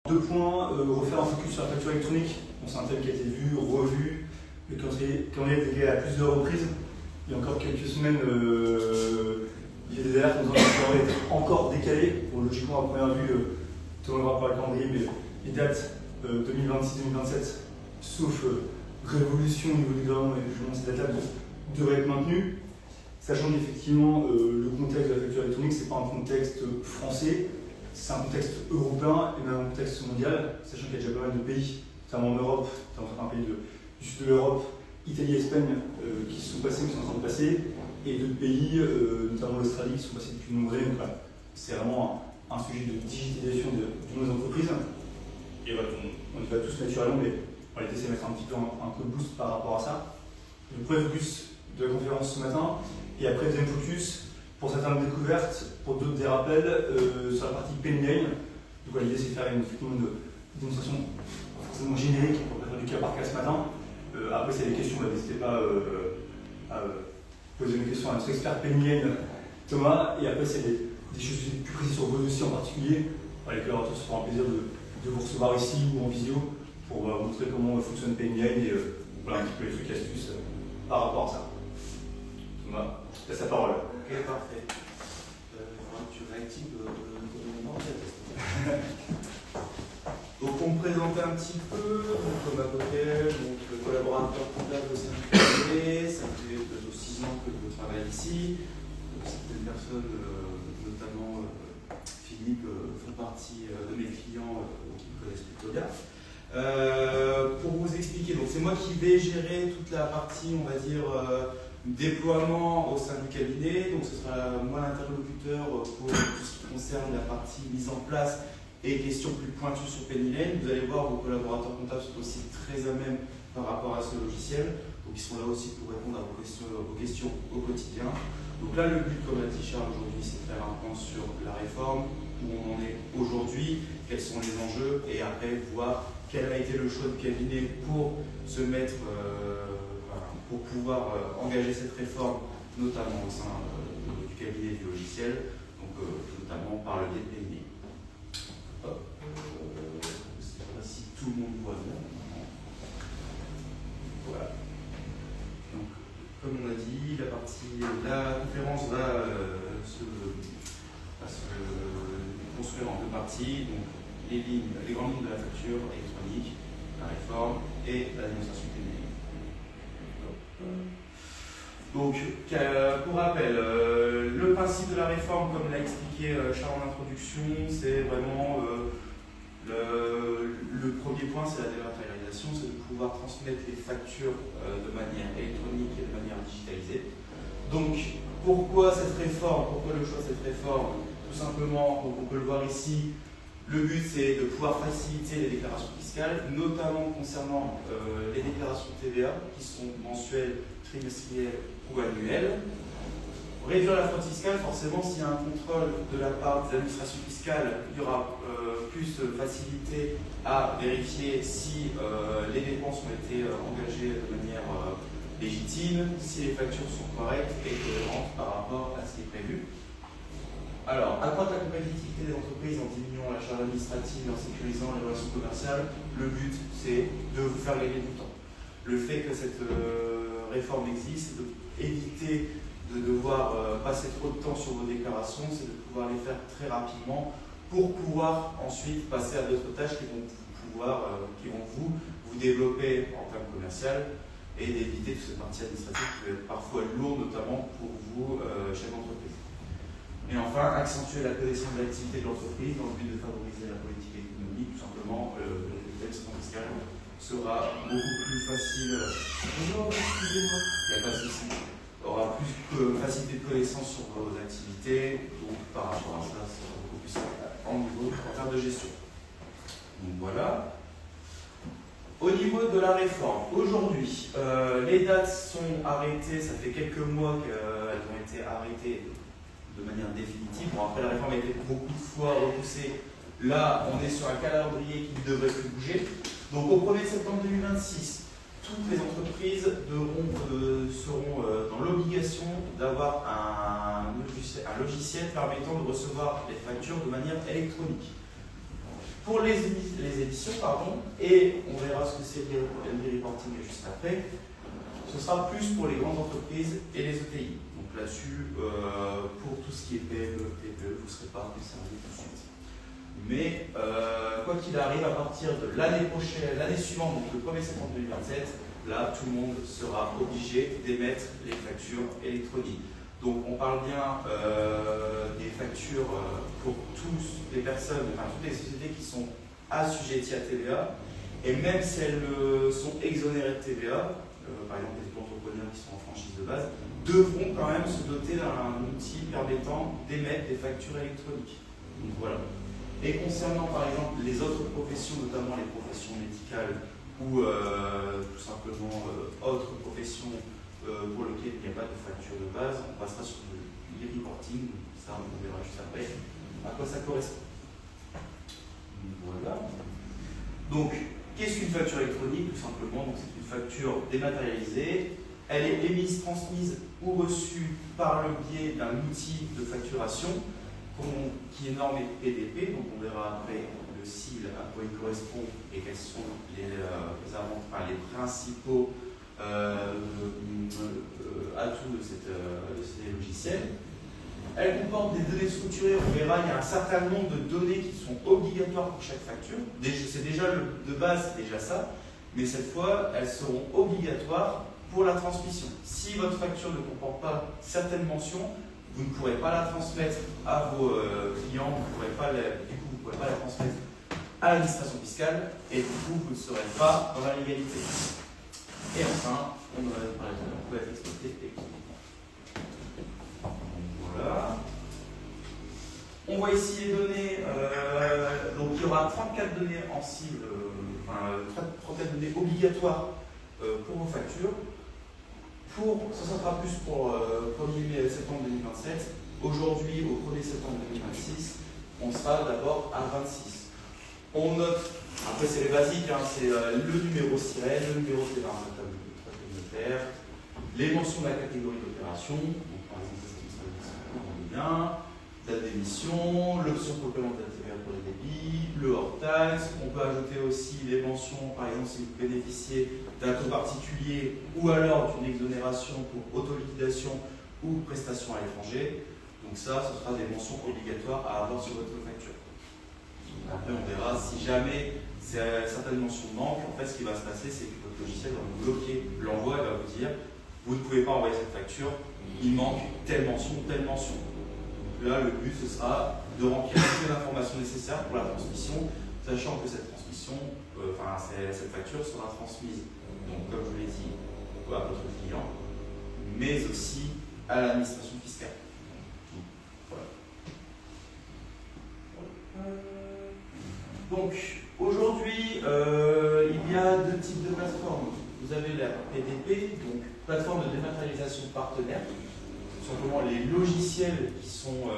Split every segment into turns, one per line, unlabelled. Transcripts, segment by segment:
Deux points, refaire un focus sur la facture électronique. Bon, c'est un thème qui a été vu, revu, le calendrier a été créé à plusieurs reprises. Il y a encore quelques semaines, il y a des alertes en disant que le calendrier était encore décalé. Bon, logiquement, à première vue, tout le monde va par le calendrier, mais les dates 2026-2027, sauf révolution au niveau du gouvernement et justement ces dates-là devraient être maintenues. Sachant qu'effectivement, le contexte de la facture électronique, ce n'est pas un contexte français, c'est un contexte européen et même un contexte mondial, sachant qu'il y a déjà pas mal de pays, notamment en Europe, dans certains pays du sud de l'Europe, Italie et Espagne, qui se sont passés, qui sont en train de passer, et d'autres pays, notamment l'Australie, qui sont passés depuis de nombreuses années. Donc, c'est vraiment un sujet de digitalisation de nos entreprises. Et voilà, on y va tous naturellement, mais on va essayer de mettre un petit peu un coup de boost par rapport à ça. Le premier focus de la conférence ce matin, et après deuxième focus, pour certaines découvertes, pour d'autres des rappels, sur la partie Penny. Donc l'idée c'est de faire une démonstration forcément générique pour faire du cas par cas ce matin. Après s'il y a des questions, n'hésitez pas à poser une question à notre expert Penny, Thomas, et après s'il y a des choses plus précises sur vos dossiers en particulier, les collaborateurs se feront un plaisir de vous recevoir ici ou en visio pour montrer comment fonctionne Penny et voilà un petit peu les trucs et astuces par rapport à ça. Thomas, je laisse la parole.
Ok, parfait. Tu réactives le moment. Donc on me présente un petit peu, Thomas Coquel, donc collaborateur comptable au sein du cabinet, ça fait bientôt 6 ans que je travaille ici. Certaines personnes, notamment Philippe, font partie de mes clients qui me connaissent plutôt bien. Pour vous expliquer, donc c'est moi qui vais gérer toute la partie, on va dire, déploiement au sein du cabinet. Donc ce sera moi l'interlocuteur pour tout ce qui concerne la partie mise en place et questions plus pointues sur Penny Lane. Vous allez voir, vos collaborateurs comptables sont aussi très à même par rapport à ce logiciel. Donc ils sont là aussi pour répondre à vos questions au quotidien. Donc là, le but, comme l'a dit Charles aujourd'hui, c'est de faire un point sur la réforme, où on en est aujourd'hui, quels sont les enjeux, et après voir quel a été le choix du cabinet pour se mettre, pour pouvoir engager cette réforme, notamment au sein du cabinet du logiciel, donc notamment par le biais de Penny. Je ne sais pas si tout le monde voit bien. Voilà. Donc, comme on a dit, la conférence va se construire en deux parties. Donc, les grandes lignes de la facture électronique, la réforme et la démonstration technique. Donc, pour rappel, le principe de la réforme, comme l'a expliqué Charles en introduction, c'est vraiment le premier point, c'est la dématérialisation, c'est de pouvoir transmettre les factures de manière électronique et de manière digitalisée. Donc, pourquoi cette réforme? Pourquoi le choix de cette réforme? Tout simplement, donc on peut le voir ici, le but c'est de pouvoir faciliter les déclarations fiscales, notamment concernant les déclarations TVA qui sont mensuelles, trimestrielles ou annuelles. Réduire la fraude fiscale, forcément, s'il y a un contrôle de la part des administrations fiscales, il y aura plus de facilité à vérifier si les dépenses ont été engagées de manière légitime, si les factures sont correctes et cohérentes par rapport à ce qui est prévu. Alors, accroître la compétitivité des entreprises en diminuant la charge administrative et en sécurisant les relations commerciales, le but c'est de vous faire gagner du temps. Le fait que cette réforme existe, c'est d'éviter de devoir passer trop de temps sur vos déclarations, c'est de pouvoir les faire très rapidement pour pouvoir ensuite passer à d'autres tâches qui vont vous développer en termes commercial et d'éviter toute cette partie administrative qui peut être parfois lourde, notamment pour vous, chef d'entreprise. Et enfin, accentuer la connaissance de l'activité de l'entreprise dans le but de favoriser la politique économique. Tout simplement, le détecteur fiscal sera beaucoup plus facile. Bonjour, excusez-moi. Il n'y a pas de souci. Aura plus de facilité de connaissance sur vos activités. Donc, par rapport à ça, c'est beaucoup plus en termes de gestion. Donc voilà. Au niveau de la réforme, aujourd'hui, les dates sont arrêtées. Ça fait quelques mois qu'elles ont été arrêtées de manière définitive. Bon, après, la réforme a été beaucoup de fois repoussée. Là, on est sur un calendrier qui ne devrait plus bouger. Donc, au 1er septembre 2026, toutes les entreprises seront dans l'obligation d'avoir un logiciel permettant de recevoir les factures de manière électronique. Pour les éditions, pardon, et on verra ce que c'est le reporting juste après, ce sera plus pour les grandes entreprises et les ETI. Donc là-dessus, pour tout ce qui est PME, TPE, vous ne serez pas concerné tout de suite. Mais quoi qu'il arrive, à partir de l'année prochaine, l'année suivante, donc le 1er septembre 2027, là, tout le monde sera obligé d'émettre les factures électroniques. Donc on parle bien des factures pour tous les personnes, enfin toutes les sociétés qui sont assujetties à TVA, et même si elles sont exonérées de TVA, par exemple les entrepreneurs qui sont en franchise de base, devront quand même se doter d'un outil permettant d'émettre des factures électroniques. Donc voilà. Et concernant par exemple les autres professions, notamment les professions médicales ou tout simplement autres professions pour lequel il n'y a pas de facture de base, on passera sur le e-reporting, ça on verra juste après à quoi ça correspond. Voilà. Donc, qu'est-ce qu'une facture électronique? Tout simplement, c'est une facture dématérialisée. Elle est émise, transmise ou reçue par le biais d'un outil de facturation qui est normé PDP. Donc, on verra après le SIL, à quoi il correspond et quels sont les principaux atouts de ces logiciels. Elle comporte des données structurées, on verra, il y a un certain nombre de données qui sont obligatoires pour chaque facture. C'est déjà de base, c'est déjà ça, mais cette fois, elles seront obligatoires pour la transmission. Si votre facture ne comporte pas certaines mentions, vous ne pourrez pas la transmettre à vos clients, vous ne pourrez pas la transmettre à l'administration fiscale, et du coup, vous ne serez pas dans la légalité. Et enfin, on en a parlé, on peut être exploité électroniquement. Voilà. On voit ici les données. Donc il y aura 34 données en cible, 34 données obligatoires pour vos factures. Ça sera plus pour 1er septembre 2027. Aujourd'hui, au 1er septembre 2026, on sera d'abord à 26. On note, après c'est les basiques, hein, c'est le numéro SIREN, le numéro de communautaire, les mentions de la catégorie d'opération, donc par exemple, date d'émission, l'option complémentaire de TVA pour les débits, le hors-taxe. On peut ajouter aussi les mentions, par exemple, si vous bénéficiez d'un taux particulier ou alors d'une exonération pour autoliquidation ou prestation à l'étranger. Donc ça, ce sera des mentions obligatoires à avoir sur votre facture. Après, on verra si jamais certaines mentions manquent. En fait, ce qui va se passer, c'est que votre logiciel va vous bloquer l'envoi et va vous dire vous ne pouvez pas envoyer cette facture, il manque telle mention ou telle mention. Donc là, le but, ce sera de remplir toutes les informations nécessaires pour la transmission, sachant que cette transmission, cette facture sera transmise, donc comme je vous l'ai dit, à votre client, mais aussi à l'administration fiscale. Voilà. Donc, aujourd'hui, il y a deux types de plateformes. Vous avez la PDP, donc plateforme de dématérialisation partenaire, simplement les logiciels qui sont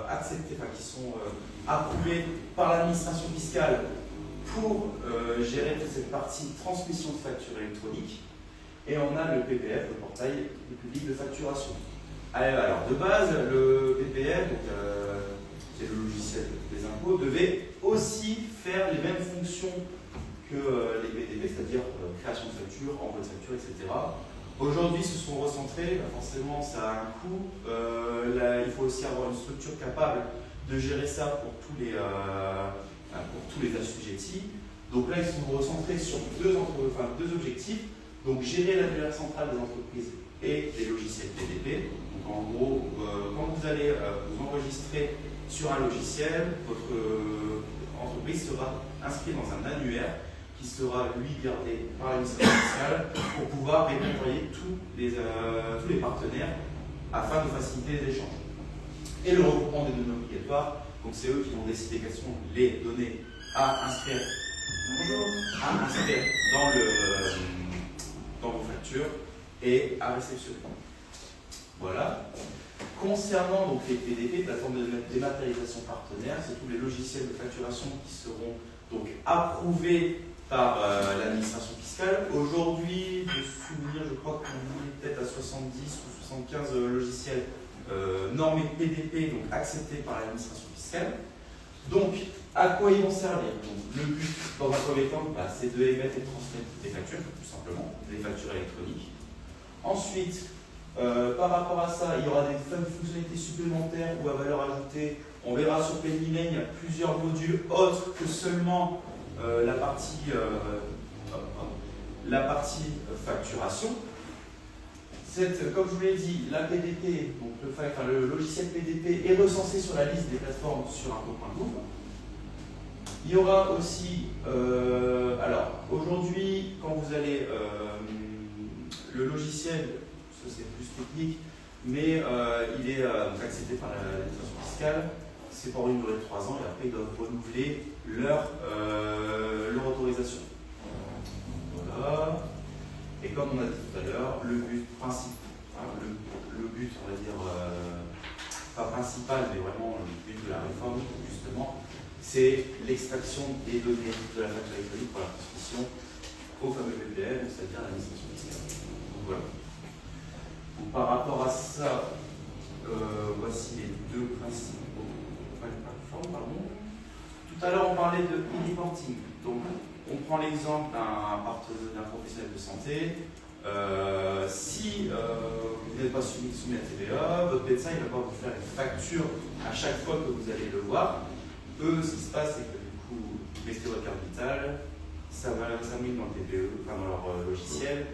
acceptés, qui sont approuvés par l'administration fiscale pour gérer toute cette partie transmission de factures électroniques. Et on a le PPF, le portail public de facturation. Alors, de base, le PPF, c'est le logiciel des impôts, devait aussi faire les mêmes fonctions que les PDP, c'est-à-dire création de factures, envoi de factures, etc. Aujourd'hui, ils se sont recentrés, forcément ça a un coût. Il faut aussi avoir une structure capable de gérer ça pour tous les assujettis. Donc là, ils se sont recentrés sur deux objectifs. Donc gérer l'annuaire central des entreprises et des logiciels PDP. Donc en gros, quand vous allez vous enregistrer sur un logiciel, votre entreprise sera inscrite dans un annuaire qui sera lui gardé par l'administration fiscale pour pouvoir répertorier tous les partenaires afin de faciliter les échanges. Et le regroupement des données obligatoires, donc c'est eux qui vont décider quelles sont les données à inscrire, dans vos factures et à réceptionner. Voilà. Concernant donc les PDP, plateformes de dématérialisation partenaire, c'est tous les logiciels de facturation qui seront donc approuvés par l'administration fiscale. Aujourd'hui, de souvenir, je crois qu'on est peut-être à 70 ou 75 logiciels normés PDP, donc acceptés par l'administration fiscale. Donc, à quoi ils vont servir? Donc, le but, dans un premier temps, c'est de émettre et de transmettre des factures, tout simplement, des factures électroniques. Ensuite, par rapport à ça, il y aura des fonctionnalités supplémentaires ou à valeur ajoutée. On verra sur PennyLane, il y a plusieurs modules autres que seulement la partie facturation. Comme je vous l'ai dit, la PDP, donc le logiciel PDP est recensé sur la liste des plateformes sur impôt.gouv. Il y aura aussi, alors aujourd'hui, quand vous allez, le logiciel, ça c'est plus technique, mais il est accepté par l'administration fiscale, c'est pour une durée de 3 ans et après ils doivent renouveler leur autorisation. Voilà. Et comme on a dit tout à l'heure, le but principal, le but, on va dire, pas principal, mais vraiment le but de la réforme, justement, c'est l'extraction des données de la facture électronique pour la transmission au fameux BPM, c'est-à-dire à l'administration fiscale. Donc voilà. Donc, par rapport à ça, voici les deux principaux plateformes, pardon. Tout à l'heure, on parlait de e-reporting. Donc, on prend l'exemple d'un professionnel de santé. Si vous n'êtes pas soumis à TVA, votre médecin il va pas vous faire une facture à chaque fois que vous allez le voir. Eux, ce qui se passe, c'est que du coup, vous mettez votre carte vitale, ça s'amène dans le TPE, enfin dans leur logiciel,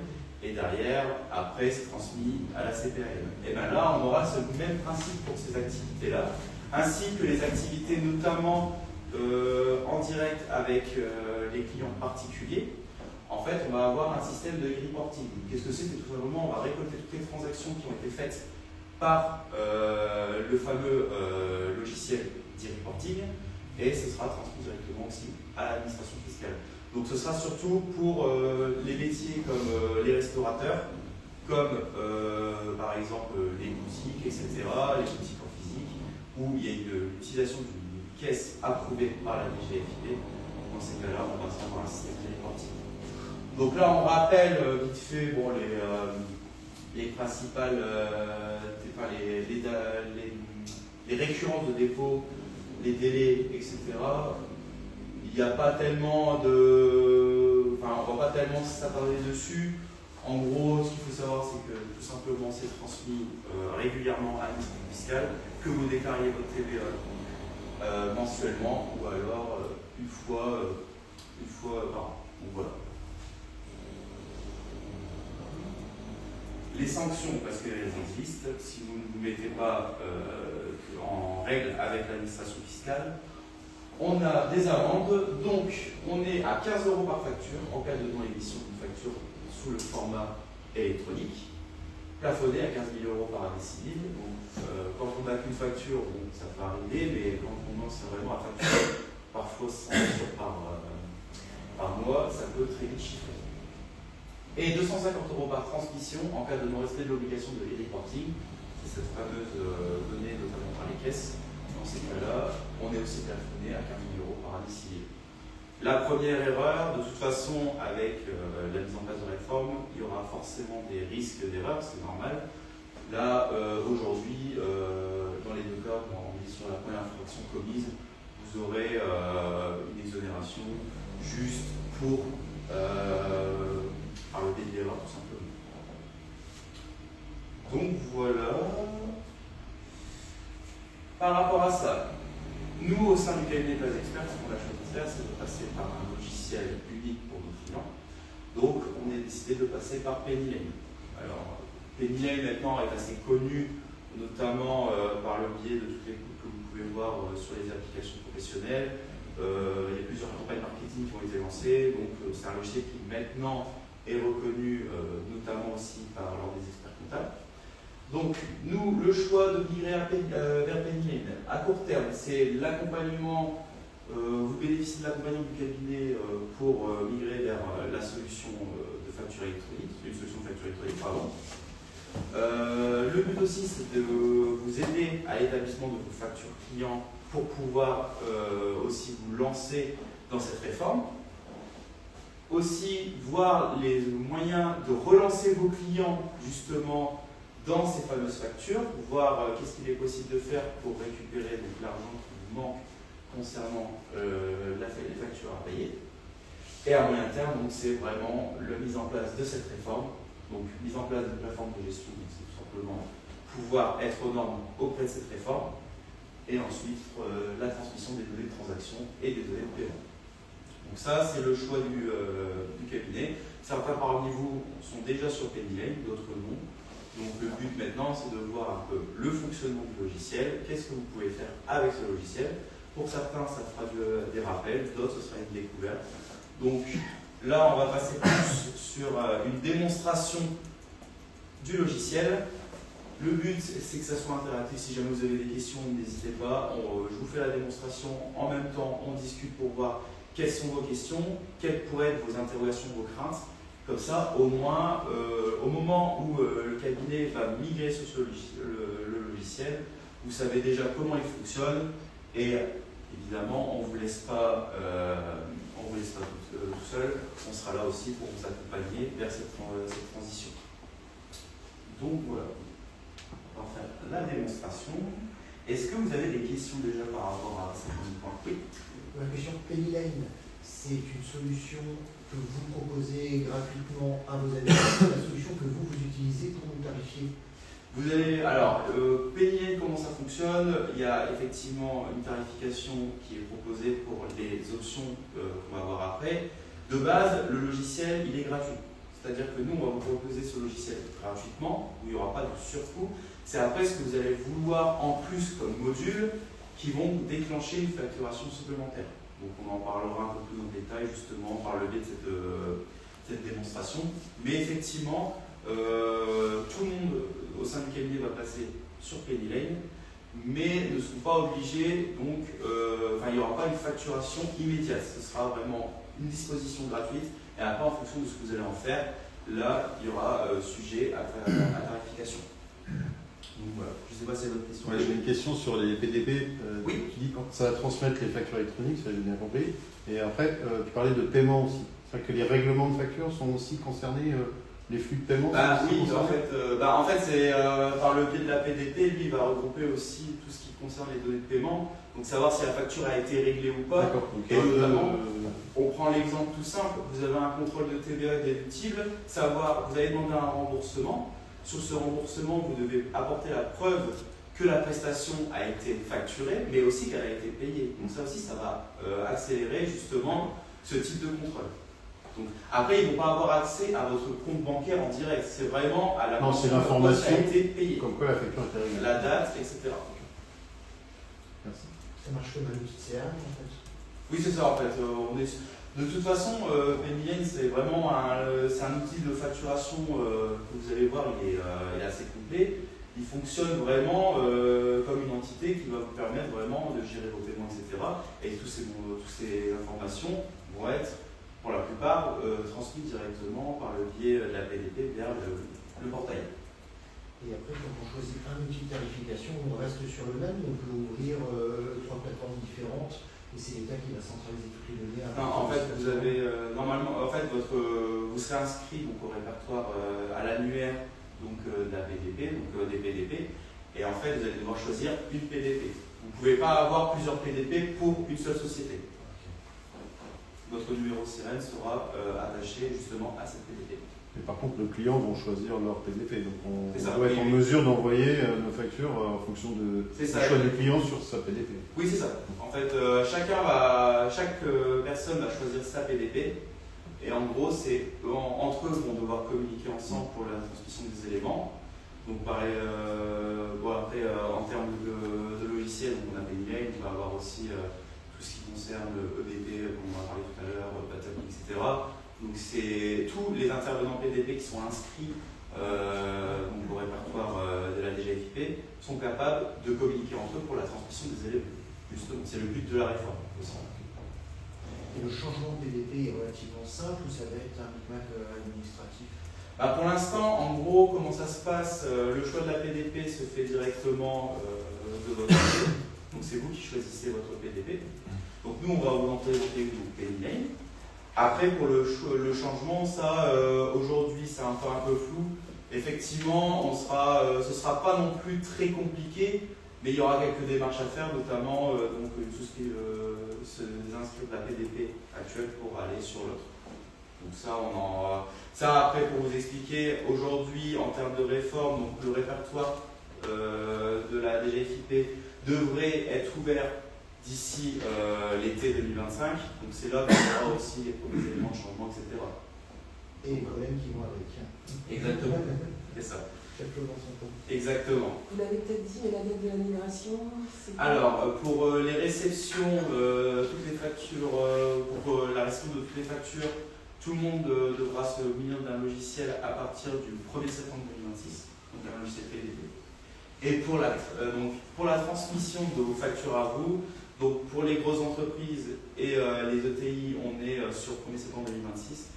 et derrière, après, c'est transmis à la CPAM. Et bien là, on aura ce même principe pour ces activités-là, ainsi que les activités notamment en direct avec les clients particuliers. En fait, on va avoir un système de e-reporting. Qu'est-ce que c'est? C'est tout simplement, on va récolter toutes les transactions qui ont été faites par le fameux logiciel d'e-reporting et ce sera transmis directement aussi à l'administration fiscale. Donc ce sera surtout pour les métiers comme les restaurateurs, comme par exemple les boutiques, etc., les boutiques en physique, où il y a l'utilisation d'une caisse approuvée par la DGFiP. Dans ces cas-là, on va savoir un système d'e-reporting. Donc là, on rappelle vite fait bon, les principales, les récurrences de dépôt, les délais, etc. Il n'y a pas tellement de... Enfin, on ne va pas tellement s'attarder dessus. En gros, ce qu'il faut savoir, c'est que tout simplement, c'est transmis régulièrement à l'administration fiscale, que vous déclariez votre TVA mensuellement ou alors une fois par an. Donc voilà. Les sanctions, parce qu'elles existent, si vous ne vous mettez pas en règle avec l'administration fiscale, on a des amendes, donc on est à 15 € par facture en cas de non-émission d'une facture sous le format électronique, plafonné à 15 000 € par année civile. Donc, quand on n'a qu'une facture, bon, ça peut arriver, mais quand on lance vraiment à facture, parfois 100 € par mois, ça peut très vite chiffrer. Et 250 € par transmission en cas de non-respect de l'obligation de e-reporting, c'est cette fameuse donnée notamment par les caisses. Dans ces cas-là, on est aussi plafonné à 15 000 € par année civile. La première erreur, de toute façon, avec la mise en place de réforme, il y aura forcément des risques d'erreur, c'est normal. Là, aujourd'hui, dans les deux cas, quand on est sur la première infraction commise, vous aurez une exonération juste pour par le pays d'erreur, tout simplement. Donc voilà. Par rapport à ça, nous, au sein du cabinet Place Experts, ce qu'on a choisi de faire, c'est de passer par un logiciel unique pour nos clients. Donc, on a décidé de passer par PennyLane. Alors, PennyLane, maintenant, est assez connu, notamment par le biais de toutes les coupes que vous pouvez voir sur les applications professionnelles. Il y a plusieurs campagnes marketing qui ont été lancées. Donc, c'est un logiciel qui, maintenant, est reconnu notamment aussi par l'ordre des experts comptables. Donc, nous, le choix de migrer vers PennyLane, à court terme, c'est l'accompagnement, vous bénéficiez de l'accompagnement du cabinet pour migrer vers la solution de facture électronique, une solution de facture électronique, pardon. Le but aussi, c'est de vous aider à l'établissement de vos factures clients pour pouvoir aussi vous lancer dans cette réforme. Aussi, voir les moyens de relancer vos clients, justement, dans ces fameuses factures, voir qu'est-ce qu'il est possible de faire pour récupérer l'argent qui vous manque concernant les factures à payer. Et à moyen terme, c'est vraiment la mise en place de cette réforme. Donc, mise en place de plateforme de gestion, c'est tout simplement pouvoir être aux normes auprès de cette réforme. Et ensuite, la transmission des données de transaction et des données de paiement. Donc ça, c'est le choix du cabinet. Certains parmi vous sont déjà sur Penny Lane, d'autres non. Donc le but maintenant, c'est de voir un peu le fonctionnement du logiciel, qu'est-ce que vous pouvez faire avec ce logiciel. Pour certains, ça fera des rappels, d'autres, ce sera une découverte. Donc là, on va passer plus sur une démonstration du logiciel. Le but, c'est que ça soit interactif. Si jamais vous avez des questions, n'hésitez pas. Je vous fais la démonstration. En même temps, on discute pour voir quelles sont vos questions, quelles pourraient être vos interrogations, vos craintes. Comme ça, au moins, au moment où le cabinet va migrer sur le logiciel, vous savez déjà comment il fonctionne. Et évidemment, on ne vous laisse pas, tout seul. On sera là aussi pour vous accompagner vers cette transition. Donc voilà. On va faire la démonstration. Est-ce que vous avez des questions déjà par rapport à ce point? Oui.
La question Penny Lane, c'est une solution que vous proposez gratuitement à vos adhérents, la solution que vous utilisez pour nous tarifier.
Vous avez, alors, Penny Lane, comment ça fonctionne? Il y a effectivement une tarification qui est proposée pour les options qu'on va voir après. De base, le logiciel, il est gratuit. C'est-à-dire que nous, on va vous proposer ce logiciel gratuitement, où il n'y aura pas de surcoût. C'est après ce que vous allez vouloir en plus comme module qui vont vous déclencher une facturation supplémentaire. Donc on en parlera un peu plus en détail justement par le biais de cette démonstration. Mais effectivement, tout le monde au sein du cabinet va passer sur Penny Lane, mais ne sont pas obligés, donc il n'y aura pas une facturation immédiate. Ce sera vraiment une disposition gratuite et après en fonction de ce que vous allez en faire, là il y aura sujet à tarification. Donc voilà, je ne sais pas si c'est votre question.
Ouais, j'ai une question sur les PDP.
Oui.
Tu dis quand ça va transmettre les factures électroniques, ça j'ai bien compris. Et après, tu parlais de paiement aussi. C'est-à-dire que les règlements de factures sont aussi concernés, les flux de paiement
Oui, en fait c'est par le biais de la PDP, lui il va regrouper aussi tout ce qui concerne les données de paiement. Donc savoir si la facture a été réglée ou pas.
D'accord. Donc,
et notamment, on prend l'exemple tout simple, vous avez un contrôle de TVA déductible, savoir, vous avez demandé un remboursement. Sur ce remboursement, vous devez apporter la preuve que la prestation a été facturée, mais aussi qu'elle a été payée. Donc ça aussi, ça va accélérer justement ce type de contrôle. Donc, après, ils ne vont pas avoir accès à votre compte bancaire en direct. C'est vraiment à la
c'est l'information
qui a été payée.
Comme quoi la facture a été réglée.
La date, etc.
Merci.
Ça marche comme un outil de CRM en fait.
Oui, c'est ça en fait. De toute façon, Penny Lane, c'est vraiment c'est un outil de facturation que vous allez voir, il est assez complet. Il fonctionne vraiment comme une entité qui va vous permettre vraiment de gérer vos paiements, etc. Et toutes ces informations vont être, pour la plupart, transmises directement par le biais de la PDP vers le portail.
Et après, quand on choisit un outil de tarification, on reste sur le même, on peut ouvrir 3 plateformes différentes. Et c'est l'État qui va centraliser toutes les données.
Non, en fait, vous avez normalement, vous serez inscrit donc, au répertoire à l'annuaire de la PDP, donc des PDP, et en fait, vous allez devoir choisir une PDP. Vous ne pouvez pas avoir plusieurs PDP pour une seule société. Votre numéro sirène sera attaché justement à cette PDP.
Mais par contre, nos clients vont choisir leur PDP. Donc on
ça,
doit être en mesure d'envoyer nos factures en fonction du choix du client sur sa PDP.
Oui, c'est ça. En fait, chaque personne va choisir sa PDP. Et en gros, entre eux vont devoir communiquer ensemble pour la transmission des éléments. Donc pareil, après, en termes de logiciel, donc on a Penny Lane, on va avoir aussi tout ce qui concerne le EBP, comme on a parlé tout à l'heure, Patami, etc. Donc c'est tous les intervenants PDP qui sont inscrits au répertoire de la DGFiP sont capables de communiquer entre eux pour la transmission des éléments. Justement, c'est le but de la réforme aussi.
Et le changement de PDP est relativement simple ou ça va être un micmac administratif?
Pour l'instant, en gros, comment ça se passe? Le choix de la PDP se fait directement de votre côté. Donc c'est vous qui choisissez votre PDP. Donc nous, on va vous présenter Penny Lane. Après, pour le changement, ça, aujourd'hui, c'est un peu flou. Effectivement, ce ne sera pas non plus très compliqué. Mais il y aura quelques démarches à faire, notamment donc, tout ce qui est se désinscrire de la PDP actuelle pour aller sur l'autre. Donc ça, après, pour vous expliquer, aujourd'hui, en termes de réforme, donc, le répertoire de la DGFiP devrait être ouvert d'ici l'été 2025. Donc c'est là qu'on aura aussi les premiers éléments de changement, etc.
Et les problèmes qui vont avec.
Exactement, c'est ça.
Chaque chose dans son temps.
Exactement.
Vous l'avez peut-être dit, mais la date de la migration, c'est quoi?
Alors, pour les réceptions, toutes les factures, pour la réception de toutes les factures, tout le monde devra se munir d'un logiciel à partir du 1er septembre 2026, donc un logiciel PDP. Et pour la transmission de vos factures à vous, donc pour les grosses entreprises et les ETI, on est sur 1er septembre 2026.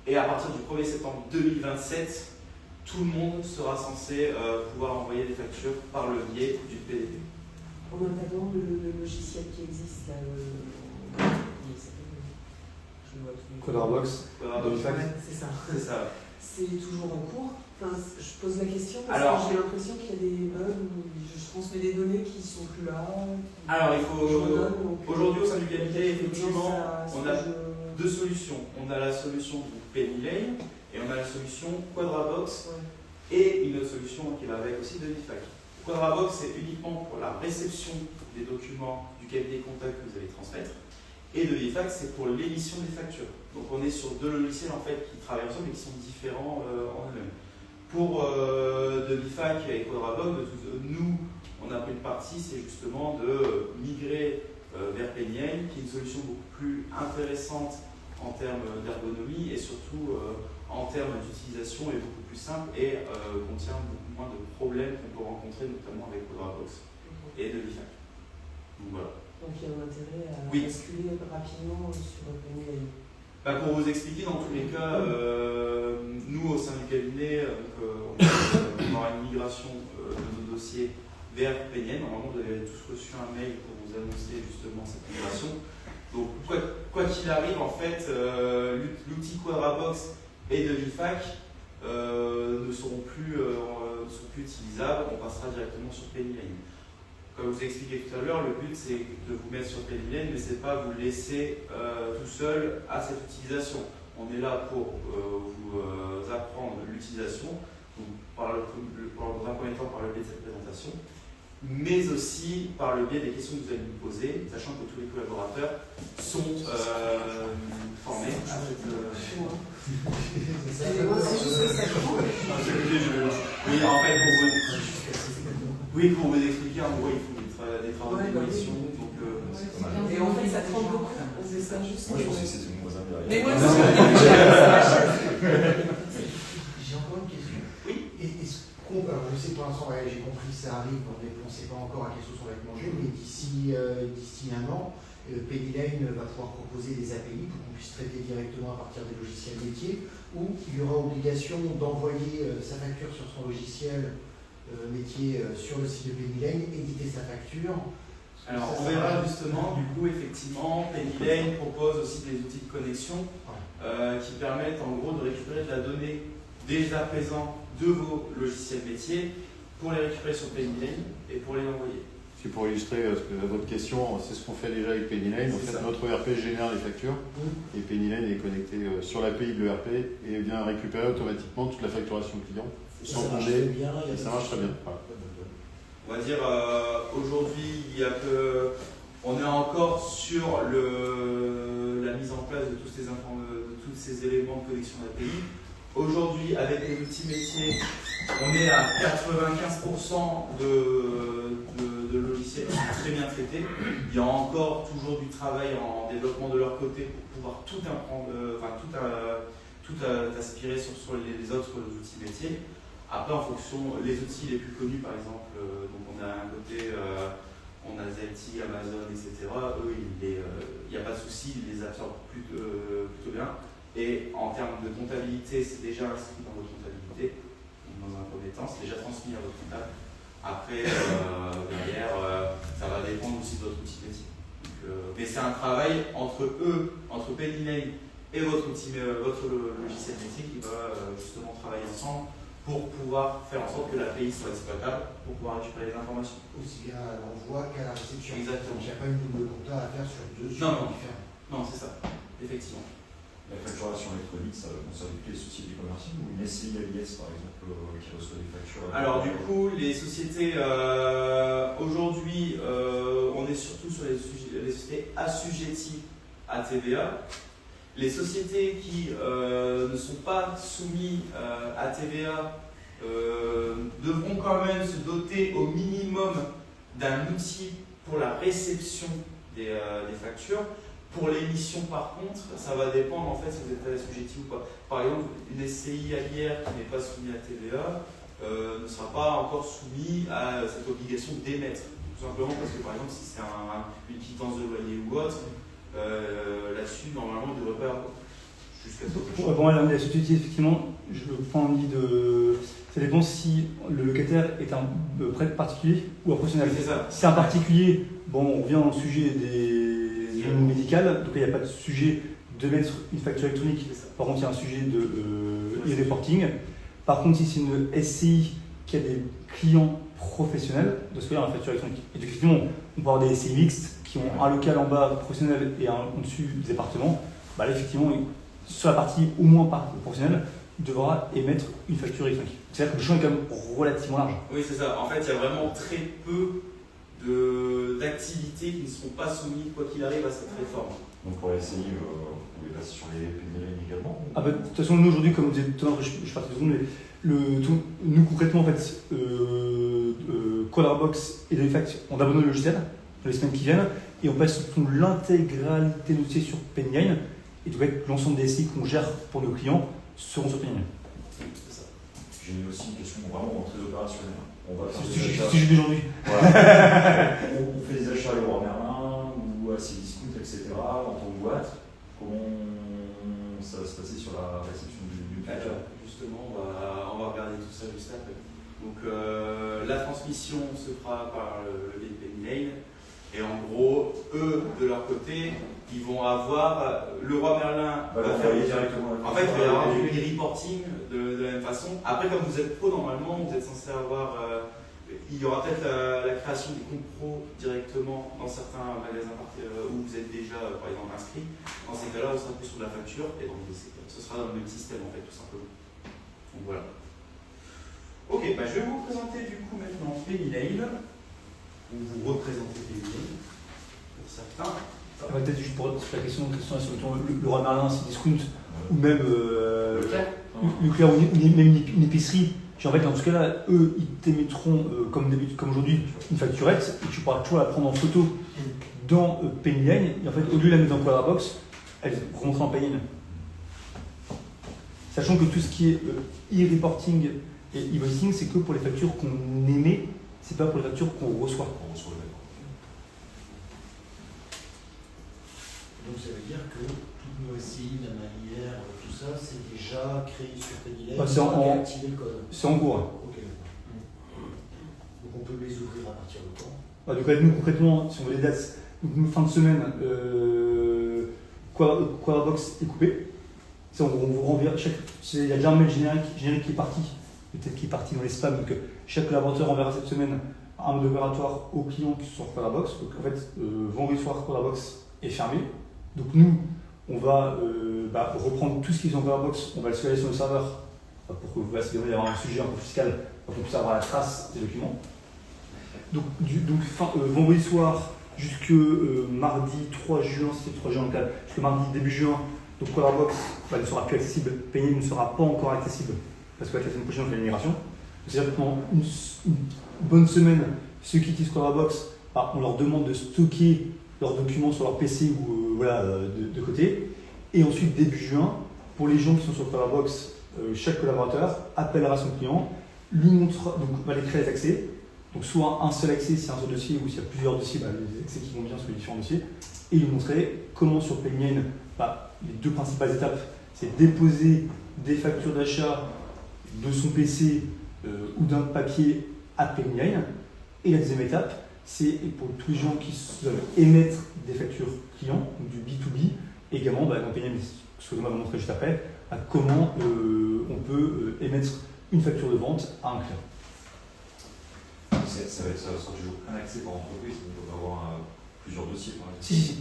Et à partir du 1er septembre 2027, tout le monde sera censé pouvoir envoyer des factures par le biais du PDP.
En attendant le logiciel qui existe, là, je le vois plus.
Codrabox.
Ouais, c'est ça.
C'est ça.
C'est toujours en cours. Enfin, je pose la question parce
Alors,
que j'ai l'impression qu'il y a des bugs où je transmets des données qui sont plus là.
Alors, il faut.
Je redonne, donc,
Aujourd'hui, au sein du cabinet, effectivement, on a
je...
deux solutions. On a la solution Penny Lane et on a la solution Quadrabox et une autre solution qui va avec aussi de Devifac. Quadrabox, c'est uniquement pour la réception des documents du cabinet comptable que vous allez transmettre. Et Devifac, c'est pour l'émission des factures. Donc on est sur deux logiciels en fait qui travaillent ensemble mais qui sont différents en eux-mêmes. Pour Devifac et Quadrabox, nous, on a pris le parti, c'est justement de migrer vers Penny Lane, qui est une solution beaucoup plus intéressante en termes d'ergonomie et surtout en termes d'utilisation est beaucoup plus simple et contient beaucoup moins de problèmes qu'on peut rencontrer notamment avec Quadrabox et Devifac. Donc voilà.
Donc il y a un intérêt à
Oui.
basculer rapidement sur Penny Lane.
Pour vous expliquer, dans tous les cas, nous au sein du cabinet, on aura une migration de nos dossiers vers Penny Lane. Normalement, vous avez tous reçu un mail pour vous annoncer justement cette migration. Donc quoi qu'il arrive, en fait, l'outil Quadrabox et Devifac ne seront plus utilisables. On passera directement sur Penny Lane. Comme je vous ai expliqué tout à l'heure, le but c'est de vous mettre sur Penny Lane, mais c'est pas vous laisser tout seul à cette utilisation. On est là pour vous apprendre l'utilisation, dans un premier temps par le biais de cette présentation, mais aussi par le biais des questions que vous allez nous poser, sachant que tous les collaborateurs sont formés à cette. Oui, en fait, pour vous expliquer, en gros, il faut des travaux d'évolution.
Et en fait, ça tremble beaucoup. C'est ça, juste.
Moi, je pense que c'est mon voisin derrière.
Mais moi,
J'ai encore une question.
Oui.
Est-ce qu'on peut, alors je sais pour l'instant, j'ai compris, ça arrive, on ne sait pas encore à quelle sauce on va être mangé, mais d'ici un an, Penny Lane va pouvoir proposer des API pour qu'on puisse traiter directement à partir des logiciels métiers, où il y aura obligation d'envoyer sa facture sur son logiciel métier sur le site de Penny Lane, éditer sa facture.
Alors, on verra justement, du coup, effectivement, Penny Lane propose aussi des outils de connexion qui permettent en gros de récupérer de la donnée déjà présente de vos logiciels métiers pour les récupérer sur Penny Lane et pour les envoyer.
C'est pour illustrer votre question, c'est ce qu'on fait déjà avec Penny Lane. En fait, notre ERP génère les factures et Penny Lane est connecté sur l'API de l'ERP et vient récupérer automatiquement toute la facturation client sans bouger. Ça marche très bien. Voilà.
On va dire aujourd'hui, on est encore sur la mise en place de tous ces éléments de connexion d'API. Aujourd'hui, avec les outils métiers, on est à 95% de logiciels qui sont très bien traités. Il y a encore toujours du travail en développement de leur côté pour pouvoir tout aspirer sur les autres outils métiers. Après, en fonction, les outils les plus connus, par exemple, donc on a un côté, on a Zelti, Amazon, etc. Eux, il n'y a pas de souci, ils les absorbent plutôt bien. Et en termes de comptabilité, c'est déjà inscrit dans votre comptabilité. Donc dans un premier temps, c'est déjà transmis à votre comptable. Après, derrière, ça va dépendre aussi de votre outil métier. Mais c'est un travail entre Penny Lane et votre logiciel métier qui va justement travailler ensemble pour pouvoir faire en sorte que l'API soit exploitable, pour pouvoir récupérer les informations.
Aussi bien à l'envoi qu'à la réception.
Exactement.
Donc il n'y a pas une double compta à faire sur deux
Non,
supports
non.
différents.
Non, c'est ça, effectivement.
La facturation électronique, ça concerne toutes les sociétés commerciales ou une SCI AIS par exemple qui reçoit des factures?
Alors du coup, les sociétés, aujourd'hui, on est surtout sur les sociétés assujetties à TVA. Les sociétés qui ne sont pas soumises à TVA devront quand même se doter au minimum d'un outil pour la réception des factures. Pour l'émission, par contre, ça va dépendre en fait si vous êtes assujetti ou pas. Par exemple, une SCI AIR qui n'est pas soumise à TVA ne sera pas encore soumise à cette obligation d'émettre. Tout simplement parce que, par exemple, si c'est une quittance de loyer ou autre, là-dessus, normalement, il ne devrait pas jusqu'à ce que
Pour répondre à la société, effectivement, je prends l'idée de. Ça dépend si le locataire est un prêt particulier ou un professionnel.
C'est ça.
Si c'est un particulier, bon, on revient au sujet des zones médicales, donc il n'y a pas de sujet de mettre une facture électronique. Par contre, il y a un sujet de e-reporting. Par contre, si c'est une SCI qui a des clients professionnels, de ce qu'il y a une facture électronique. Et effectivement, on peut avoir des SCI mixtes qui ont un local en bas professionnel et un au-dessus des appartements. Bah là, effectivement, sur la partie au moins professionnelle, il devra émettre une facture électronique. C'est-à-dire que le champ est quand même relativement large.
Oui, c'est ça. En fait, il y a vraiment très peu d'activités qui ne seront pas soumises, quoi qu'il arrive, à cette réforme.
Donc pour la SCI, vous pouvez passer sur les PNL également?
Ah bah, de toute façon, nous aujourd'hui, comme disait Thomas, je partais de secondes, mais nous concrètement, en fait, Colorbox et Delifact, on abandonne le logiciel dans les semaines qui viennent et on passe sur l'intégralité de dossiers sur Pennyline. Et donc, l'ensemble des SCI qu'on gère pour nos clients seront sur Pennyline.
C'est ça.
J'ai aussi une question vraiment très opérationnelle. On va faire
C'est
des
le
achats.
sujet d'aujourd'hui.
Voilà. on fait des achats à Leroy Merlin ou à Cdiscount, etc. en tant que boîte. Comment ça va se passer sur la réception du client?
Alors, justement, on va regarder tout ça juste après. Donc, la transmission se fera par le Pennyline. Et en gros, eux, de leur côté, ils vont avoir Leroy Merlin
va faire directement.
En fait, il va y avoir du reporting de la même façon. Après, comme vous êtes pro, normalement, vous êtes censé avoir. Il y aura peut-être la création des comptes pro directement dans certains magasins où vous êtes déjà, par exemple, inscrit. Dans ces cas-là, on sera plus sur de la facture et donc ce sera dans le même système, en fait, tout simplement. Donc voilà. Ok, bah, je vais vous présenter du coup maintenant Pennyline. Ou vous représentez Pennyline pour certains.
Peut-être juste pour la question sur le Leroy Merlin, Cdiscount ou même Leclerc ou même une épicerie. En fait, dans ce cas-là, eux, ils t'émettront, comme aujourd'hui, une facturette et tu pourras toujours la prendre en photo dans Pennyline. Et en fait, au lieu de la mettre dans Colorbox, elle remontera en Pennyline. Sachant que tout ce qui est e-reporting et e-voicing, c'est que pour les factures qu'on émet, c'est pas pour les factures qu'on reçoit.
Donc ça veut dire que toutes nos SCI, la manière, tout ça, c'est déjà créé sur Pennyline.
Ah, c'est
activé le code.
C'est en cours.
Ok, d'accord. Donc on peut les ouvrir à partir de quand?
Ah, donc nous concrètement, si on veut les dates, donc, fin de semaine, Colorbox est coupé. On vous renverra il y a déjà un mail générique qui est parti, peut-être qui est parti dans les spams. Donc chaque collaborateur enverra cette semaine un mode opératoire aux clients qui sont sur Colorbox. Donc en fait, vendredi soir, Colorbox est fermé. Donc nous, on va reprendre tout ce qui est en Colorbox, on va le scaler sur le serveur pour que vous puissiez avoir un sujet un peu fiscal, pour qu'on puisse avoir la trace des documents. Donc vendredi soir jusque mardi 3 juin, c'était 3 juin, jusque mardi début juin, donc Colorbox ne sera plus accessible, Pennyline ne sera pas encore accessible, parce que la semaine prochaine on fait l'immigration. C'est-à-dire que pendant une bonne semaine, ceux qui utilisent Colorbox, on leur demande de stocker leurs documents sur leur PC ou de côté. Et ensuite, début juin, pour les gens qui sont sur Colorbox, chaque collaborateur appellera son client, lui montrera, donc va les créer les accès. Donc soit un seul accès si c'est un seul dossier ou s'il y a plusieurs dossiers, les accès qui vont bien sur les différents dossiers. Et lui montrer comment sur Pennyline, les deux principales étapes, c'est déposer des factures d'achat de son PC ou d'un papier à Pennyline. Et la deuxième étape, c'est pour tous les gens qui doivent émettre des factures clients, donc du B2B, également dans Pennyline, ce que Thomas va montrer juste après, comment on peut émettre une facture de vente à un client.
Ça sera toujours un accès par entreprise, on peut avoir plusieurs dossiers par exemple.
Si,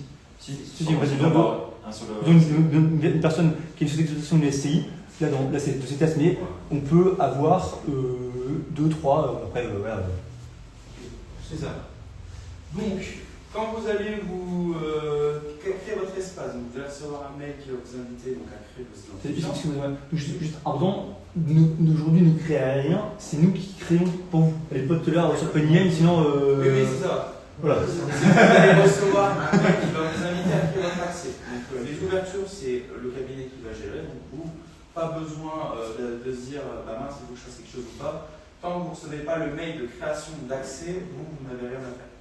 un seul. Une personne qui est une société d'exploitation d'une SCI, là c'est le dossier test, mais on peut avoir 2, 3, après voilà.
C'est ça. Donc, quand vous allez vous créer votre espace, donc vous allez recevoir un mail qui va vous inviter donc, à créer votre identifiant.
Juste pardon, aujourd'hui ne créez rien, c'est nous qui créons pour vous. Elle est pas tout à l'heure sur Penny, sinon.
Oui, c'est ça.
Voilà.
Vous allez recevoir un mail qui va vous inviter à créer votre accès. Donc, les ouvertures, c'est le cabinet qui va gérer, donc vous, pas besoin de se dire mince, il faut que je fasse quelque chose ou pas. Tant que vous ne recevez pas le mail de création d'accès, vous n'avez rien à faire.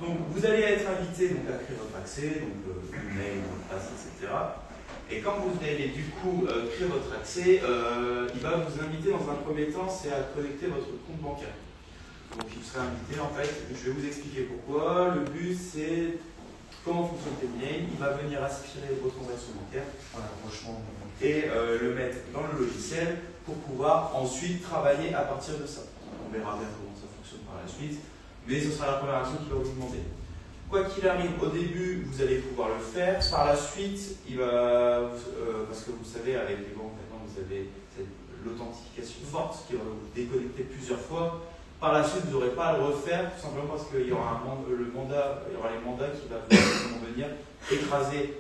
Donc vous allez être invité donc, à créer votre accès, donc email, mot de passe, etc. Et quand vous allez du coup créer votre accès, il va vous inviter dans un premier temps, c'est à connecter votre compte bancaire. Donc il sera invité en fait, je vais vous expliquer pourquoi. Le but c'est comment fonctionne Penny. Il va venir aspirer vos transactions bancaires, et le mettre dans le logiciel pour pouvoir ensuite travailler à partir de ça. On verra bien comment ça fonctionne par la suite. Mais ce sera la première action qu'il va vous demander. Quoi qu'il arrive, au début, vous allez pouvoir le faire. Par la suite, il va, parce que vous savez, avec les banques, maintenant, vous avez l'authentification forte qui va vous déconnecter plusieurs fois. Par la suite, vous n'aurez pas à le refaire, tout simplement parce qu'il y aura les mandats qui vont venir écraser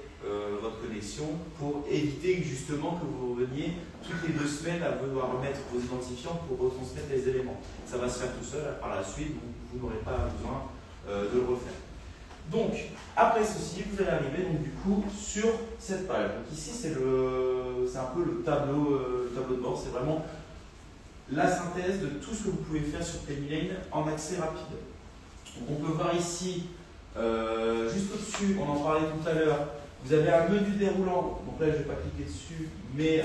votre connexion pour éviter justement que vous reveniez toutes les 2 semaines à devoir remettre vos identifiants pour retransmettre les éléments. Ça va se faire tout seul par la suite, donc vous n'aurez pas besoin de le refaire. Donc, après ceci, vous allez arriver donc, du coup sur cette page. Donc ici, c'est un peu le tableau de bord, c'est vraiment la synthèse de tout ce que vous pouvez faire sur Penny Lane en accès rapide. Donc, on peut voir ici, juste au-dessus, on en parlait tout à l'heure, vous avez un menu déroulant, donc là je ne vais pas cliquer dessus, mais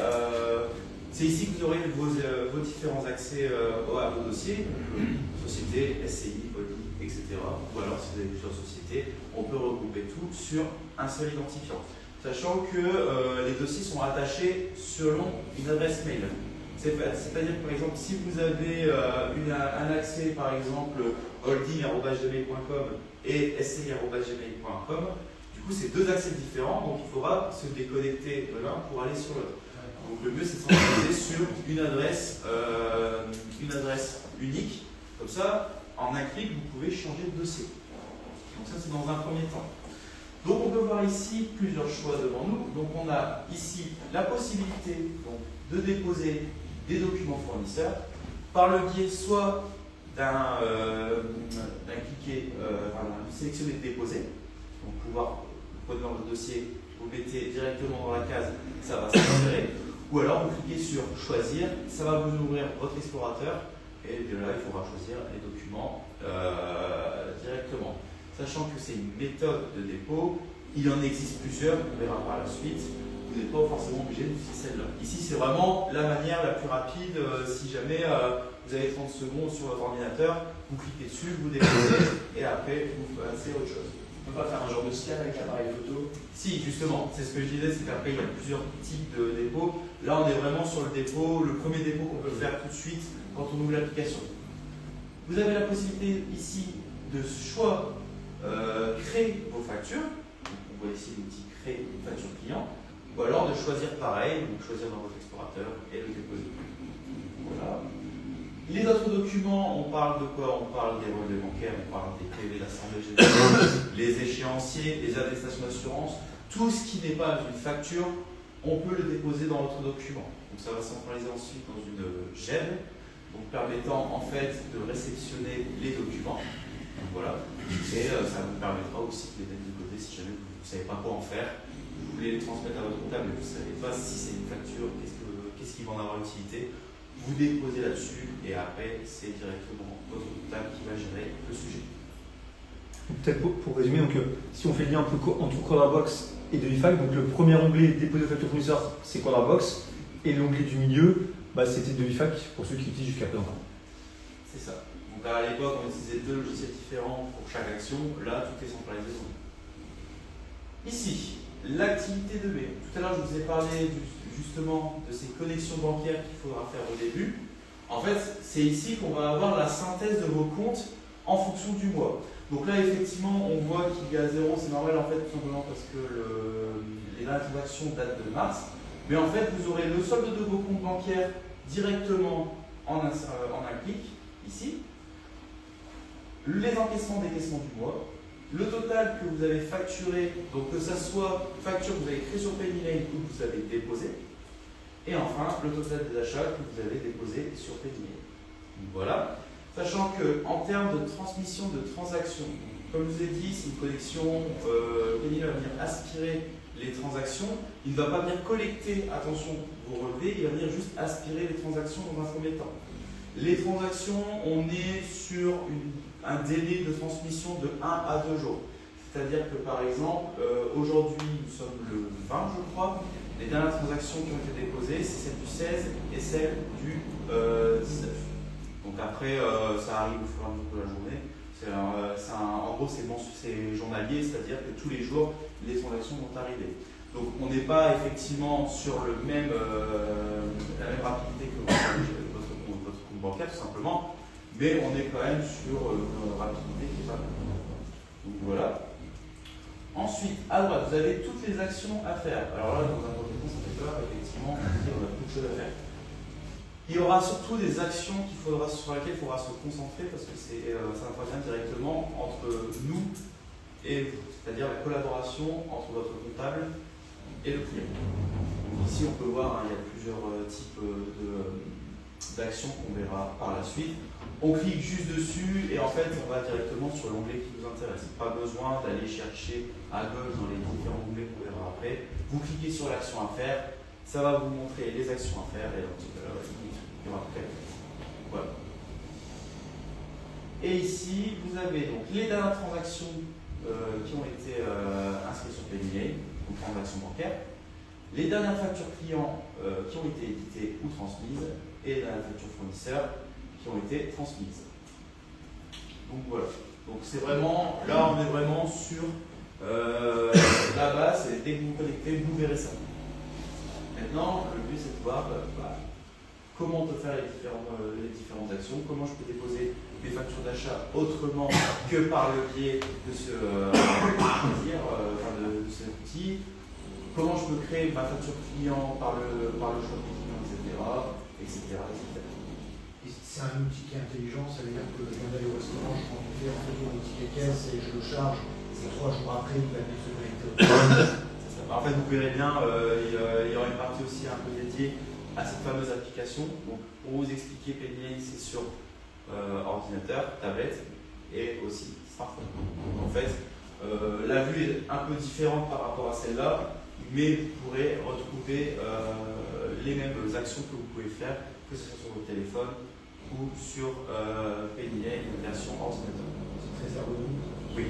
c'est ici que vous aurez vos différents accès à vos dossiers, société, SCI, Oli, etc. Ou alors si vous avez plusieurs sociétés, on peut regrouper tout sur un seul identifiant. Sachant que les dossiers sont attachés selon une adresse mail. C'est-à-dire que par exemple, si vous avez un accès par exemple holding@gmail.com et sci@gmail.com, du coup, c'est 2 accès différents, donc il faudra se déconnecter de l'un pour aller sur l'autre. Donc le mieux, c'est de centraliser sur une adresse unique. Comme ça, en un clic, vous pouvez changer de dossier. Donc ça, c'est dans un premier temps. Donc on peut voir ici plusieurs choix devant nous. Donc on a ici la possibilité donc, de déposer des documents fournisseurs par le biais soit d'un sélectionner déposer, donc pouvoir vous prenez dans votre dossier, vous mettez directement dans la case, ça va s'insérer, ou alors vous cliquez sur choisir, ça va vous ouvrir votre explorateur et de là il faudra choisir les documents directement. Sachant que c'est une méthode de dépôt, il en existe plusieurs, on verra par la suite. Vous n'êtes pas forcément obligé d'utiliser celle-là. Ici, c'est vraiment la manière la plus rapide. Si jamais vous avez 30 secondes sur votre ordinateur, vous cliquez dessus, vous déposez et après vous passez à autre chose.
On ne peut pas faire un genre de scan avec l'appareil photo?
Si, justement, c'est ce que je disais, c'est qu'après il y a plusieurs types de dépôts. Là, on est vraiment sur le dépôt, le premier dépôt qu'on peut faire tout de suite quand on ouvre l'application. Vous avez la possibilité ici de soit créer vos factures. Donc, on voit ici l'outil créer une facture client. Ou alors de choisir pareil, donc choisir dans votre explorateur et le déposer. Voilà. Les autres documents, on parle de quoi? On parle des relevés bancaires, on parle des PV d'assemblée générale, les échéanciers, les attestations d'assurance, tout ce qui n'est pas une facture, on peut le déposer dans votre document. Donc ça va centraliser ensuite dans une gemme, donc permettant en fait de réceptionner les documents. Donc voilà. Et ça vous permettra aussi de les mettre de côté si jamais vous ne savez pas quoi en faire. Vous voulez les transmettre à votre comptable mais vous ne savez pas si c'est une facture, qu'est-ce qui va en avoir utilité. Vous déposez là-dessus et après c'est directement votre comptable qui va gérer le sujet.
Peut-être pour résumer, donc, si on fait le lien entre QuadraBox et Devifac, donc le premier onglet déposer facture fournisseur c'est QuadraBox et l'onglet du milieu c'était Devifac pour ceux qui utilisent jusqu'à présent.
C'est ça. Donc à l'époque on utilisait 2 logiciels différents pour chaque action, là tout est centralisé. Ici, l'activité de mai. Tout à l'heure je vous ai parlé justement de ces connexions bancaires qu'il faudra faire au début. En fait, c'est ici qu'on va avoir la synthèse de vos comptes en fonction du mois. Donc là, effectivement, on voit qu'il y a 0, c'est normal en fait, tout simplement parce que les transactions datent de mars. Mais en fait, vous aurez le solde de vos comptes bancaires directement en un clic, ici. Les encaissements, décaissements du mois. Le total que vous avez facturé, donc que ça soit facture que vous avez créée sur PayMe ou que vous avez déposé. Et enfin, le total des achats que vous avez déposé sur PayMe. Voilà. Sachant qu'en termes de transmission de transactions, comme je vous ai dit, c'est une connexion, PayMe va venir aspirer les transactions. Il ne va pas venir collecter, attention, vos relevés, il va venir juste aspirer les transactions dans un premier temps. Les transactions, on est sur un délai de transmission de 1 à 2 jours. C'est-à-dire que par exemple, aujourd'hui, nous sommes le 20, je crois. Les dernières transactions qui ont été déposées, c'est celle du 16 et celle du 19. Donc après, ça arrive au fur et à mesure de la journée. En gros, c'est journalier, c'est-à-dire que tous les jours, les transactions vont arriver. Donc on n'est pas effectivement sur la même rapidité que votre compte bancaire, tout simplement, mais on est quand même sur une rapidité qui est pas mal. Donc voilà. Ensuite, à droite, vous avez toutes les actions à faire. Alors là, dans un premier temps, ça fait peur, effectivement, on a beaucoup de choses à faire. Il y aura surtout des actions sur lesquelles il faudra se concentrer parce que ça intervient directement entre nous et vous, c'est-à-dire la collaboration entre votre comptable et le client. Donc ici, on peut voir, il y a plusieurs types d'actions qu'on verra par la suite. On clique juste dessus et en fait, on va directement sur l'onglet qui nous intéresse. Pas besoin d'aller chercher à gauche dans les différents onglets qu'on verra après. Vous cliquez sur l'action à faire, ça va vous montrer les actions à faire et donc, il y aura après. Voilà. Et ici, vous avez donc les dernières transactions qui ont été inscrites sur PayMe, donc transactions bancaires, les dernières factures clients qui ont été éditées ou transmises et les dernières factures fournisseurs qui ont été transmises. Donc voilà. Donc c'est vraiment, là on est vraiment sur la base et dès que vous vous connectez, vous verrez ça. Maintenant, le but c'est de voir comment on peut faire les différentes actions, comment je peux déposer mes factures d'achat autrement que par le biais de cet outil, comment je peux créer ma facture client par le choix du client, etc.
C'est un outil qui est intelligent, ça veut dire que je viens d'aller au restaurant, je prends mon en photo mon ticket caisse et je le charge, et 3 jours après, il va bien se connecter.
En fait, vous verrez bien, il y aura une partie aussi un peu dédiée à cette fameuse application. Donc, pour vous expliquer, PayMe, c'est sur ordinateur, tablette et aussi smartphone. Donc, en fait, la vue est un peu différente par rapport à celle-là, mais vous pourrez retrouver les mêmes actions que vous pouvez faire, que ce soit sur votre téléphone ou sur PayMe, une version ordinateur.
C'est très ergonomique.
Oui.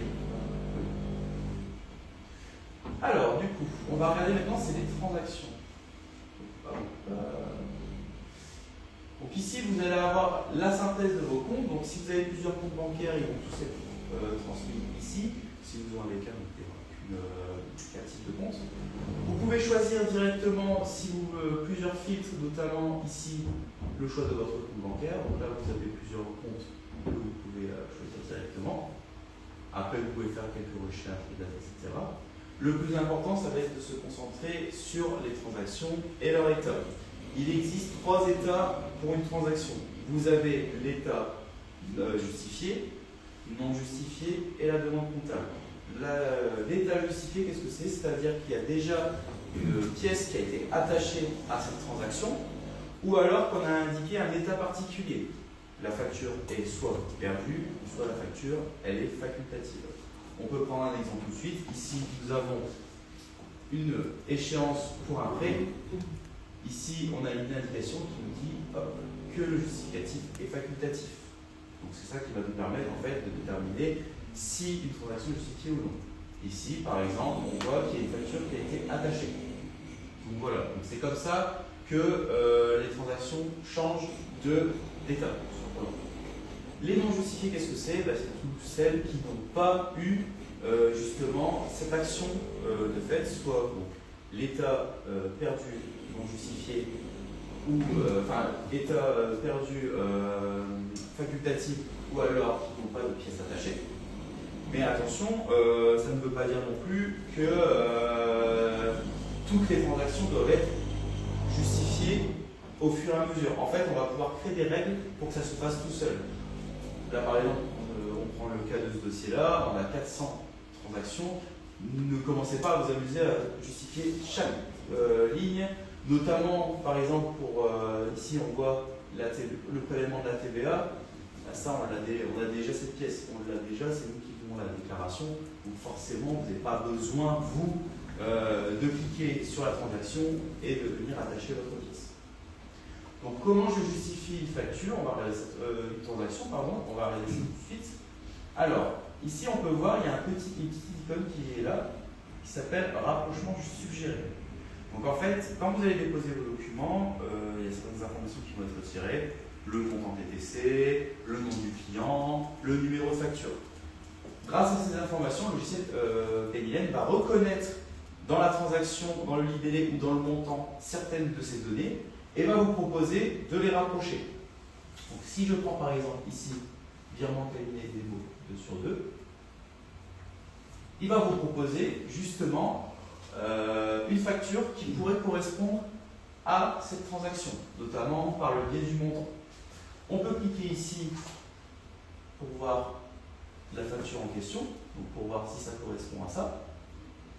Alors, du coup, on va regarder maintenant, c'est les transactions. Donc ici, vous allez avoir la synthèse de vos comptes. Donc si vous avez plusieurs comptes bancaires, ils vont tous être transmis ici. Si vous en avez qu'un, il n'y aura qu'un type de compte. Vous pouvez choisir directement, si vous plusieurs filtres, notamment ici, le choix de votre compte bancaire. Donc là, vous avez plusieurs comptes que vous pouvez choisir directement. Après, vous pouvez faire quelques recherches, etc. Le plus important, ça va être de se concentrer sur les transactions et leur état. Il existe 3 états pour une transaction. Vous avez l'état justifié, non justifié et la demande comptable. L'état justifié, qu'est-ce que c'est? C'est-à-dire qu'il y a déjà une pièce qui a été attachée à cette transaction ou alors qu'on a indiqué un état particulier. La facture est soit perdue, soit la facture elle est facultative. On peut prendre un exemple tout de suite. Ici, nous avons une échéance pour un prêt. Ici, on a une indication qui nous dit que le justificatif est facultatif. Donc, c'est ça qui va nous permettre en fait, de déterminer si une transaction est justifiée ou non. Ici, par exemple, on voit qu'il y a une facture qui a été attachée. Donc voilà, c'est comme ça que les transactions changent d'état. Les non justifiés, qu'est-ce que c'est? C'est toutes celles qui n'ont pas eu justement cette action de fait, soit l'état perdu non justifié ou état perdu facultatif, ou alors qui n'ont pas de pièces attachées. Mais attention, ça ne veut pas dire non plus que toutes les transactions doivent être justifiées au fur et à mesure. En fait, on va pouvoir créer des règles pour que ça se fasse tout seul. Là, par exemple, on prend le cas de ce dossier-là, on a 400 transactions. Ne commencez pas à vous amuser à justifier chaque ligne, notamment, par exemple, pour ici, on voit le prélèvement de la TVA. Là, ça, on a déjà cette pièce, on l'a déjà, c'est nous qui faisons la déclaration. Donc, forcément, vous n'avez pas besoin, vous, de cliquer sur la transaction et de venir attacher votre pièce. Donc, comment je justifie une facture, on va regarder une transaction, pardon, on va regarder ça tout de suite. Alors, ici, on peut voir, il y a une petite icône qui est là, qui s'appelle rapprochement suggéré. Donc, en fait, quand vous allez déposer vos documents, il y a certaines informations qui vont être retirées, le montant TTC, le nom du client, le numéro de facture. Grâce à ces informations, le logiciel PennyLane va reconnaître dans la transaction, dans le libellé ou dans le montant certaines de ces données et va vous proposer de les rapprocher. Donc, si je prends par exemple ici virement cabinet démo 2 sur 2, il va vous proposer justement une facture qui pourrait correspondre à cette transaction, notamment par le biais du montant. On peut cliquer ici pour voir la facture en question, donc pour voir si ça correspond à ça.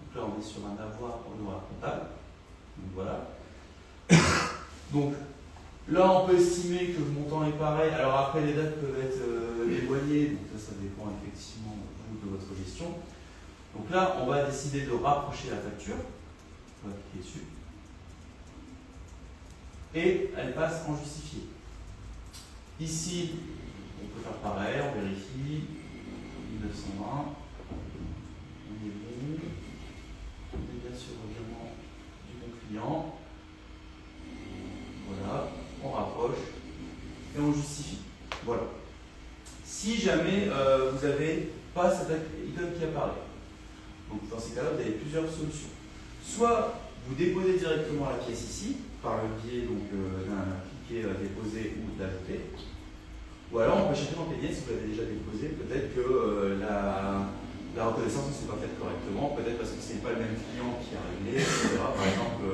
Donc là, on est sur un avoir en horaire comptable. Donc voilà. Donc là, on peut estimer que le montant est pareil. Alors après, les dates peuvent être éloignées, donc ça dépend effectivement vous, de votre gestion. Donc là, on va décider de rapprocher la facture. On va cliquer dessus. Et elle passe en justifié. Ici, on peut faire pareil, on vérifie. 1920. On est bon. On est bien sur le virement du bon client. Voilà, on rapproche et on justifie. Voilà. Si jamais vous n'avez pas cette icône qui apparaît, donc dans ces cas-là, vous avez plusieurs solutions. Soit vous déposez directement la pièce ici, par le biais d'un cliquet déposé ou d'ajouter. Ou alors on peut chercher dans PDS, si vous l'avez déjà déposé, peut-être que la reconnaissance ne s'est pas faite correctement, peut-être parce que ce n'est pas le même client qui a réglé, etc. Par exemple,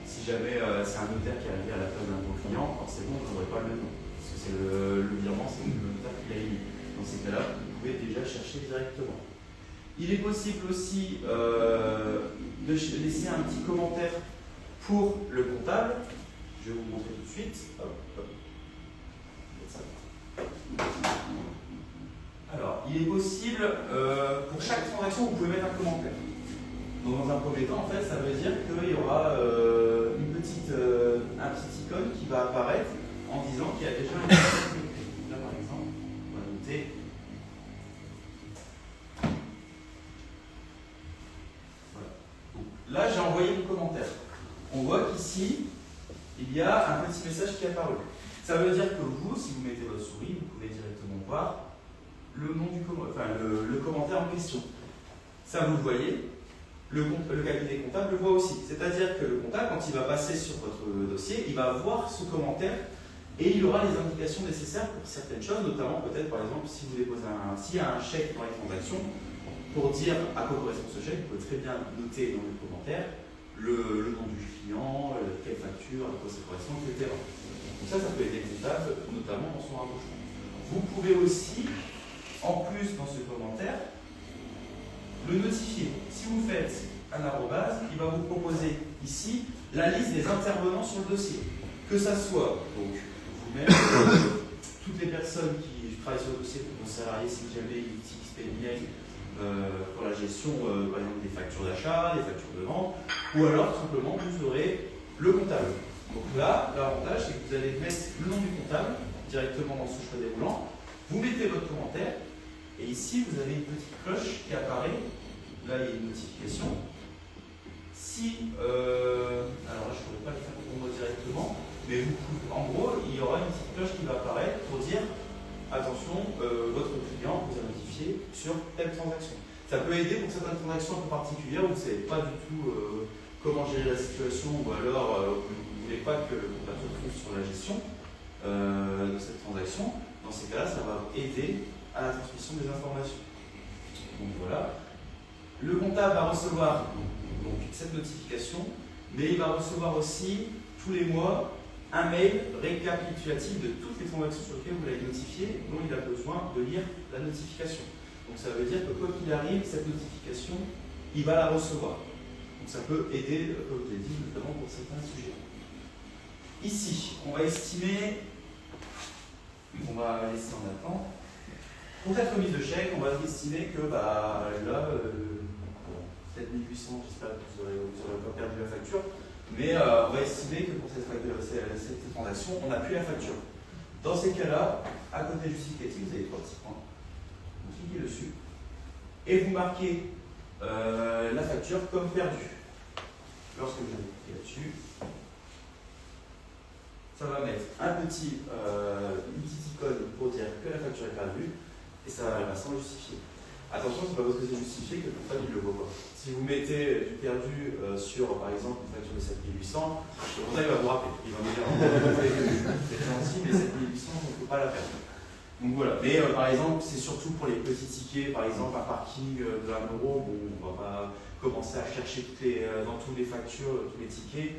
si jamais c'est un notaire qui est arrivé à la place d'un bon client, forcément vous n'aurez pas le même nom. Parce que c'est le virement, c'est le notaire qui l'a émis. Dans ces cas-là, vous pouvez déjà chercher directement. Il est possible aussi de laisser un petit commentaire pour le comptable. Je vais vous montrer tout de suite. Hop, hop. Alors, il est possible, pour chaque transaction, vous pouvez mettre un commentaire. Donc, dans un premier temps, en fait, ça veut dire qu'il y aura un petit icône qui va apparaître en disant qu'il y a déjà un commentaire. Là, par exemple, on va noter. Voilà. Donc, là, j'ai envoyé mon commentaire. On voit qu'ici, il y a un petit message qui est apparu. Ça veut dire que vous, si vous mettez votre souris, vous pouvez directement voir le nom du le commentaire en question. Ça, vous le voyez, le cabinet comptable le voit aussi. C'est-à-dire que le comptable, quand il va passer sur votre dossier, il va voir ce commentaire et il aura les indications nécessaires pour certaines choses, notamment peut-être, par exemple, si vous déposez s'il y a un chèque dans les transactions, pour dire à quoi correspond ce chèque, vous pouvez très bien noter dans le commentaire le nom du client, quelle facture, à quoi ça correspond, etc. Donc ça peut aider les comptables, notamment dans son rapprochement. Vous pouvez aussi, en plus dans ce commentaire, le notifier. Si vous faites un arrobase, il va vous proposer ici la liste des intervenants sur le dossier. Que ça soit donc vous-même, toutes les personnes qui travaillent sur le dossier pour vos salariés, si jamais ils utilisent PennyLane pour la gestion, par exemple, des factures d'achat, des factures de vente, ou alors tout simplement vous aurez le comptable. Donc là, l'avantage, c'est que vous allez mettre le nom du comptable directement dans ce choix déroulant, vous mettez votre commentaire, et ici, vous avez une petite cloche qui apparaît. Là, il y a une notification. Si, alors là, je ne pourrais pas le faire pour moi directement, mais en gros, il y aura une petite cloche qui va apparaître pour dire attention, votre client vous a notifié sur telle transaction. Ça peut aider pour certaines transactions un peu particulières où vous ne savez pas du tout comment gérer la situation, ou alors vous voulez voulez pas que le comptable se retrouve sur la gestion de cette transaction, dans ces cas-là, ça va aider à la transmission des informations. Donc voilà. Le comptable va recevoir donc, cette notification, mais il va recevoir aussi tous les mois un mail récapitulatif de toutes les transactions sur lesquelles vous l'avez notifié, dont il a besoin de lire la notification. Donc ça veut dire que quoi qu'il arrive, cette notification, il va la recevoir. Donc ça peut aider, comme je l'ai dit, notamment pour certains sujets. Ici, on va estimer, on va laisser en attente. Pour cette remise de chèque, on va estimer que là, 7800, j'espère que vous n'aurez pas perdu la facture, mais on va estimer que pour cette transaction, on n'a plus la facture. Dans ces cas-là, à côté du justificatif, vous avez 3 petits points. Vous cliquez dessus et vous marquez la facture comme perdue. Lorsque vous allez cliquer là-dessus, ça va mettre une petite icône pour dire que la facture est perdue et ça va l'instant justifier. Attention, c'est pas parce que c'est justifié que le comptable ne le voit pas. Si vous mettez du perdu sur, par exemple, une facture de 7800, le comptable va vous rappeler. Il va vous dire c'est gentil, mais 7800, on ne peut pas la perdre. Donc voilà. Mais par exemple, c'est surtout pour les petits tickets, par exemple, un parking de 1 euro, bon, on ne va pas commencer à chercher dans toutes les factures, tous les tickets.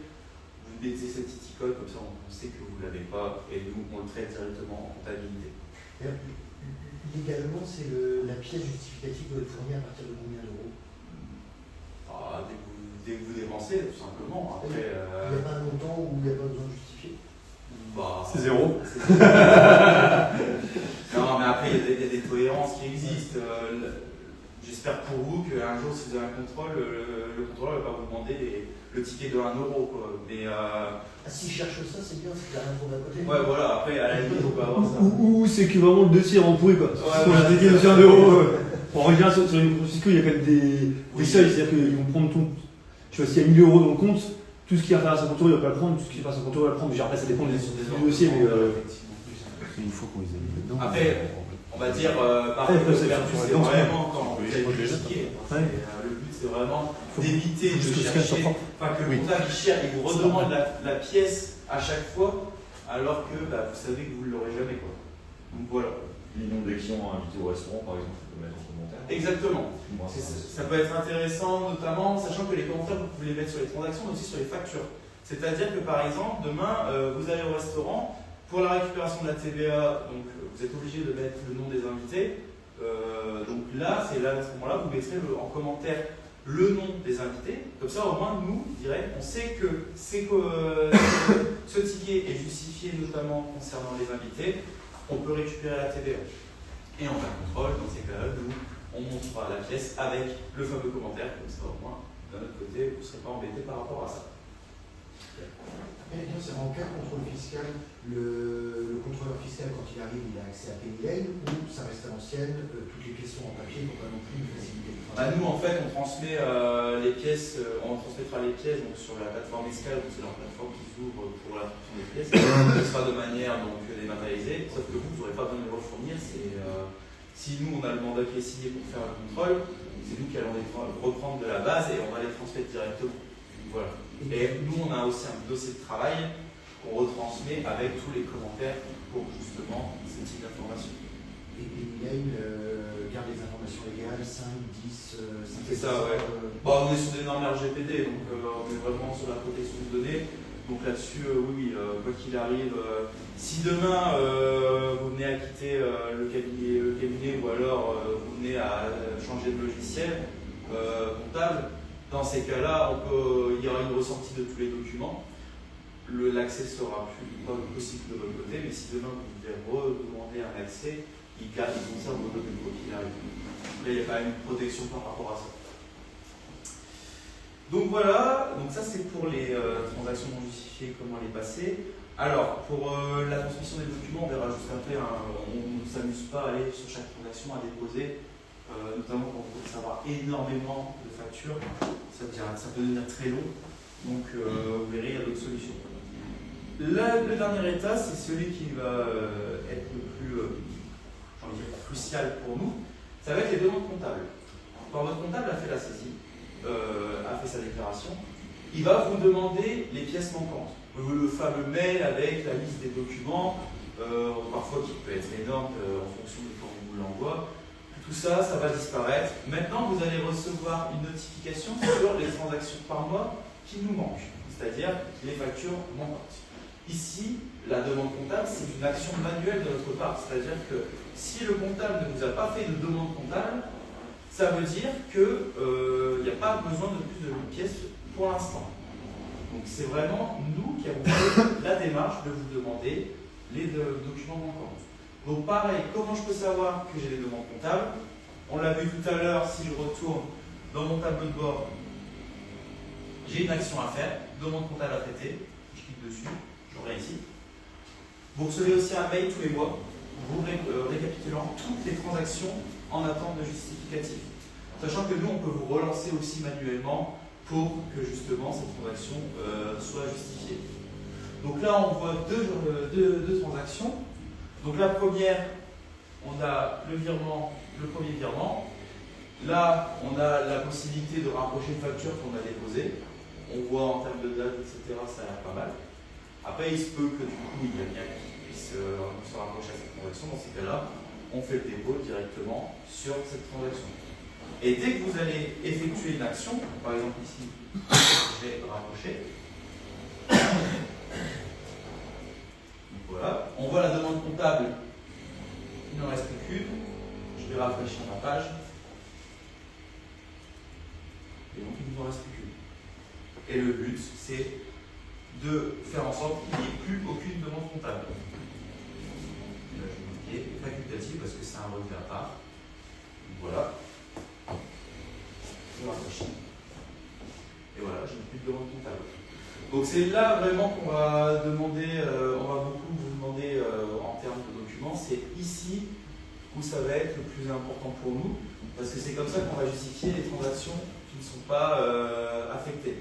Vous mettez cette petite icône, comme ça on sait que vous ne l'avez pas, et nous, on le traite directement en comptabilité.
Légalement, c'est la pièce justificative doit être fournie à partir de combien d'euros?
Dès que vous dépensez, tout simplement. Après,
il n'y a pas un montant où il n'y a pas besoin de justifier?
C'est zéro.
Non, mais après, il y a des cohérences qui existent. J'espère pour vous qu'un jour, si vous avez un contrôle, le contrôleur ne va pas vous demander le ticket de 1 euro. Quoi. Mais,
s'il cherche ça, c'est bien, c'est qu'il n'y a rien pour d'un côté.
Ouais, voilà, après, à la limite, on peut avoir ça.
Ou c'est que vraiment le dossier est en pourri, quoi.
Ouais,
Quand j'ai ticket de 1 euro, on revient sur une fiscale, il y a quand même des seuils, c'est-à-dire qu'ils vont prendre tout. Tu vois, s'il y a 1000 euros dans le compte, tout ce qui va faire à 50 euros, il ne va pas le prendre, tout ce qui va faire à 50 euros, il va le prendre. Mais après, ça dépend des dossiers, mais.
Il faut qu'on les ait mis dedans.
Après, on va dire, par contre, c'est vraiment quand vous avez le ticket. Le but, c'est vraiment d'éviter de chercher, enfin que le comptable il vous redemande la pièce à chaque fois, alors que vous savez que vous ne l'aurez jamais. Quoi. Donc voilà.
Le nombre de clients invités au restaurant, par exemple, on peut mettre en commentaire.
Exactement. Ça peut être intéressant, notamment, sachant que les commentaires, vous pouvez les mettre sur les transactions, mais aussi sur les factures. C'est-à-dire que, par exemple, demain, vous allez au restaurant, pour la récupération de la TVA, donc, vous êtes obligé de mettre le nom des invités. Donc là, à ce moment-là, vous mettrez en commentaire le nom des invités. Comme ça, au moins, nous, direct, on sait que ce ticket est justifié, notamment concernant les invités. On peut récupérer la TVA. Et en cas de contrôle, dans ces cas-là, nous, on montrera la pièce avec le fameux commentaire. Comme ça, au moins, d'un autre côté, vous ne serez pas embêté par rapport à ça.
C'est en cas de contrôle fiscal, le contrôleur fiscal, quand il arrive, il a accès à PayLane ou ça reste à l'ancienne, toutes les pièces sont en papier pour pas non plus une facilité de travail.
Nous, en fait, on transmet les pièces, on transmettra les pièces donc, sur la plateforme fiscale, c'est leur plateforme qui s'ouvre pour la transmission des pièces. Ce sera de manière donc, dématérialisée, sauf que vous n'aurez pas besoin de les refournir. Si nous, on a le mandat qui est signé pour faire le contrôle, c'est nous qui allons les reprendre de la base et on va les transmettre directement. Voilà. Et nous, on a aussi un dossier de travail qu'on retransmet avec tous les commentaires pour justement ce type d'informations.
Et PayLane garde les informations légales, 5, 10, 5.
C'est ça, ouais. On est sur des normes RGPD, donc on est vraiment sur la protection de données. Donc là-dessus, oui, quoi qu'il arrive, si demain vous venez à quitter le cabinet ou alors vous venez à changer de logiciel comptable, dans ces cas-là, il y aura une ressortie de tous les documents. L'accès sera pas possible de votre côté, mais si demain vous devez redemander un accès, il conserve vos données quoi qu'il arrive. Là, il y a quand même une protection par rapport à ça. Donc voilà, donc ça c'est pour les transactions non justifiées, comment les passer. Alors, pour la transmission des documents, on verra juste après, on ne s'amuse pas à aller sur chaque transaction à déposer. Notamment quand vous voulez savoir énormément de factures, ça peut devenir très long, donc vous verrez, il y a d'autres solutions. Le dernier état, c'est celui qui va être le plus crucial pour nous, ça va être les demandes comptables. Quand votre comptable a fait la saisie, a fait sa déclaration, il va vous demander les pièces manquantes. Le fameux mail avec la liste des documents, parfois qui peut être énorme en fonction de quand on vous l'envoie. Tout ça, ça va disparaître. Maintenant, vous allez recevoir une notification sur les transactions par mois qui nous manquent, c'est-à-dire les factures manquantes. Ici, la demande comptable, c'est une action manuelle de notre part, c'est-à-dire que si le comptable ne vous a pas fait de demande comptable, ça veut dire qu'il n'y a pas besoin de plus de pièces pour l'instant. Donc c'est vraiment nous qui avons fait la démarche de vous demander les documents manquants. Donc pareil, comment je peux savoir que j'ai des demandes comptables? On l'a vu tout à l'heure, si je retourne dans mon tableau de bord, j'ai une action à faire, demande comptable à traiter, je clique dessus, je reviens ici. Vous recevez aussi un mail tous les mois, vous récapitulant toutes les transactions en attente de justificatif. Sachant que nous, on peut vous relancer aussi manuellement pour que justement cette transaction soit justifiée. Donc là, on voit deux transactions. Donc la première, on a le premier virement. Là, on a la possibilité de rapprocher une facture qu'on a déposée. On voit en termes de date, etc., ça a l'air pas mal. Après, il se peut que du coup, il y a bien qui puisse se rapprocher à cette transaction. Dans ces cas-là, on fait le dépôt directement sur cette transaction. Et dès que vous allez effectuer une action, par exemple ici, je vais rapprocher. Voilà, on voit la demande comptable, il n'en reste plus qu'une. Je vais rafraîchir ma page. Et donc il ne nous en reste plus qu'une. Et le but, c'est de faire en sorte qu'il n'y ait plus aucune demande comptable. Et là, je vais marquer facultatif parce que c'est un relevé à part. Donc, voilà. Je rafraîchis. Et voilà, je n'ai plus de demande comptable. Donc c'est là vraiment qu'on va demander, on va beaucoup vous demander en termes de documents, c'est ici où ça va être le plus important pour nous, parce que c'est comme ça qu'on va justifier les transactions qui ne sont pas affectées.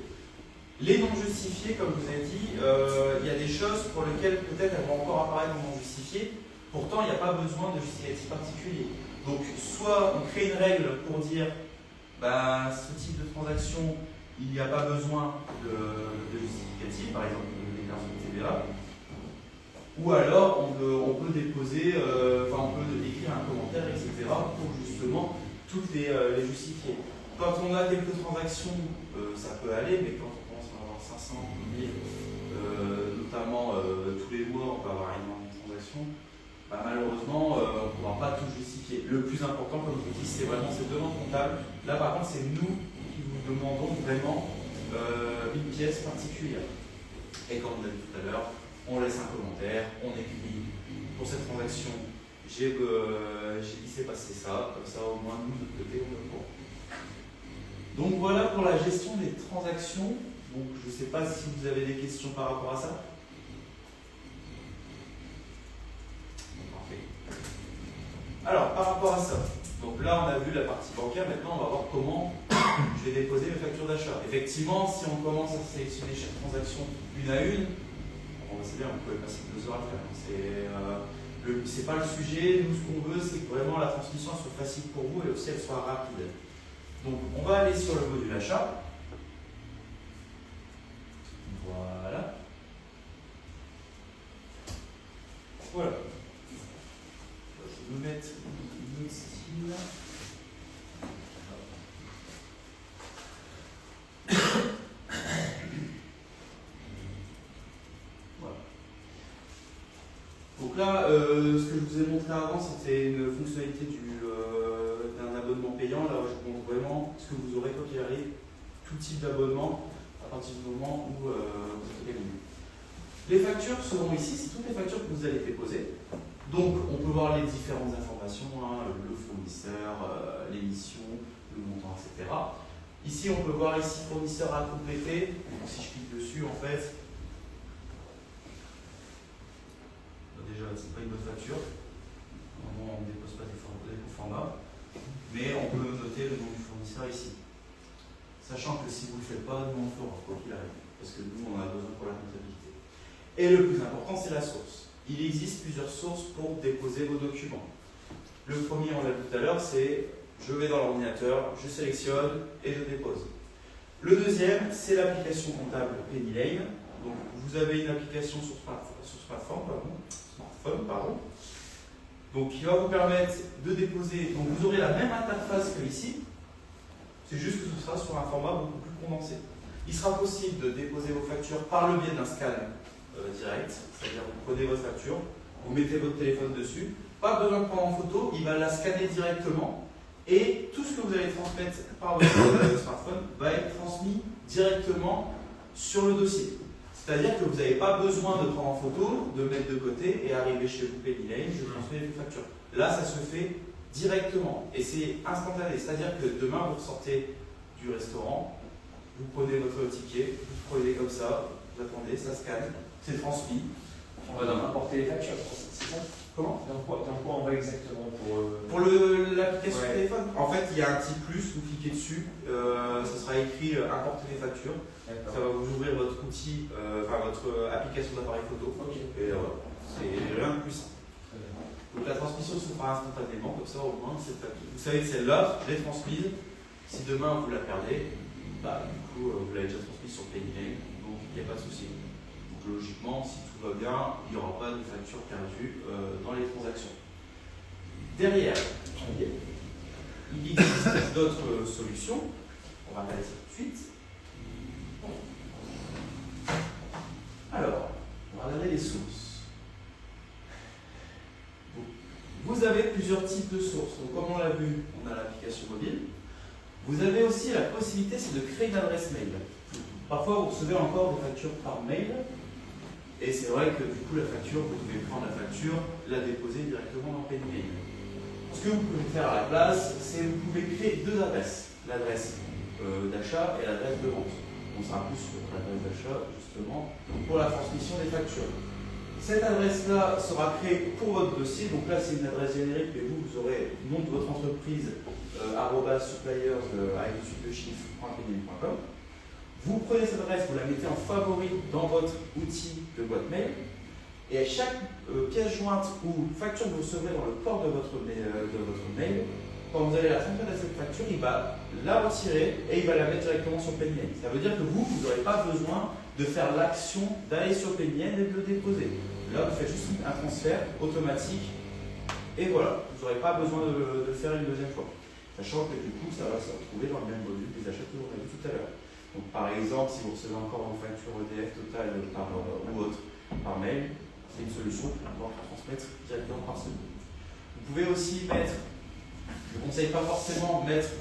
Les non justifiés, comme je vous ai dit, il y a des choses pour lesquelles peut-être elles vont encore apparaître en non justifié, pourtant il n'y a pas besoin de justificatif particulier. Donc soit on crée une règle pour dire ce type de transaction, il n'y a pas besoin de justificatif, par exemple de déclaration de TVA, ou alors on peut déposer, on peut écrire un commentaire, etc., pour justement toutes les justifier. Quand on a quelques transactions, ça peut aller, mais quand on commence à avoir 500, 1000, notamment tous les mois, on peut avoir énormément de transactions, malheureusement, on ne pourra pas tout justifier. Le plus important, comme je vous dis, c'est vraiment ces demandes comptables. Là, par contre, c'est nous qui vous demandons vraiment une pièce particulière. Et comme on a dit tout à l'heure, on laisse un commentaire, on écrit pour cette transaction, il s'est passé ça, comme ça au moins nous de notre côté on le prend. Donc voilà pour la gestion des transactions. Donc je ne sais pas si vous avez des questions par rapport à ça. Parfait. Alors par rapport à ça, donc là on a vu la partie bancaire, maintenant on va voir comment je vais déposer mes factures d'achat. Effectivement, si on commence à sélectionner chaque transaction une à une, c'est bien, vous pouvez passer 2 heures à le faire. C'est pas le sujet, nous ce qu'on veut c'est que vraiment la transmission soit facile pour vous et aussi elle soit rapide. Donc on va aller sur le module achat. Voilà. Voilà. Je vais me mettre une autre style. Voilà. Donc là, ce que je vous ai montré avant, c'était une fonctionnalité d'un abonnement payant. Là, je vous montre vraiment ce que vous aurez quand il arrive, tout type d'abonnement, à partir du moment où vous êtes organisé. Les factures seront ici, c'est toutes les factures que vous allez déposer. Donc, on peut voir les différentes informations, le fournisseur, l'émission, le montant, etc. Ici, on peut voir ici fournisseur à compléter. Donc, si je clique dessus, en fait, déjà, c'est pas une bonne facture. Normalement, on ne dépose pas des formats, mais on peut noter le nom du fournisseur ici. Sachant que si vous ne le faites pas, nous on le fera, quoi qu'il arrive, parce que nous on a besoin pour la comptabilité. Et le plus important, c'est la source. Il existe plusieurs sources pour déposer vos documents. Le premier, on l'a vu tout à l'heure, c'est je vais dans l'ordinateur, je sélectionne et je dépose. Le deuxième, c'est l'application comptable PennyLane. Donc, vous avez une application sur smartphone, donc, qui va vous permettre de déposer. Donc, vous aurez la même interface que ici, c'est juste que ce sera sur un format beaucoup plus condensé. Il sera possible de déposer vos factures par le biais d'un scan direct, c'est-à-dire vous prenez votre facture, vous mettez votre téléphone dessus, pas besoin de prendre en photo, il va la scanner directement et tout ce que vous allez transmettre par votre smartphone va être transmis directement sur le dossier. C'est-à-dire que vous n'avez pas besoin de prendre en photo, de mettre de côté et arriver chez vous PennyLane, je transmets les factures. Là, ça se fait directement et c'est instantané. C'est-à-dire que demain, vous sortez du restaurant, vous prenez votre ticket, vous prenez comme ça, vous attendez, ça scanne, c'est transmis.
On va donc importer les factures, c'est ça?
Comment?
Dans quoi on va exactement
pour l'application
Ouais.
téléphone. En fait, il y a un petit plus, vous cliquez dessus, ça sera écrit importer les factures. Ça va vous ouvrir votre outil, votre application d'appareil photo.
Ok.
Et voilà, c'est rien de plus simple. Donc la transmission se fera instantanément, comme ça au moins vous savez que celle-là, je l'ai transmise. Si demain vous la perdez, du coup vous l'avez déjà transmise sur PennyLane, donc il n'y a pas de souci. Donc logiquement, si tout va bien, il n'y aura pas de facture perdue dans les transactions. Derrière, il existe d'autres solutions. On va regarder ça tout de suite. Alors, on va regarder les sources. Vous avez plusieurs types de sources. Donc, comme on l'a vu, on a l'application mobile. Vous avez aussi la possibilité, c'est de créer une adresse mail. Parfois, vous recevez encore des factures par mail. Et c'est vrai que du coup, la facture, vous devez prendre la facture, la déposer directement dans PennyLane. Ce que vous pouvez faire à la place, c'est que vous pouvez créer deux adresses. L'adresse d'achat et l'adresse de vente. On sera plus sur l'adresse d'achat, justement, pour la transmission des factures. Cette adresse-là sera créée pour votre dossier. Donc là, c'est une adresse générique, mais vous aurez le nom de votre entreprise, @suppliers avec une suite de chiffres.pennyLane.com. Vous prenez cette adresse, vous la mettez en favori dans votre outil de boîte mail. Et à chaque pièce jointe ou facture que vous recevrez dans le corps de votre mail, quand vous allez la transmettre à cette facture, il va la retirer et il va la mettre directement sur PennyLane. Ça veut dire que vous n'aurez pas besoin de faire l'action d'aller sur PennyLane et de le déposer. Là, vous faites juste un transfert automatique et voilà, vous n'aurez pas besoin de le faire une deuxième fois. Sachant que du coup, ça va se retrouver dans le même module des achats que vous avez vu tout à l'heure. Donc par exemple, si vous recevez encore une facture EDF Total ou autre par mail, c'est une solution pour pouvoir transmettre directement par ce bout. Vous pouvez aussi mettre, je ne conseille pas forcément mettre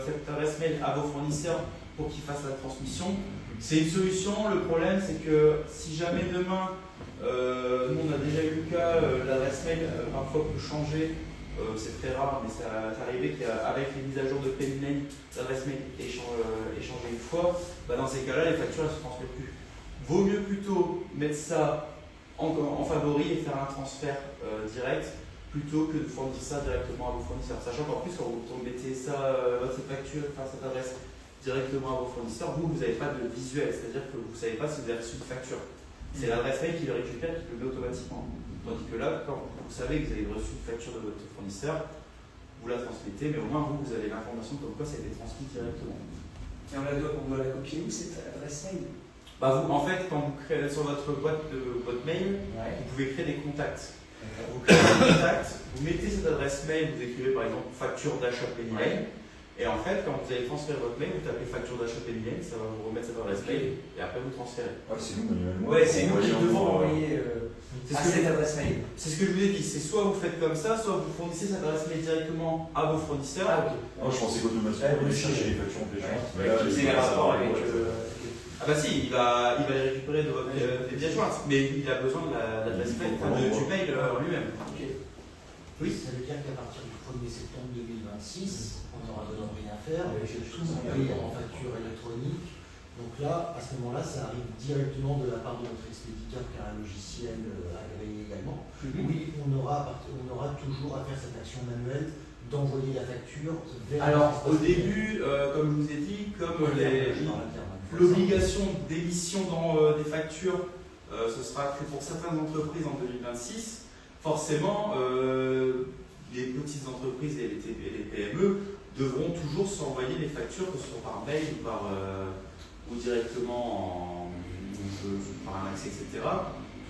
cette adresse mail à vos fournisseurs pour qu'ils fassent la transmission. C'est une solution, le problème c'est que si jamais demain, nous on a déjà eu le cas, l'adresse mail parfois peut changer, c'est très rare mais ça arrivé qu'avec les mises à jour de PennyLane, l'adresse mail est changée une fois, dans ces cas-là les factures ne se transmettent plus. Vaut mieux plutôt mettre ça en favori et faire un transfert direct plutôt que de fournir ça directement à vos fournisseurs. Sachant qu'en plus, quand vous mettez cette facture, cette adresse directement à vos fournisseurs, vous n'avez pas de visuel, c'est-à-dire que vous ne savez pas si vous avez reçu une facture. C'est l'adresse mail qui le récupère, qui le met automatiquement. Tandis que là, quand vous savez que vous avez reçu une facture de votre fournisseur, vous la transmettez, mais au moins vous avez l'information comme quoi ça a été transmis directement.
Et on doit la copier où cette adresse mail?
En fait, quand vous créez sur votre boîte mail,
Ouais.
vous pouvez créer des contacts. Vous créez un contact, vous mettez cette adresse mail, vous écrivez par exemple facture d'achat PennyLane, et en fait, quand vous allez transférer votre mail, vous tapez facture d'achat PennyLane, ça va vous remettre cette adresse mail, et après vous transférez.
Ouais, c'est nous manuellement.
Ouais, c'est nous qui devons envoyer
C'est
à
ce que
cette adresse mail.
C'est ce que je vous ai dit, c'est soit vous faites comme ça, soit vous fournissez cette adresse mail directement à vos fournisseurs.
Ah, ok.
Moi, je pensais qu'automatiquement, on allait chercher les factures en pièce jointe. Mais là,
C'est les rapports avec.
Ah bah si, il va les récupérer de votre des pièces jointes, mais il a besoin de l'adresse mail, du mail en lui-même. Oui.
Ça veut dire qu'à partir du 1er septembre 2026, on n'aura besoin de rien faire, mais je tout payer en facture électronique. Donc là, à ce moment-là, ça arrive directement de la part de notre expéditeur qui a un logiciel agréé également. Oui, on aura toujours à faire cette action manuelle d'envoyer la facture vers.
Alors au début, comme je vous ai dit, comme l'obligation d'émission dans des factures, ce sera fait pour certaines entreprises en 2026. Forcément, les petites entreprises et les PME devront toujours s'envoyer les factures, que ce soit par mail ou directement par un accès, etc.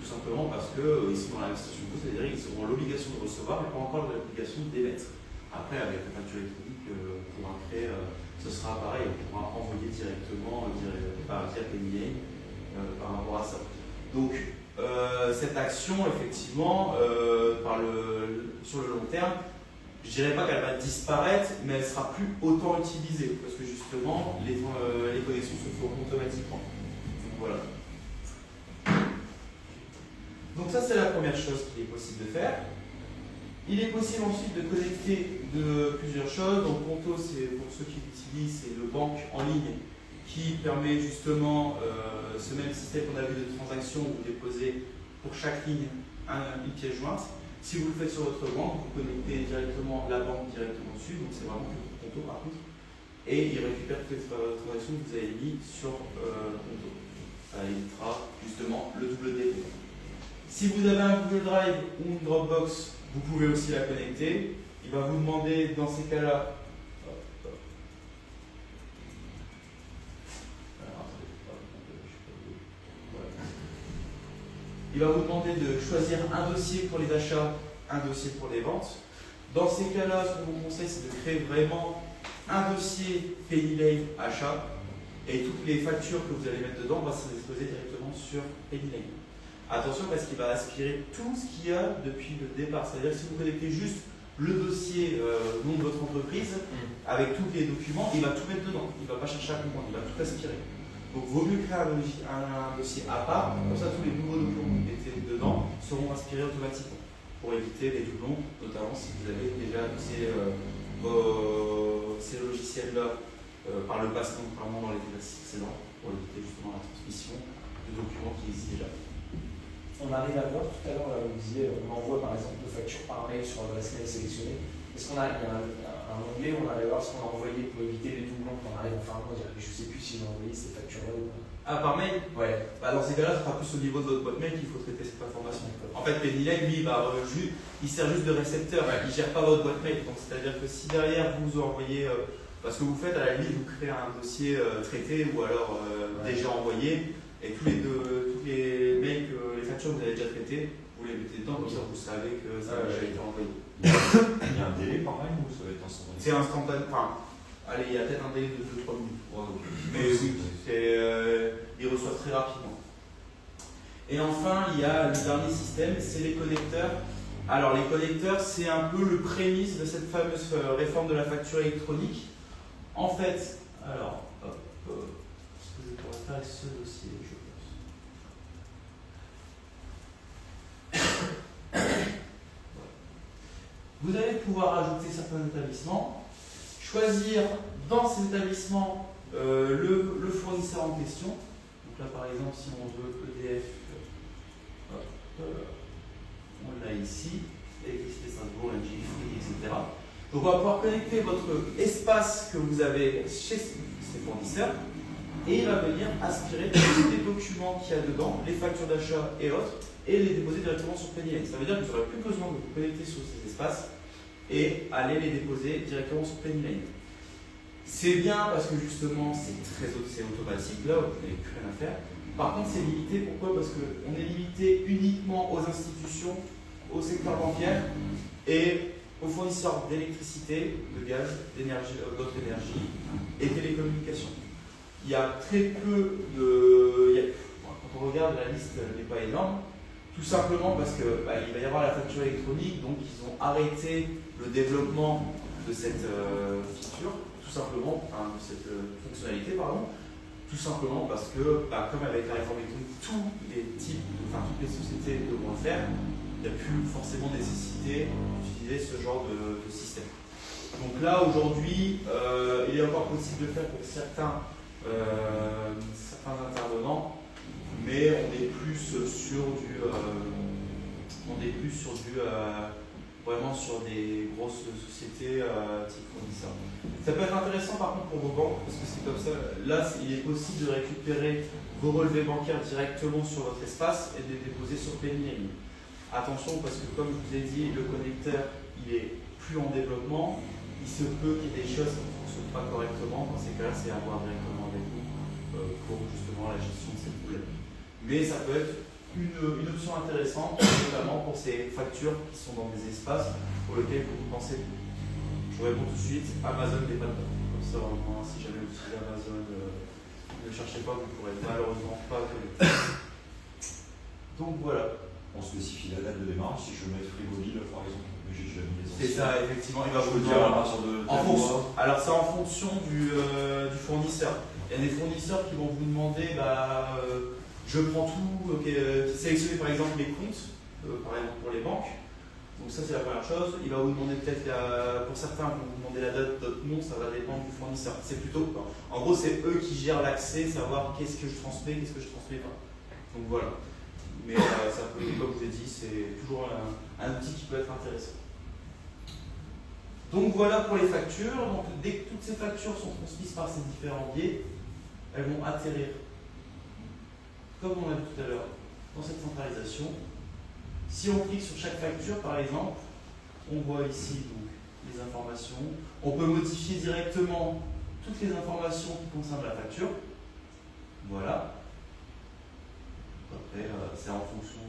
Tout simplement parce qu'ils sont dans la station de c'est-à-dire qu'ils auront l'obligation de recevoir et pas encore l'obligation d'émettre. Après, avec la facture électronique, pour un créer, ce sera pareil, on pourra envoyer directement via PayMe par rapport à ça. Donc, cette action, effectivement, sur le long terme, je ne dirais pas qu'elle va disparaître, mais elle ne sera plus autant utilisée, parce que justement, les connexions se feront automatiquement. Donc, voilà. Donc ça, c'est la première chose qu'il est possible de faire. Il est possible ensuite de connecter de plusieurs choses. Donc Conto, c'est pour ceux qui l'utilisent, c'est le banque en ligne qui permet justement ce même système qu'on a vu de transaction où vous déposez pour chaque ligne une pièce jointe. Si vous le faites sur votre banque, vous connectez directement la banque directement dessus, donc c'est vraiment que pour Conto par contre. Et il récupère toutes les transactions que vous avez mis sur Conto. Ça évitera justement le double dépôt. Si vous avez un Google Drive ou une Dropbox, vous pouvez aussi la connecter. Il va vous demander dans ces cas-là, il va vous demander de choisir un dossier pour les achats, un dossier pour les ventes. Dans ces cas-là, ce qu'on vous conseille, c'est de créer vraiment un dossier PayLane achat et toutes les factures que vous allez mettre dedans vont se disposer directement sur PayLane. Attention parce qu'il va aspirer tout ce qu'il y a depuis le départ. C'est-à-dire que si vous connectez juste le dossier nom de votre entreprise avec tous les documents, il va tout mettre dedans. Il ne va pas chercher à comprendre, il va tout aspirer. Donc, il vaut mieux créer un dossier à part, comme ça tous les nouveaux documents qui étaient dedans seront aspirés automatiquement pour éviter les doublons, notamment si vous avez déjà ces logiciels-là par le passé, notamment dans les exercices précédents, pour éviter justement la transmission de documents qui existent déjà.
On arrive à voir tout à l'heure, vous disiez, on envoie par exemple deux factures par mail sur l'adresse mail sélectionnée. Est-ce qu'on a un onglet où on arrive à voir ce qu'on a envoyé pour éviter les doublons quand on arrive en fin de mois? Je ne sais plus si j'ai envoyé ces factures-là ou pas.
Ah, par mail?
Ouais.
Dans ces cas-là, ce sera plus au niveau de votre boîte mail qu'il faut traiter cette information. En fait, PayLane, lui, il sert juste de récepteur, il ne gère pas votre boîte mail. Donc, c'est-à-dire que si derrière vous envoyez, parce que vous faites, à la limite, vous créez un dossier traité ou alors déjà envoyé, et tous les mails, les factures que vous avez déjà traitées, vous les mettez dedans, comme ça vous savez que ça a déjà été envoyé.
Il y a un délai par mail ou ça va être instantané?
C'est instantané. Enfin, allez, il y a peut-être un délai de 2-3 minutes.
Ouais, okay.
Mais oui, ils reçoivent très rapidement. Et enfin, il y a le dernier système, c'est les connecteurs. Alors, les connecteurs, c'est un peu le prémisse de cette fameuse réforme de la facture électronique. En fait, alors, ce que je pourrais faire avec ce dossier, je pense. Vous allez pouvoir ajouter certains établissements, choisir dans ces établissements le fournisseur en question. Donc là, par exemple, si on veut EDF, on l'a ici, Électricité Strasbourg, Engie, etc. Donc on va pouvoir connecter votre espace que vous avez chez ces fournisseurs et il va venir aspirer tous les documents qu'il y a dedans, les factures d'achat et autres, et les déposer directement sur PayLane. Ça veut dire que vous n'aurez plus besoin de vous connecter sur ces espaces et aller les déposer directement sur PayLane. C'est bien parce que justement c'est automatique, là vous n'avez plus rien à faire. Par contre c'est limité, pourquoi? Parce qu'on est limité uniquement aux institutions, au secteur bancaire et aux fournisseurs d'électricité, de gaz, d'énergie, d'autres énergies et télécommunications. Il y a très peu de... Quand on regarde la liste, elle n'est pas énorme, tout simplement parce qu'il va y avoir la facture électronique, donc ils ont arrêté le développement de cette feature, tout simplement, enfin de cette fonctionnalité, pardon, tout simplement parce que, comme avec la réforme électronique, toutes les sociétés devront le faire, il n'y a plus forcément nécessité d'utiliser ce genre de système. Donc là, aujourd'hui, il est encore possible de le faire pour certains intervenants, mais on est plus sur du vraiment sur des grosses sociétés type fournisseurs. Ça peut être intéressant par contre pour vos banques, parce que c'est comme ça, là il est possible de récupérer vos relevés bancaires directement sur votre espace et de les déposer sur PayLane. Attention parce que comme je vous ai dit, le connecteur il est plus en développement, Il se peut qu'il y ait des choses qui ne fonctionnent pas correctement. Dans ces cas-là, c'est à voir directement avec vous pour justement la gestion de ces problèmes. Mais ça peut être une option intéressante, notamment pour ces factures qui sont dans des espaces pour lesquels vous pensez. Je vous réponds tout de suite, Amazon n'est pas dedans. Comme ça, vraiment, si jamais vous utilisez Amazon, ne cherchez pas, vous ne pourrez malheureusement pas connecter. Donc voilà.
On spécifie la date de démarrage. Si je mets Frigolil, par exemple, mais j'ai déjà mis les
C'est
anciens.
ça, effectivement, il va
Je
vous
peux
dire
dire à partir de
en
tel
fonction.
mois.
Alors c'est en fonction du fournisseur. Il y a des fournisseurs qui vont vous demander, je prends tout, sélectionnez par exemple les comptes, par exemple pour les banques. Donc ça c'est la première chose. Il va vous demander peut-être, pour certains, vont vous demander la date, d'autres non, ça va dépendre du fournisseur. C'est plutôt, en gros c'est eux qui gèrent l'accès, savoir qu'est-ce que je transmets, qu'est-ce que je transmets pas. Donc voilà. Mais ça peut, comme je vous ai dit, c'est toujours un outil qui peut être intéressant. Donc voilà pour les factures. Donc, dès que toutes ces factures sont transmises par ces différents biais, elles vont atterrir, comme on l'a vu tout à l'heure, dans cette centralisation. Si on clique sur chaque facture, par exemple, on voit ici donc, les informations. On peut modifier directement toutes les informations qui concernent la facture. Voilà. Après, c'est en fonction,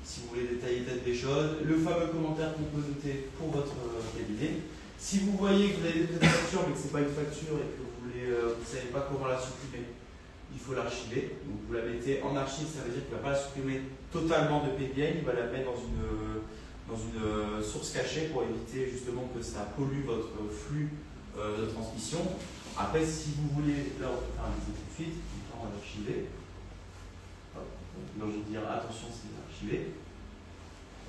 si vous voulez détailler peut-être des choses, le fameux commentaire qu'on peut noter pour votre cabinet. Si vous voyez que vous avez des factures mais que ce n'est pas une facture et que vous ne savez pas comment la supprimer, il faut l'archiver. Donc vous la mettez en archive, ça veut dire qu'il ne va pas la supprimer totalement de PDN, il va la mettre dans une source cachée pour éviter justement que ça pollue votre flux de transmission. Après, si vous voulez, là on peut faire un essai tout de suite, on va l'archiver. Donc je vais dire attention, c'est archivé.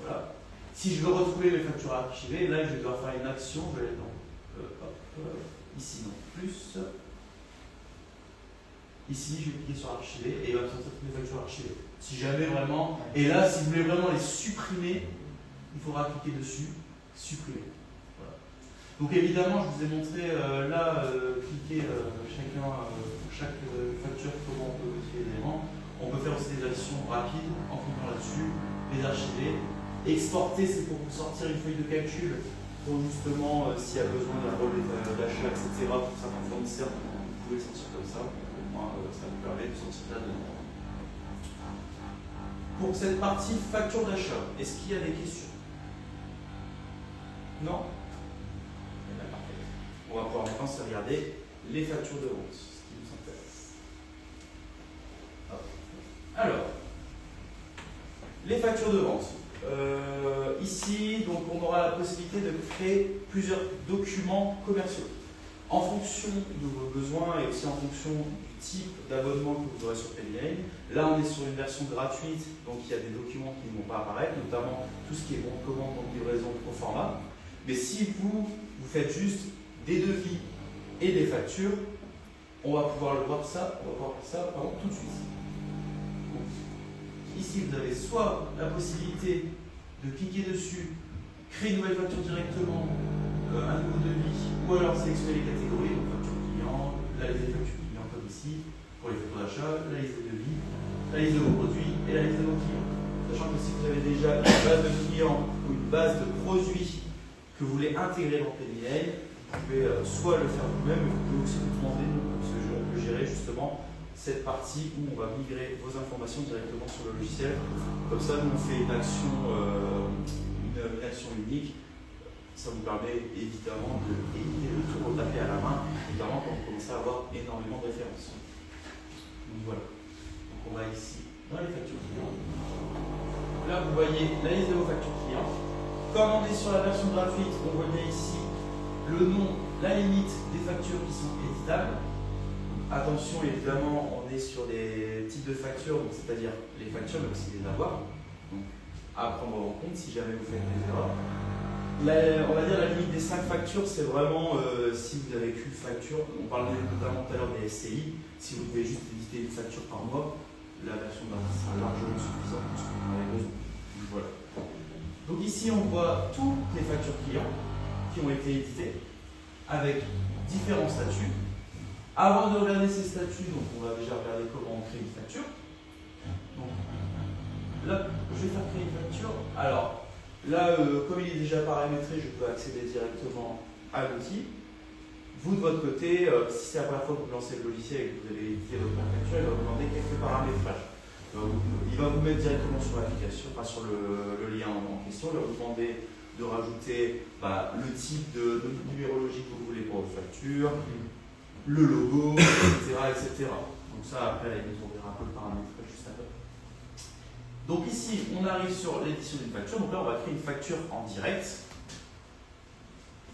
Voilà. Si je veux retrouver mes factures archivées, là je vais devoir faire une action. Je vais aller dans ici, non plus. Ici, je vais cliquer sur archiver et il va me sortir toutes mes factures archivées. Si jamais vraiment. Et là, si vous voulez vraiment les supprimer, il faudra cliquer dessus, supprimer. Voilà. Donc évidemment, je vous ai montré cliquer chaque facture, comment on peut modifier les éléments. On peut faire aussi des actions rapides en cliquant là-dessus, les archiver. Exporter, c'est pour vous sortir une feuille de calcul pour justement, s'il y a besoin d'un relevé d'achat, etc., pour certains fournisseurs, vous pouvez le sortir comme ça. Moi, ça vous permet de sortir là-dedans. Pour cette partie facture d'achat, est-ce qu'il y a des questions? Non? Eh bien, parfait. On va pouvoir maintenant se regarder les factures de vente, ce qui nous intéresse. Alors, les factures de vente. Ici, donc, on aura la possibilité de créer plusieurs documents commerciaux. En fonction de vos besoins et aussi en fonction du type d'abonnement que vous aurez sur PayLane. Là, on est sur une version gratuite, donc il y a des documents qui ne vont pas apparaître, notamment tout ce qui est bon de commande, donc livraison au format. Mais si vous faites juste des devis et des factures, on va pouvoir voir ça tout de suite. Ici, vous avez soit la possibilité de cliquer dessus, créer une nouvelle facture directement, un nouveau devis, ou alors sélectionner les catégories, donc facture client, la liste des factures clients comme ici, pour les factures d'achat, la liste des devis, la liste de vos produits et la liste de vos clients. Sachant que si vous avez déjà une base de clients ou une base de produits que vous voulez intégrer dans PayLane, vous pouvez soit le faire vous-même, mais vous pouvez aussi nous demander, parce que on peut gérer justement cette partie où on va migrer vos informations directement sur le logiciel. Comme ça, nous on fait une action unique. Ça vous permet évidemment d'éviter le tout retaper à la main, évidemment quand vous commencez à avoir énormément de références. Donc voilà. Donc on va ici dans les factures clients. Là, vous voyez la liste de vos factures clients. Comme on est sur la version gratuite, on voit bien ici le nom, la limite des factures qui sont éditables. Attention, évidemment, on est sur des types de factures, c'est-à-dire les factures, mais aussi les avoirs. Donc, à prendre en compte si jamais vous faites des erreurs. On va dire la limite des 5 factures, c'est vraiment si vous avez qu'une facture. On parlait notamment tout à l'heure des SCI. Si vous pouvez juste éditer une facture par mois, la version sera largement suffisante pour ce que vous en avez besoin. Donc, voilà. Donc ici, on voit toutes les factures clients qui ont été éditées avec différents statuts. Avant de regarder ces statuts, donc on va déjà regarder comment on crée une facture. Donc, là, je vais faire créer une facture. Alors, là, comme il est déjà paramétré, je peux accéder directement à l'outil. Vous, de votre côté, si c'est la première fois que vous lancez le logiciel et que vous allez éditer votre facture, il va vous demander quelques paramétrages. Il va vous mettre directement sur l'application, pas sur le lien en question. Il va vous demander de rajouter le type de numérologie que vous voulez pour votre facture, le logo, etc. Donc ça, après, on verra un peu le paramétrage juste après. Donc ici, on arrive sur l'édition d'une facture. Donc là, on va créer une facture en direct.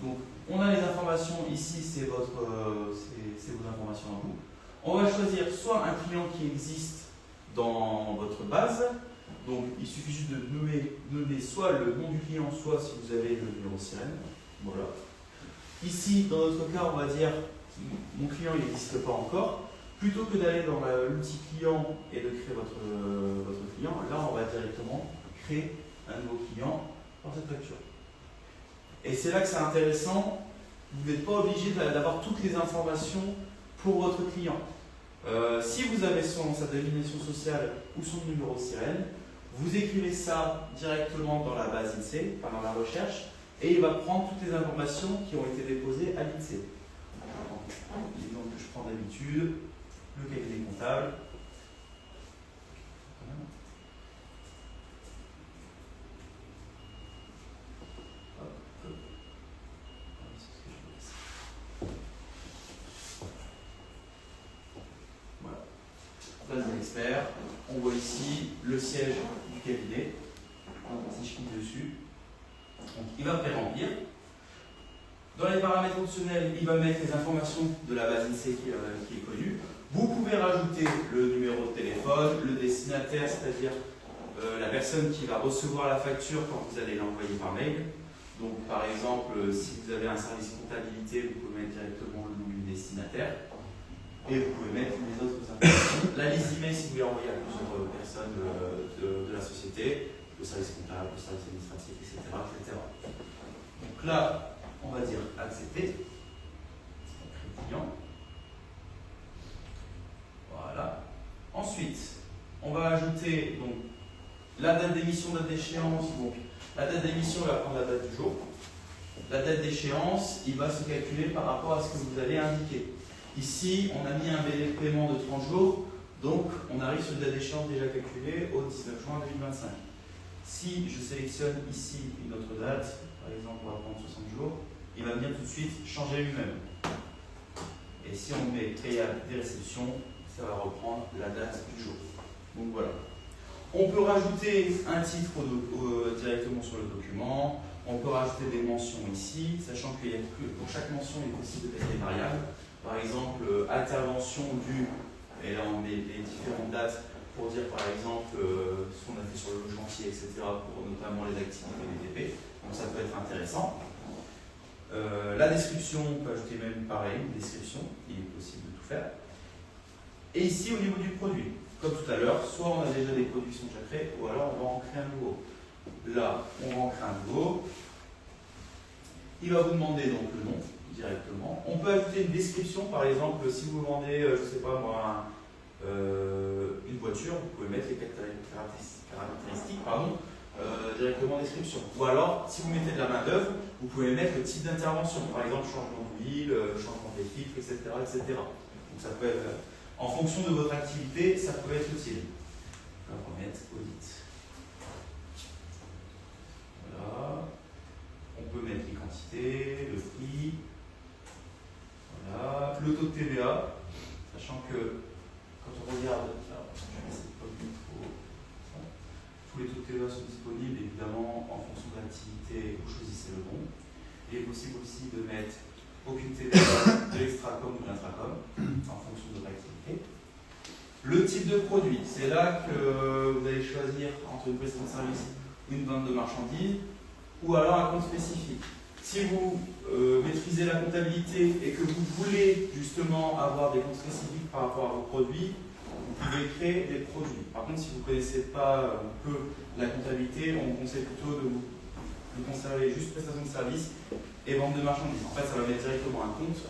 Donc, on a les informations ici, c'est vos informations à vous. On va choisir soit un client qui existe dans votre base. Donc, il suffit juste de nommer soit le nom du client, soit si vous avez le numéro sirène. Voilà. Ici, dans notre cas, on va dire mon client n'existe pas encore. Plutôt que d'aller dans l'outil client et de créer votre client, là, on va directement créer un nouveau client dans cette facture. Et c'est là que c'est intéressant, vous n'êtes pas obligé d'avoir toutes les informations pour votre client. Si vous avez sa dénomination sociale ou son numéro sirène, vous écrivez ça directement dans la base INSEE, dans la recherche, et il va prendre toutes les informations qui ont été déposées à l'INSEE. L'exemple que je prends d'habitude, le cabinet comptable. Base de l'expert, on voit ici le siège du cabinet. Si je clique dessus, donc il va pré-remplir. Dans les paramètres optionnels, il va mettre les informations de la base INSEE qui est connue. Vous pouvez rajouter le numéro de téléphone, le destinataire, c'est-à-dire la personne qui va recevoir la facture quand vous allez l'envoyer par mail. Donc par exemple, si vous avez un service comptabilité, vous pouvez mettre directement le nom du destinataire. Et vous pouvez mettre les autres informations. La liste email si vous voulez envoyer à plusieurs personnes de la société, le service comptable, le service administratif, etc. Donc là, on va dire accepter. Client. Voilà. Ensuite, on va ajouter donc, la date d'émission, date d'échéance. Donc, la date d'émission, il va prendre la date du jour. La date d'échéance, il va se calculer par rapport à ce que vous allez indiquer. Ici, on a mis un délai de paiement de 30 jours, donc on arrive sur une date d'échéance déjà calculée au 19 juin 2025. Si je sélectionne ici une autre date, par exemple on va prendre 60 jours, il va venir tout de suite changer lui-même. Et si on met payable des réceptions, ça va reprendre la date du jour. Donc voilà. On peut rajouter un titre directement sur le document, on peut rajouter des mentions ici, sachant que pour chaque mention, il est possible de mettre des variables. Par exemple, intervention du, et là on met les différentes dates pour dire par exemple ce qu'on a fait sur le chantier, etc., pour notamment les activités BTP. Donc ça peut être intéressant. La description, on peut ajouter même pareil, une description, il est possible de tout faire. Et ici au niveau du produit, comme tout à l'heure, soit on a déjà des produits qui sont déjà créés, ou alors on va en créer un nouveau. Là, on va en créer un nouveau. Il va vous demander donc le nom directement. On peut ajouter une description, par exemple, si vous vendez, je ne sais pas moi, une voiture, vous pouvez mettre les caractéristiques directement en description. Ou alors, si vous mettez de la main-d'œuvre, vous pouvez mettre le type d'intervention, par exemple changement d'huile, changement des filtres, etc., etc. Donc ça peut être, en fonction de votre activité, ça peut être utile. Alors, on va mettre audit. Voilà. On peut mettre les quantités, le prix. Voilà. Le taux de TVA, sachant que quand on regarde, alors, je vais essayer de pas trop. Tous les taux de TVA sont disponibles, évidemment, en fonction de l'activité, vous choisissez le bon. Il est possible aussi de mettre aucune TVA de l'extracom ou de l'intracom, en fonction de votre activité. Le type de produit, c'est là que vous allez choisir entre une prestation de service ou une vente de marchandises, ou alors un compte spécifique. Si vous maîtrisez la comptabilité et que vous voulez justement avoir des comptes spécifiques par rapport à vos produits, vous pouvez créer des produits. Par contre, si vous ne connaissez pas un peu la comptabilité, on vous conseille plutôt de conserver juste prestation de service et vente de marchandises. En fait, ça va mettre directement un compte.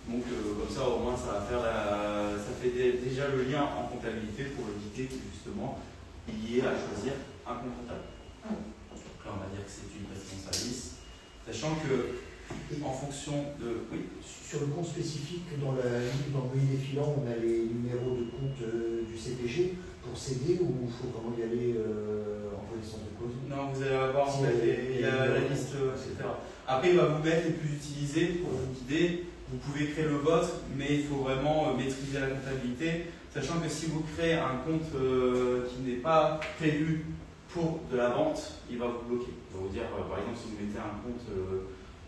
Donc, comme ça, au moins, ça fait déjà le lien en comptabilité pour éviter que justement il y ait à choisir un compte comptable. Donc là, on va dire que c'est une prestation de service. Sachant que en fonction de... Oui.
Sur le compte spécifique, dans le menu défilant, on a les numéros de compte du CPG pour céder ou il faut vraiment y aller en connaissance de cause?
Non, vous allez avoir en fait la liste, etc. Après, il va vous mettre les plus utilisés pour vous guider. Vous pouvez créer le vôtre, mais il faut vraiment maîtriser la comptabilité, sachant que si vous créez un compte qui n'est pas prévu pour de la vente, il va vous bloquer. Il va vous dire, par exemple, si vous mettez un compte,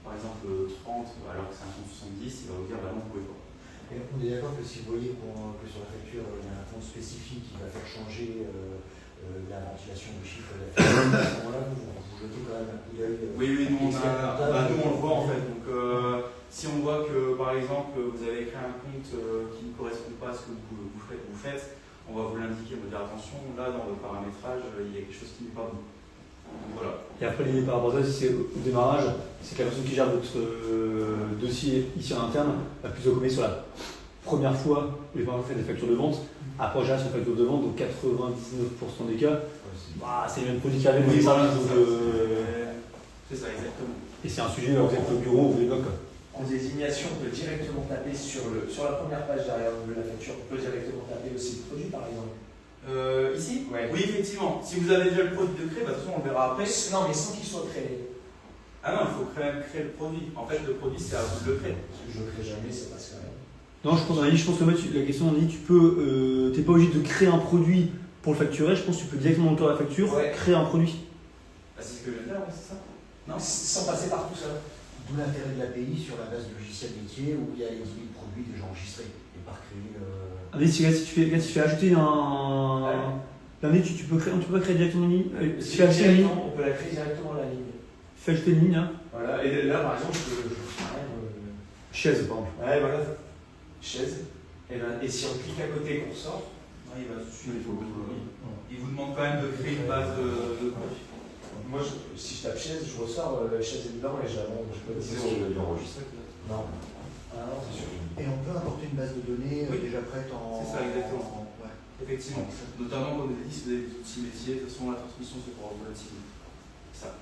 par exemple 30, alors que c'est un compte 70, il va vous dire, bah non, vous pouvez pas.
Et on est d'accord que si vous voyez que sur la facture, il y a un compte spécifique qui va faire changer la ventilation du chiffre d'affaires, à ce moment-là, vous jetez quand même un coup d'œil.
Oui, nous, nous, on le voit en fait. Donc, si on voit que, par exemple, vous avez créé un compte qui ne correspond pas à ce que vous faites, on va vous l'indiquer, on va dire attention, là, dans votre paramétrage, il y a quelque chose qui n'est pas bon. Donc, voilà.
Et après, l'idée par rapport à ça, si c'est au démarrage, c'est que la personne qui gère votre dossier ici en interne va plutôt commettre sur la première fois où les parents font des factures de vente. Après, on gère sur facture de vente, donc 99% des cas, c'est le même produit qui arrive dans les services.
C'est ça, exactement.
Et c'est un sujet, vous êtes au bureau, vous l'évoquez.
En désignation, on peut directement taper sur la première page derrière de la facture, on peut directement taper aussi le produit par exemple.
Ici
Ouais.
Oui, effectivement. Si vous avez déjà le produit de créer, de toute façon, on le verra après.
Non, mais sans qu'il soit créé.
Ah non, il faut quand même créer le produit. En fait, le produit, c'est à vous de le créer.
Parce que je ne crée jamais, ça passe quand même.
Non, je pense que la question, on dit, t'es pas obligé de créer un produit pour le facturer, je pense que tu peux directement monter la facture, créer un produit.
Ah, c'est ce que je viens de dire, oui, c'est ça. Non.
Sans passer par tout ça.
D'où l'intérêt de l'API sur la base du logiciel métier où il y a les 10 000 produits déjà enregistrés et pas créés.
Si tu fais ajouter un. L'année, tu peux pas créer directement une ligne. Si tu fais ajouter une ligne,
On peut la créer directement la ligne.
fais ajouter une ligne, hein.
Voilà, et là par exemple, je
Chaise, par exemple.
ouais, voilà. Chaise. Et si on clique à côté qu'on sort,
Non, il va tout de suite. Il vous demande quand même de créer une base de produit.
moi si je tape chaise, je ressors chaise est dedans et j'avance. Je peux
C'est ce que j'avais enregistré.
Non. Ah non, c'est sûr.
Et on peut apporter une base de données
Oui.
déjà prête en.
C'est ça, exactement.
Ouais.
Effectivement. Notamment, comme vous avez dit, si vous avez des outils métiers, de toute façon, la transmission, c'est pour volatiliser. C'est ça.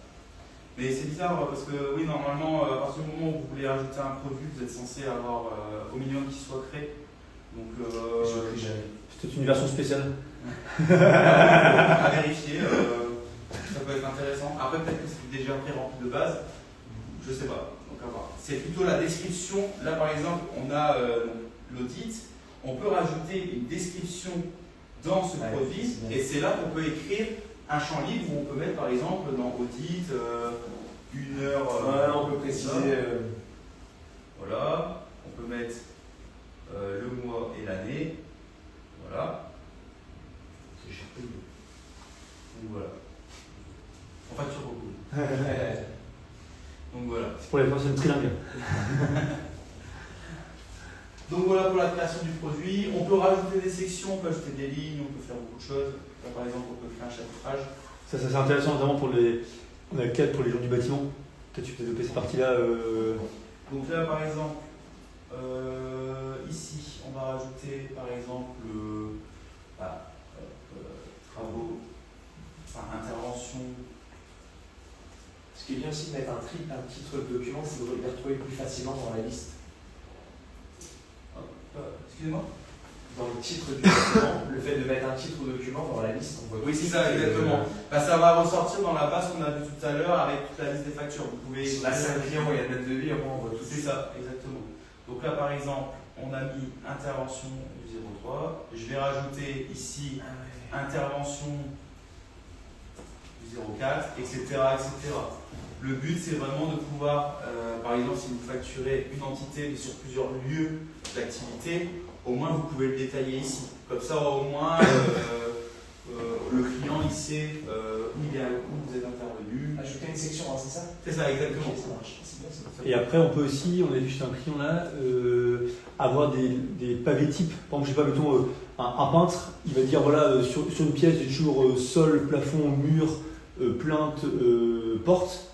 Mais c'est bizarre parce que, oui, normalement, à partir du moment où vous voulez ajouter un produit, vous êtes censé avoir au minimum qu'il soit créé. Donc,
Je ne crie jamais.
C'est peut-être une version spéciale.
à vérifier, ça peut être intéressant. Après, peut-être que c'est déjà pré-rempli de base, je sais pas. Donc, à voir. C'est plutôt la description. Là, par exemple, on a l'audit. On peut rajouter une description dans ce produit, et c'est là qu'on peut écrire un champ libre où on peut mettre, par exemple, dans audit, 1 heure.
On peut préciser.
Voilà. On peut mettre le mois et l'année. Voilà.
C'est cher payé.
Donc voilà. On facture beaucoup. Donc voilà.
C'est pour les personnes trilingues.
Donc voilà pour la création du produit. On peut rajouter des sections, on peut ajouter des lignes, on peut faire beaucoup de choses. Là, par exemple, on peut créer un chapitrage.
Ça c'est intéressant, notamment pour les. On a le cadre pour les gens du bâtiment. Peut-être tu peux développer cette partie-là.
Donc là, par exemple, ici, on va rajouter, par exemple, travaux, intervention.
Ce qui est bien aussi de mettre un titre de document, c'est de les retrouver plus facilement dans la liste.
Excusez-moi.
Dans le titre du document, le fait de mettre un titre au document dans la liste, on voit.
Oui, c'est ça, exactement. Ça va ressortir dans la base qu'on a vue tout à l'heure avec toute la liste des factures. Vous pouvez.
Là, c'est un client, il y a une devis, on voit tout.
C'est ça, exactement. Donc là, par exemple, on a mis intervention du 03. Je vais rajouter ici intervention du 04, etc., etc. Le but, c'est vraiment de pouvoir, par exemple, si vous facturez une entité sur plusieurs lieux d'activité, au moins vous pouvez le détailler ici. Comme ça, au moins, le client, il sait où vous êtes intervenu.
Ajouter une section, hein, c'est ça?
C'est ça, exactement.
Ok, ça marche. C'est bien, ça.
Et après, on peut aussi, on a vu chez un client là, avoir des pavés types. Par exemple, je sais pas, mettons un peintre, il va dire voilà, sur une pièce, j'ai toujours sol, plafond, mur, plainte, porte.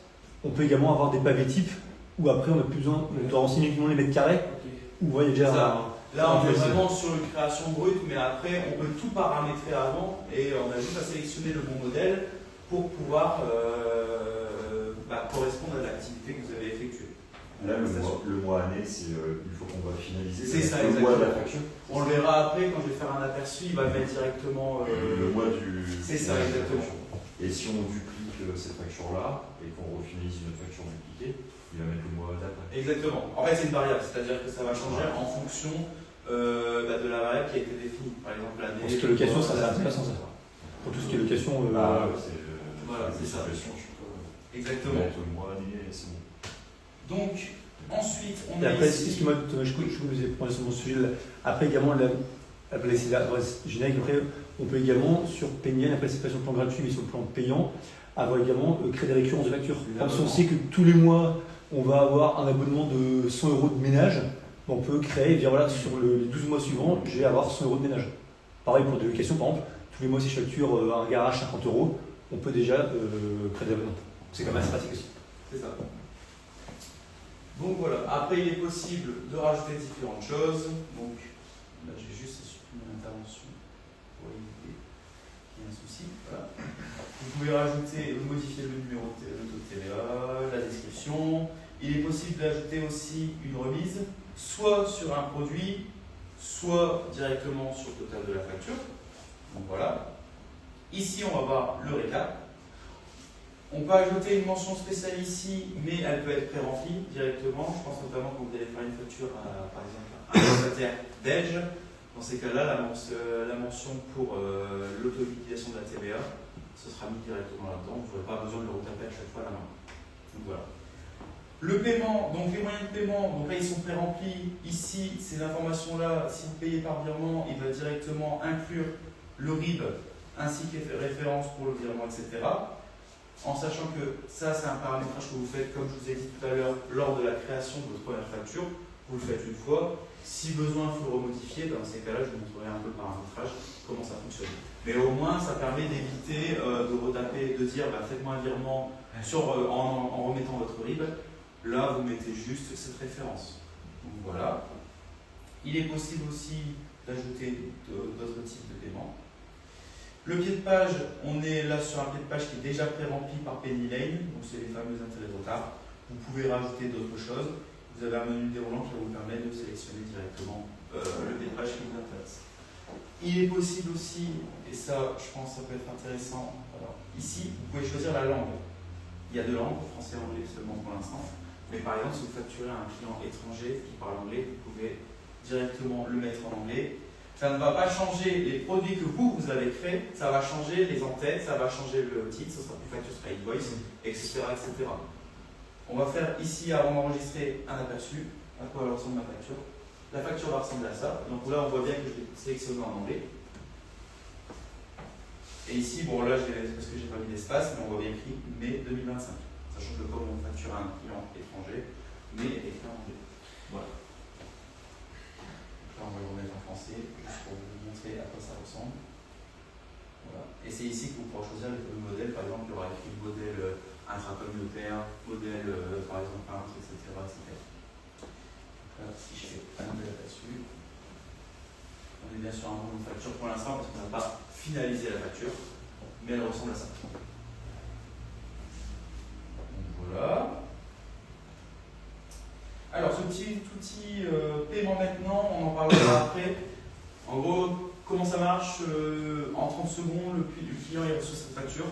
On peut également avoir des pavés types où après on n'a plus besoin, on doit renseigner uniquement les mètres carrés. Où il y a déjà
Là, on est vraiment sur une création brute, mais après, on peut tout paramétrer avant et on a juste à sélectionner le bon modèle pour pouvoir correspondre à l'activité que vous avez effectuée.
Là, le mois année, c'est une fois qu'on va finaliser.
C'est ça,
le mois de la
exactement.
facture.
On le verra après, quand je vais faire un aperçu, il va mettre directement
Le mois du.
C'est ça,
de la
exactement.
facture. Et si on duplique cette facture-là et qu'on refinalise une autre facture dupliquée, il va mettre le mois d'après.
Exactement. En fait, c'est une variable, c'est-à-dire que ça va changer en fonction de la variable qui a été définie. Par exemple, l'année.
Pour ce qui est location, ça c'est intéressant ça. Pour tout ce qui est location,
Voilà, c'est ça.
Exactement.
Mettre le mois, année, c'est bon.
Donc, ensuite, on
et
a
après,
ici.
excuse-moi, Thomas, je vous ai prendre sur mon sujet. Après également, après c'est l'adresse générique. Après, on peut également sur Pennyline, après c'est pas sur le plan gratuit, mais sur le plan payant, avoir également créer des récurrences de factures. Comme si on sait que tous les mois, on va avoir un abonnement de 100 € de ménage, on peut créer et dire voilà, sur les 12 mois suivants, je vais avoir 100 € de ménage. Pareil pour des locations, par exemple, tous les mois si je facture un garage 50 €, on peut déjà créer des abonnements. C'est quand même assez pratique aussi.
C'est ça. Donc voilà, après il est possible de rajouter différentes choses. Donc là j'ai juste supprimé l'intervention pour éviter qu'il y ait un souci. Voilà. Vous pouvez rajouter, modifier le numéro de taux de TVA, la description. Il est possible d'ajouter aussi une remise, soit sur un produit, soit directement sur le total de la facture. Donc voilà. Ici on va voir le récap. On peut ajouter une mention spéciale ici, mais elle peut être pré-remplie directement. Je pense notamment quand vous allez faire une facture à, par exemple, un prestataire d'Edge. Dans ces cas-là, la mention pour l'auto-liquidation de la TVA, ce sera mis directement là-dedans. Vous n'aurez pas besoin de le retaper à chaque fois à la main. Donc voilà. Le paiement, donc les moyens de paiement, donc là ils sont pré-remplis. Ici, ces informations-là, si vous payez par virement, il va directement inclure le RIB ainsi que les références pour le virement, etc. En sachant que ça, c'est un paramétrage que vous faites, comme je vous ai dit tout à l'heure, lors de la création de votre première facture. Vous le faites une fois. Si besoin, il faut le remodifier. Dans ces cas-là, je vous montrerai un peu le paramétrage, comment ça fonctionne. Mais au moins, ça permet d'éviter de retaper, de dire bah, faites-moi un virement en remettant votre RIB. Là, vous mettez juste cette référence. Donc voilà. Il est possible aussi d'ajouter d'autres types de paiements. Le pied de page, on est là sur un pied de page qui est déjà pré-rempli par Pennyline, donc c'est les fameux intérêts de retard. Vous pouvez rajouter d'autres choses. Vous avez un menu déroulant qui va vous permettre de sélectionner directement le pied de page qui vous intéresse. Il est possible aussi, et ça je pense que ça peut être intéressant, alors, ici vous pouvez choisir la langue. Il y a deux langues, français et anglais seulement pour l'instant, mais par exemple si vous facturez à un client étranger qui parle anglais, vous pouvez directement le mettre en anglais. Ça ne va pas changer les produits que vous avez créés, ça va changer les en-têtes, ça va changer le titre, ça sera plus facture, ça sera invoice, etc., etc. On va faire ici, avant d'enregistrer, un aperçu, à quoi elle ressemble ma facture. La facture va ressembler à ça, donc là on voit bien que je l'ai sélectionné en anglais. Et ici, bon là, c'est parce que j'ai pas mis d'espace, mais on voit bien écrit mai 2025. Sachant que comme on facture à un client étranger, mai est écrit en anglais. Voilà. Là, on va le remettre en français, juste pour vous montrer à quoi ça ressemble. Voilà. Et c'est ici que vous pourrez choisir le modèle. Par exemple, il y aura écrit modèle intracommunautaire, modèle par exemple peintre, etc. Là, si je fais un modèle là-dessus, on est bien sur un nombre de facture pour l'instant parce qu'on n'a pas finalisé la facture, mais elle ressemble à ça. Donc voilà. Alors, ce petit outil paiement maintenant, on en parlera après. En gros, comment ça marche en 30 secondes, le client il reçoit cette facture.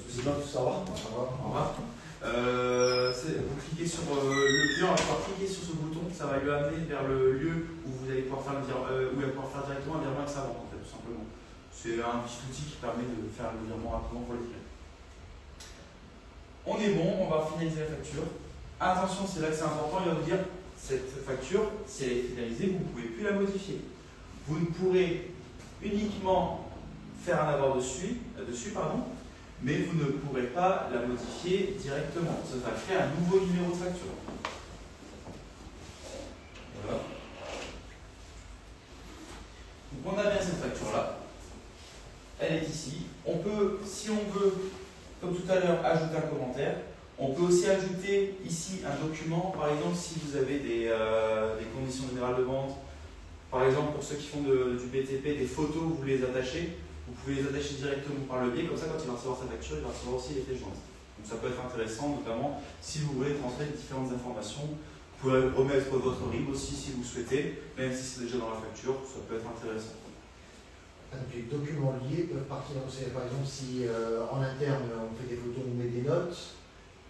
C'est bien tout savoir.
Au revoir. Vous cliquez sur le client va pouvoir cliquer sur ce bouton, ça va lui amener vers le lieu où vous allez pouvoir faire où il va pouvoir faire directement un virement avec sa banque, en fait, tout simplement. C'est un petit outil qui permet de faire le virement rapidement pour les clients. On est bon, on va finaliser la facture. Attention, c'est là que c'est important, il va vous dire cette facture, si elle est finalisée, vous ne pouvez plus la modifier. Vous ne pourrez uniquement faire un avoir dessus, mais vous ne pourrez pas la modifier directement. Ça va créer un nouveau numéro de facture. Voilà. Donc on a bien cette facture-là. Elle est ici. On peut, si on veut, comme tout à l'heure, ajouter un commentaire. On peut aussi ajouter ici un document, par exemple si vous avez des conditions générales de vente, par exemple pour ceux qui font du BTP, des photos, vous les attachez, vous pouvez les attacher directement par le biais, comme ça quand il va recevoir sa facture, il va recevoir aussi les pièces jointes. Donc ça peut être intéressant, notamment si vous voulez transmettre différentes informations. Vous pouvez remettre votre RIB aussi si vous souhaitez, même si c'est déjà dans la facture, ça peut être intéressant.
Donc les documents liés peuvent partir, par exemple si en interne on fait des photos, on met des notes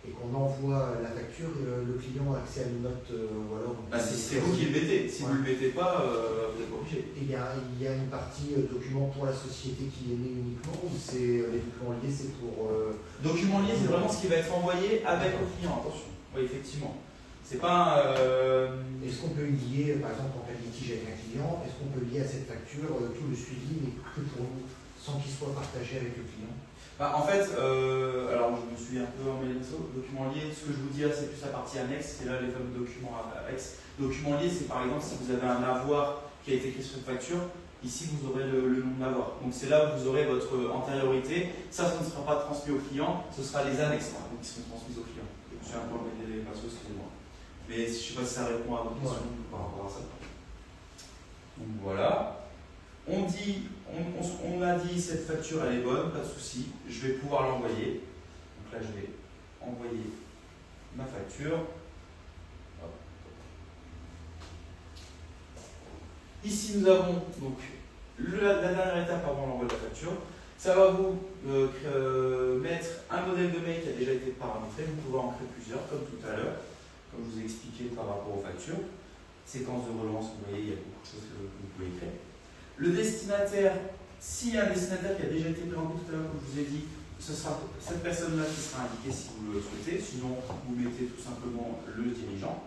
et qu'on envoie la facture, le client a accès à une note ou alors...
C'est vous qui le mettez, si vous ne le mettez pas, vous n'êtes pas obligé.
Il y a une partie documents pour la société qui est née uniquement ou c'est les documents liés c'est pour...
Documents liés c'est vraiment ce qui va être envoyé avec le client, attention. Oui effectivement. C'est pas
Est-ce qu'on peut lier, par exemple, en cas de litige avec un client, est-ce qu'on peut lier à cette facture tout le suivi, mais que pour nous, sans qu'il soit partagé avec le client?
En fait, alors je me suis un peu emmêlé ça, documents liés, ce que je vous dis là c'est plus la partie annexe, c'est là les fameux documents annexes. Documents liés, c'est par exemple si vous avez un avoir qui a été écrit sur une facture, ici vous aurez le nom de l'avoir. Donc c'est là où vous aurez votre antériorité, ça ne sera pas transmis au client, ce sera les annexes qui seront transmises au client. Je me suis un peu emmêlé les pinceaux, excusez-moi. Mais je ne sais pas si ça répond à votre question par rapport à ça. Donc voilà. On a dit cette facture elle est bonne, pas de souci. Je vais pouvoir l'envoyer. Donc là je vais envoyer ma facture. Hop. Ici nous avons donc la dernière étape avant l'envoi de la facture. Ça va vous mettre un modèle de mail qui a déjà été paramétré. Vous pouvez en créer plusieurs comme tout à l'heure. Comme je vous ai expliqué par rapport aux factures, séquence de relance, vous voyez, il y a beaucoup de choses que vous pouvez créer. Le destinataire, s'il y a un destinataire qui a déjà été présenté tout à l'heure, comme je vous ai dit, ce sera cette personne-là qui sera indiquée si vous le souhaitez, sinon vous mettez tout simplement le dirigeant.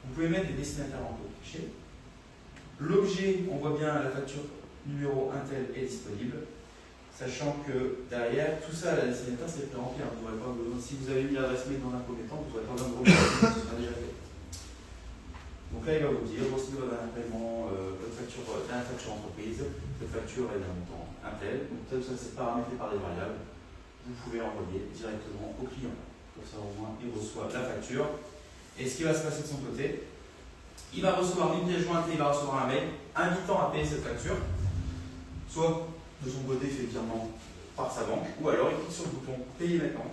Vous pouvez mettre des destinataires en code fichier. L'objet, on voit bien la facture numéro Intel est disponible. Sachant que derrière, tout ça, la destinataire, c'est pré-rempli. Vous n'aurez pas besoin. Si vous avez mis l'adresse mail dans un premier temps, vous n'aurez pas besoin de remettre, ce sera déjà fait. Donc là, il va vous dire, voici votre paiement, votre facture entreprise, votre facture est d'un montant Intel. Donc tout ça, c'est paramétré par des variables. Vous pouvez envoyer directement au client. Comme ça, au moins, il reçoit la facture. Et ce qui va se passer de son côté, il va recevoir une pièce jointe et il va recevoir un mail invitant à payer cette facture. Soit de son côté, il fait le virement par sa banque, ou alors il clique sur le bouton payer maintenant.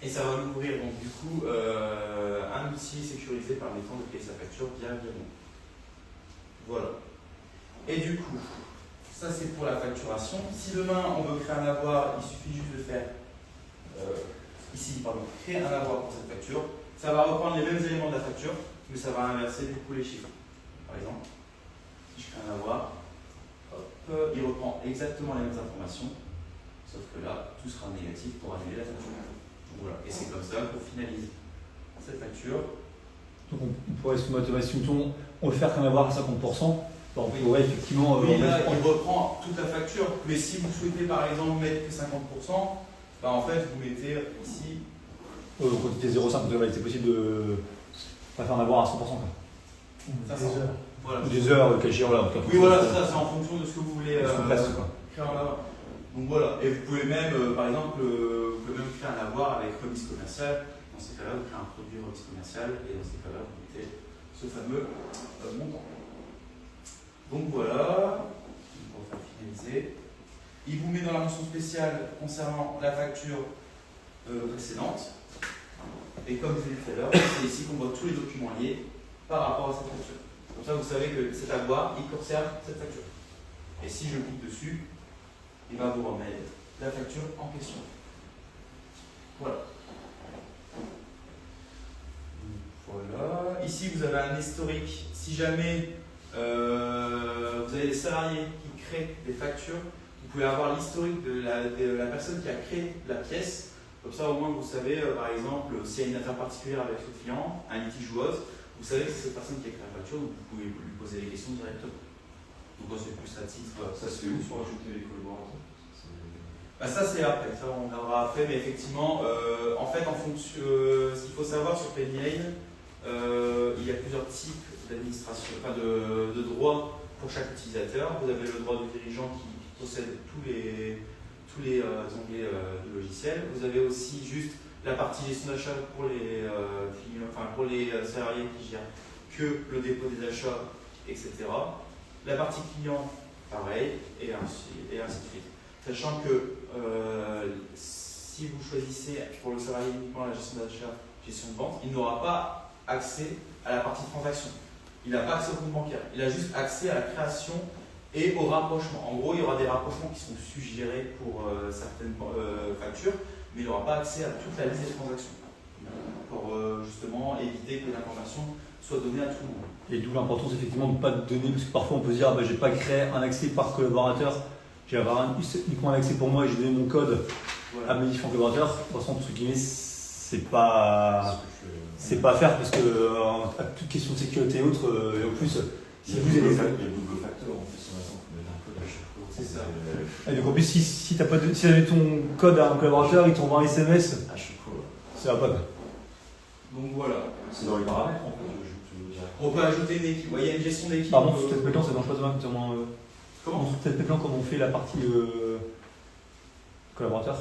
Et ça va lui ouvrir donc du coup un outil sécurisé permettant de payer sa facture via virement. Voilà. Et du coup, ça c'est pour la facturation. Si demain on veut créer un avoir, il suffit juste de faire créer un avoir pour cette facture. Ça va reprendre les mêmes éléments de la facture, mais ça va inverser du coup les chiffres. Par exemple, si je crée un avoir, il reprend exactement les mêmes informations, sauf que là, tout sera négatif pour annuler la facture. Donc voilà. Et c'est comme ça qu'on finalise cette facture.
Donc on pourrait, si on veut faire qu'un avoir à 50%, on pourrait effectivement...
Oui, là, il reprend toute la facture, mais si vous souhaitez par exemple mettre que 50%, en fait, vous mettez ici...
Quantité 0,5, c'est possible de faire un avoir à 100%.
Ça, voilà.
Ou des heures, cachées, voilà.
Oui, voilà, c'est ça, c'est en fonction de ce que vous voulez
créer
en avoir. Donc voilà, et vous pouvez même, par exemple, vous pouvez même créer un avoir avec remise commerciale. Dans ces cas-là, vous créez un produit remise commerciale, et dans ces cas-là, vous mettez ce fameux montant. Donc voilà, on va faire finaliser. Il vous met dans la mention spéciale concernant la facture précédente. Et comme je l'ai dit tout à l'heure, c'est ici qu'on voit tous les documents liés par rapport à cette facture. Comme ça, vous savez que cet avoir, il conserve cette facture. Et si je clique dessus, il va vous remettre la facture en question. Voilà. Voilà. Ici, vous avez un historique. Si jamais vous avez des salariés qui créent des factures, vous pouvez avoir l'historique de la personne qui a créé la pièce. Comme ça, au moins, vous savez, par exemple, s'il y a une affaire particulière avec ce client, un litige ou autre, vous savez que c'est cette personne qui a créé la facture, donc vous pouvez lui poser les questions directement. Donc, c'est plus à titre.
Ça se fait où pour ajouter les collaborateurs?
Ça, c'est après. Ça, on aura après, mais effectivement, en fait, en fonction. Ce qu'il faut savoir sur Penny Lane, il y a plusieurs types d'administration, de droits pour chaque utilisateur. Vous avez le droit du dirigeant qui possède tous les onglets du logiciel. Vous avez aussi juste la partie gestion d'achat pour les pour les salariés qui gèrent que le dépôt des achats, etc. La partie client, pareil, et ainsi de suite. Sachant que si si vous choisissez pour le salarié uniquement la gestion d'achat, gestion de vente, il n'aura pas accès à la partie transaction. Il n'a pas accès au compte bancaire. Il a juste accès à la création et au rapprochement. En gros, il y aura des rapprochements qui sont suggérés pour certaines factures, mais il n'aura pas accès à toute la liste des transactions. Pour justement éviter que l'information soit donnée à tout le monde.
Et d'où l'importance effectivement de ne pas donner, parce que parfois on peut se dire, je n'ai pas créé un accès par collaborateur, j'ai uniquement un accès pour moi et j'ai donné mon code à mes différents collaborateurs. De toute façon, entre guillemets, c'est pas à faire parce que à toute question de sécurité et autres, et en plus, si vous avez.
Il y a double facteur en plus, on faut mettre un code à chaque fois.
C'est ça.
Et donc en plus, si tu as donné ton code à un collaborateur, il t'envoie un SMS,
À chaque fois.
ça va pas.
Donc voilà.
C'est dans les paramètres en fait.
On peut ajouter une équipe. Ouais, il y a une gestion d'équipe.
Par contre, sur tête pétlant, ça marche pas de même, notamment.
Comment
Sur tête pétlant, comme on fait la partie collaborateur.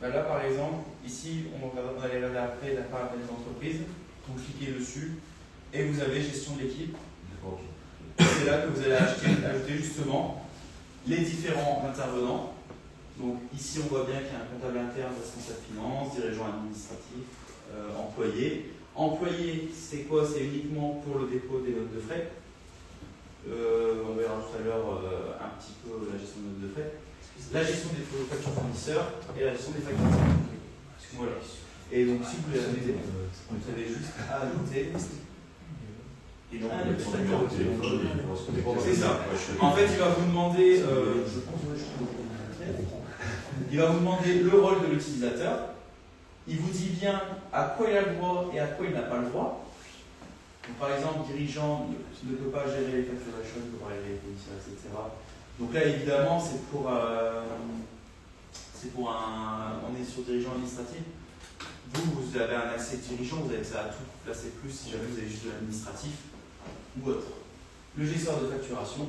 Bah là, par exemple, ici, on va aller regarder après la paramètre d'entreprise. Vous cliquez dessus et vous avez gestion de l'équipe.
D'accord, ok.
C'est là que vous allez ajouter justement les différents intervenants. Donc ici, on voit bien qu'il y a un comptable interne, responsable finance, dirigeant administratif, employé. Employé, c'est quoi? C'est uniquement pour le dépôt des notes de frais. On verra tout à l'heure un petit peu la gestion des notes de frais. La gestion des factures fournisseurs et la gestion des factures. Voilà. Et donc si vous les avez, vous avez juste à ajouter. Et donc, c'est ça. En fait, il va vous demander, il va vous demander le rôle de l'utilisateur. Il vous dit bien à quoi il a le droit et à quoi il n'a pas le droit. Donc, par exemple, dirigeant ne peut pas gérer les factures d'achat, ne peut pas gérer les fournisseurs, etc. Donc là, évidemment, on est sur dirigeant administratif. Vous avez un accès dirigeant, vous avez accès à tout. Là, c'est plus si jamais vous avez juste de l'administratif ou autre. Le gestionnaire de facturation,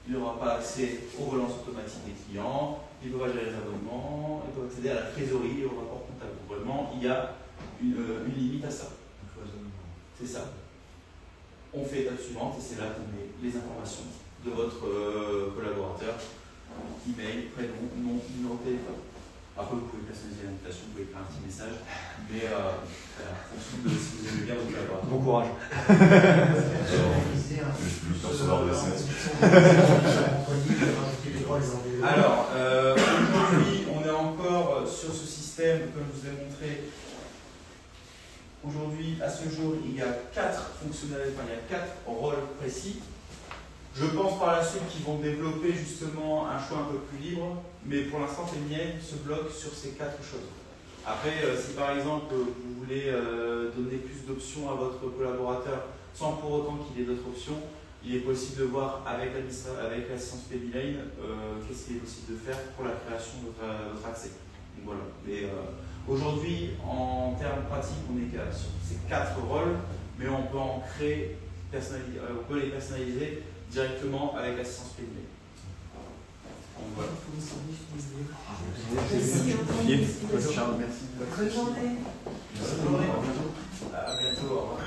il n'aura pas accès aux relances automatiques des clients, il ne peut pas gérer les abonnements, il peut accéder à la trésorerie et au rapport comptable. Vraiment, il y a une limite à ça. C'est ça. On fait l'étape suivante et c'est là qu'on met les informations de votre collaborateur, email, prénom, nom, numéro de téléphone. Après, vous pouvez personnaliser l'invitation, vous pouvez écrire un petit message, mais en fonction de si vous aimez bien votre collaborateur.
Bon courage.
Alors, aujourd'hui, on est encore sur ce système, comme je vous ai montré. Aujourd'hui, à ce jour, il y a 4 fonctionnalités, enfin, il y a 4 rôles précis. Je pense par la suite qu'ils vont développer justement un choix un peu plus libre, mais pour l'instant, Pénien se bloque sur ces 4 choses. Après, si par exemple vous voulez donner plus d'options à votre collaborateur sans pour autant qu'il ait d'autres options, il est possible de voir avec l'assistance Pénilane qu'est-ce qu'il est possible de faire pour la création de votre accès. Donc, voilà. Mais aujourd'hui, en termes pratiques, on est sur ces 4 rôles, mais on peut en créer, on peut les personnaliser directement avec l'assistance Pénilane. Donc voilà.
Merci.
Merci.
Bonne journée.
Bonne journée. À bientôt. Au revoir.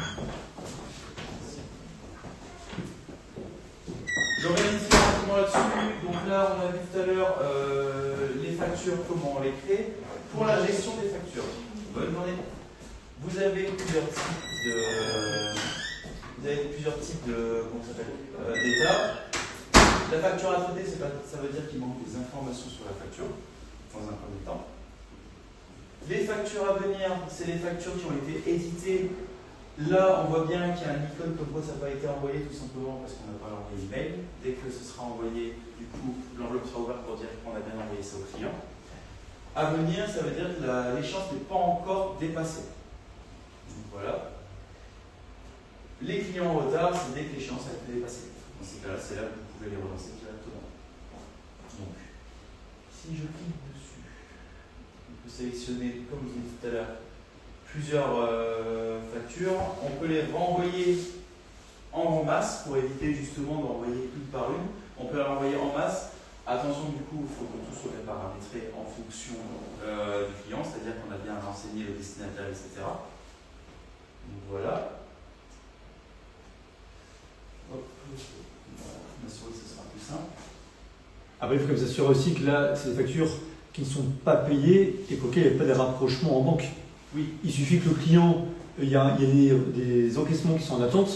Je réinitié rapidement là-dessus. Donc là, on a vu tout à l'heure les factures, comment on les crée. Pour la gestion des factures. Bonne journée. Vous avez plusieurs types de d'états. La facture à traiter, ça veut dire qu'il manque des informations sur la facture, dans un premier temps. Les factures à venir, c'est les factures qui ont été éditées. Là, on voit bien qu'il y a un icône comme quoi ça n'a pas été envoyé, tout simplement parce qu'on n'a pas envoyé l'email. Dès que ce sera envoyé, du coup, l'enveloppe sera ouverte pour dire qu'on a bien envoyé ça au client. À venir, ça veut dire que l'échéance n'est pas encore dépassée. Donc voilà. Les clients en retard, c'est dès que l'échéance a été dépassée. Dans ces cas-là, c'est là que vous pouvez les relancer directement. Donc, si je clique dessus, on peut sélectionner, comme je vous ai dit tout à l'heure, plusieurs factures. On peut les renvoyer en masse pour éviter justement d'envoyer une par une. On peut les renvoyer en masse. Attention, du coup, il faut que tout soit paramétré en fonction du client, c'est-à-dire qu'on a bien renseigné le destinataire, etc. Donc voilà. Hop. Ma souris, ce sera plus simple.
Après, il faut comme s'assurer aussi que là, c'est des factures qui ne sont pas payés et pour lesquels il n'y a pas de rapprochement en banque.
Oui.
Il suffit que le client, il y a des encaissements qui sont en attente.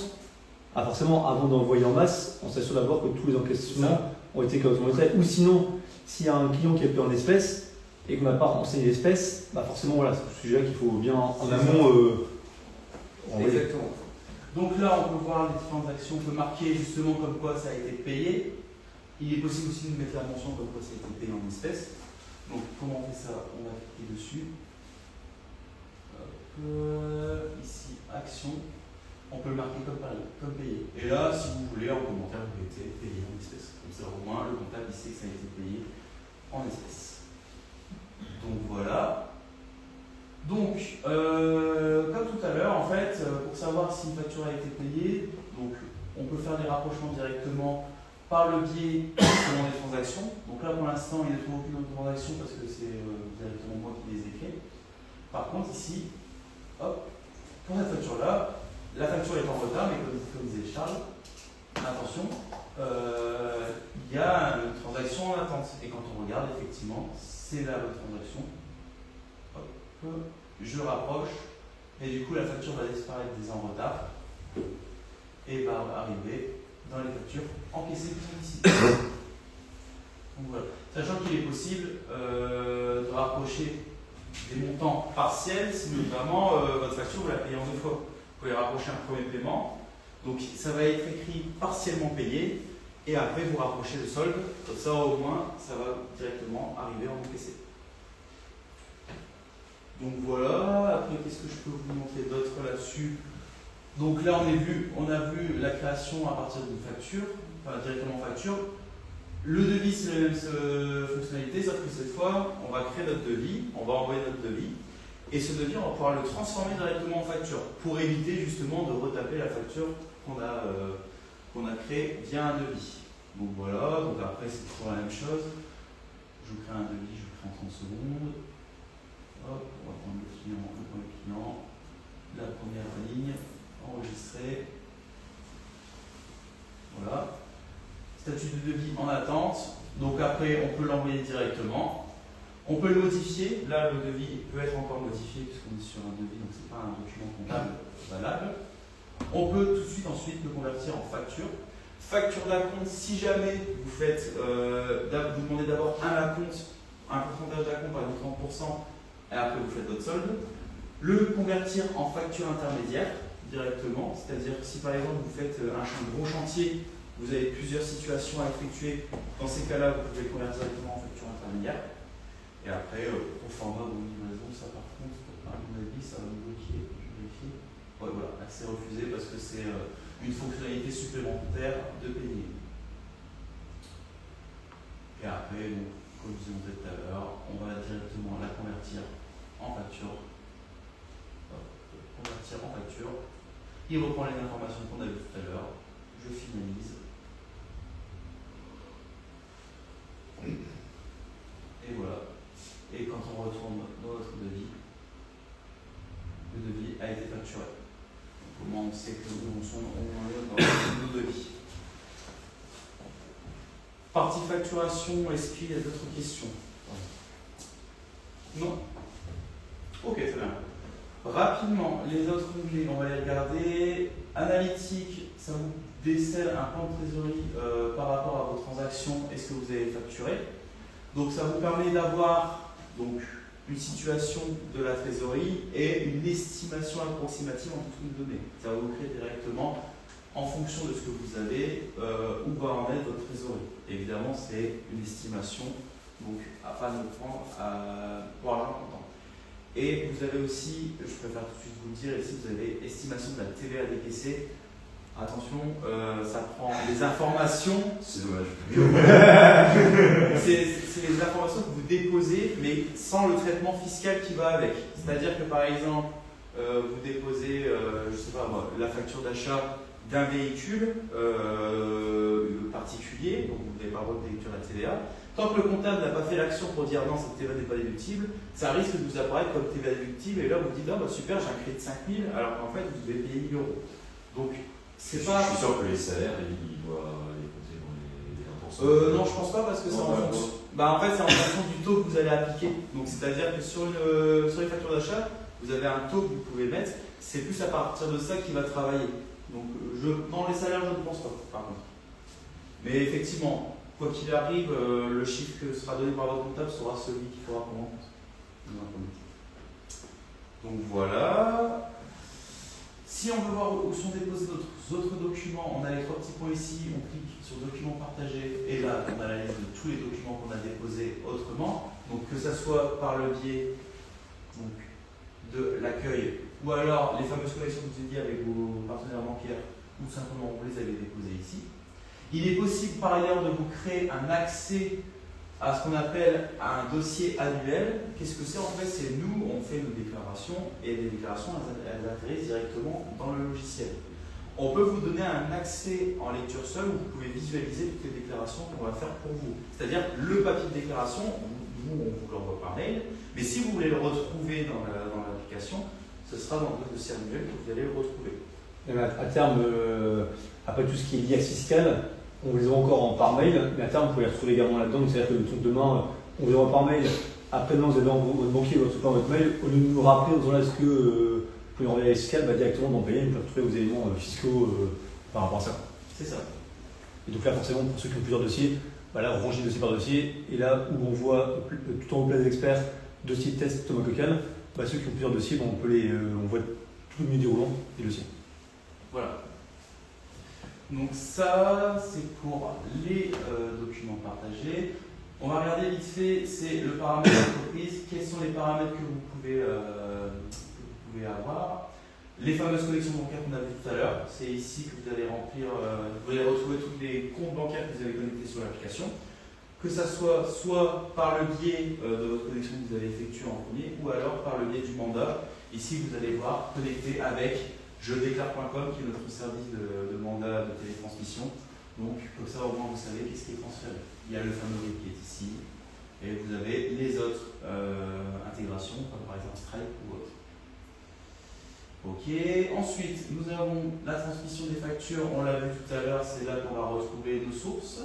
Ah, forcément, avant d'envoyer en masse, on s'assure d'abord que tous les encaissements ont été correctement traités. Ou sinon, s'il y a un client qui est payé en espèces et qu'on n'a pas renseigné l'espèce, bah forcément, voilà, c'est ce sujet-là qu'il faut bien en amont envoyer.
Exactement. Donc là, on peut voir les différentes actions, on peut marquer justement comme quoi ça a été payé. Il est possible aussi de mettre la mention comme quoi ça a été payé en espèces. Donc comment on fait ça? On va cliquer dessus. Ici, action. On peut le marquer comme payé. Et là, si vous voulez, en commentaire, vous mettez payé en espèces. Comme ça, au moins, le comptable il sait que ça a été payé en espèces. Donc voilà. Donc, comme tout à l'heure, en fait, pour savoir si une facture a été payée, donc on peut faire des rapprochements directement par le biais des transactions. Donc là, pour l'instant, il ne trouve aucune autre transaction parce que c'est directement moi qui les ai créées. Par contre, ici, hop, pour cette facture-là, la facture est en retard, mais comme disait Charles, attention, il y a une transaction en attente. Et quand on regarde, effectivement, c'est la bonne transaction. Hop, je rapproche, et du coup, la facture va disparaître des en retard et va arriver dans les factures encaissées qui sont ici. Donc voilà. Sachant qu'il est possible de rapprocher des montants partiels si notamment votre facture vous la payez en 2 fois. Vous pouvez rapprocher un premier paiement, donc ça va être écrit partiellement payé et après vous rapprochez le solde, comme ça au moins ça va directement arriver en encaissé. Donc voilà, après qu'est-ce que je peux vous montrer d'autre là-dessus? Donc là on a vu la création à partir d'une facture, enfin directement facture. Le devis c'est la même fonctionnalité, sauf que cette fois on va créer notre devis, on va envoyer notre devis. Et ce devis, on va pouvoir le transformer directement en facture pour éviter justement de retaper la facture qu'on a créée via un devis. Donc voilà, donc après c'est toujours la même chose. Je crée un devis, je crée en 30 secondes. Hop, on va prendre le premier client, la première ligne, enregistrer. Voilà. Statut de devis en attente. Donc après, on peut l'envoyer directement. On peut le modifier. Là, le devis peut être encore modifié puisqu'on est sur un devis, donc ce n'est pas un document comptable valable. On peut tout de suite ensuite le convertir en facture. Facture d'acompte, si jamais vous faites, vous demandez d'abord un pourcentage d'acompte par exemple 30%, et après vous faites votre solde. Le convertir en facture intermédiaire directement, c'est-à-dire que si par exemple vous faites un gros chantier, vous avez plusieurs situations à effectuer, dans ces cas-là, vous pouvez le convertir directement en facture intermédiaire. Et après, au format de livraison, ça par contre, à mon avis, ça va me bloquer. Je vérifie. Ouais, voilà, accès refusé parce que c'est une fonctionnalité supplémentaire de payer. Et après, donc, comme je vous disais tout à l'heure, on va directement la convertir en facture. Convertir en facture. Il reprend les informations qu'on a vues tout à l'heure. Je finalise. Et voilà. Et quand on retourne dans notre devis, le devis a été facturé. Donc, au moins on sait que nous sommes dans nos devis. Partie facturation, est-ce qu'il y a d'autres questions? Non? Ok, très bien. Rapidement, les autres onglets, on va les regarder. Analytique, ça vous décèle un plan de trésorerie par rapport à vos transactions, est-ce que vous avez facturé. Donc ça vous permet d'avoir donc une situation de la trésorerie et une estimation approximative en fonction de données. Ça va vous créer directement en fonction de ce que vous avez où va en être votre trésorerie. Évidemment, c'est une estimation, donc à pas nous prendre pour l'argent comptant. Et vous avez aussi, je préfère tout de suite vous le dire, ici vous avez estimation de la TVA décaissée. Attention, ça prend des informations.
C'est dommage.
C'est les informations que vous déposez, mais sans le traitement fiscal qui va avec. C'est-à-dire que par exemple, vous déposez, je sais pas moi, la facture d'achat d'un véhicule particulier, donc vous n'avez pas le droit de déduire la TVA. Tant que le comptable n'a pas fait l'action pour dire non, cette TVA n'est pas déductible, ça risque de vous apparaître comme TVA déductible, et là vous dites ah bah super, j'ai un crédit de 5 000, alors qu'en fait vous devez payer 1 000 €. Donc c'est pas.
Je suis sûr que les salaires, ils doivent les compter dans les 1%.
Non, je pense pas parce que c'est en fonction. Bah, en fait, c'est en fonction du taux que vous allez appliquer. Donc, c'est-à-dire que sur les factures d'achat, vous avez un taux que vous pouvez mettre. C'est plus à partir de ça qu'il va travailler. Donc, dans les salaires, je ne pense pas, par contre. Mais effectivement, quoi qu'il arrive, le chiffre que sera donné par votre comptable sera celui qu'il faudra prendre en compte. Donc voilà. Si on veut voir où sont déposés d'autres documents, on a les 3 petits points ici, on clique sur documents partagés et là on a la liste de tous les documents qu'on a déposés autrement. Donc que ça soit par le biais de l'accueil ou alors les fameuses connexions que vous avez dit avec vos partenaires bancaires ou simplement vous les avez déposés ici. Il est possible par ailleurs de vous créer un accès à ce qu'on appelle un dossier annuel. Qu'est-ce que c'est en fait? C'est nous, on fait nos déclarations et les déclarations, elles atterrissent directement dans le logiciel. On peut vous donner un accès en lecture seule où vous pouvez visualiser toutes les déclarations qu'on va faire pour vous. C'est-à-dire le papier de déclaration, nous on vous l'envoie par mail, mais si vous voulez le retrouver dans l'application, ce sera dans le dossier annuel que vous allez le retrouver.
Et à terme, après tout ce qui est liasse fiscale, on les envoie encore par mail, mais à terme, vous pouvez les retrouver également là-dedans. C'est-à-dire que demain, on les envoie par mail. Après, demain, vous avez votre banquier, votre mail. Au lieu de nous rappeler en disant est-ce que vous pouvez envoyer la fiscale, directement dans Payer, vous pouvez retrouver vos éléments fiscaux par rapport à ça.
C'est ça.
Et donc là, forcément, pour ceux qui ont plusieurs dossiers, là, on range dossier par dossier. Et là où on voit tout en haut place d'experts, dossier test Thomas Coquel, ceux qui ont plusieurs dossiers, on voit tout le milieu déroulant des dossiers.
Voilà. Donc ça, c'est pour les documents partagés. On va regarder vite fait, c'est le paramètre d'entreprise. Quels sont les paramètres que vous pouvez avoir? Les fameuses connexions bancaires qu'on a vues tout à l'heure. C'est ici que vous allez remplir, vous allez retrouver tous les comptes bancaires que vous avez connectés sur l'application. Que ça soit par le biais de votre connexion que vous avez effectuée en premier, ou alors par le biais du mandat. Ici, vous allez voir connecté avec jedéclare.com qui est notre service de mandat de télétransmission. Donc, comme ça, au moins, vous savez qu'est-ce qui est transféré. Il y a le fameux RIB qui est ici, et vous avez les autres intégrations, comme par exemple Stripe ou autre. Ok, ensuite, nous avons la transmission des factures, on l'a vu tout à l'heure, c'est là qu'on va retrouver nos sources.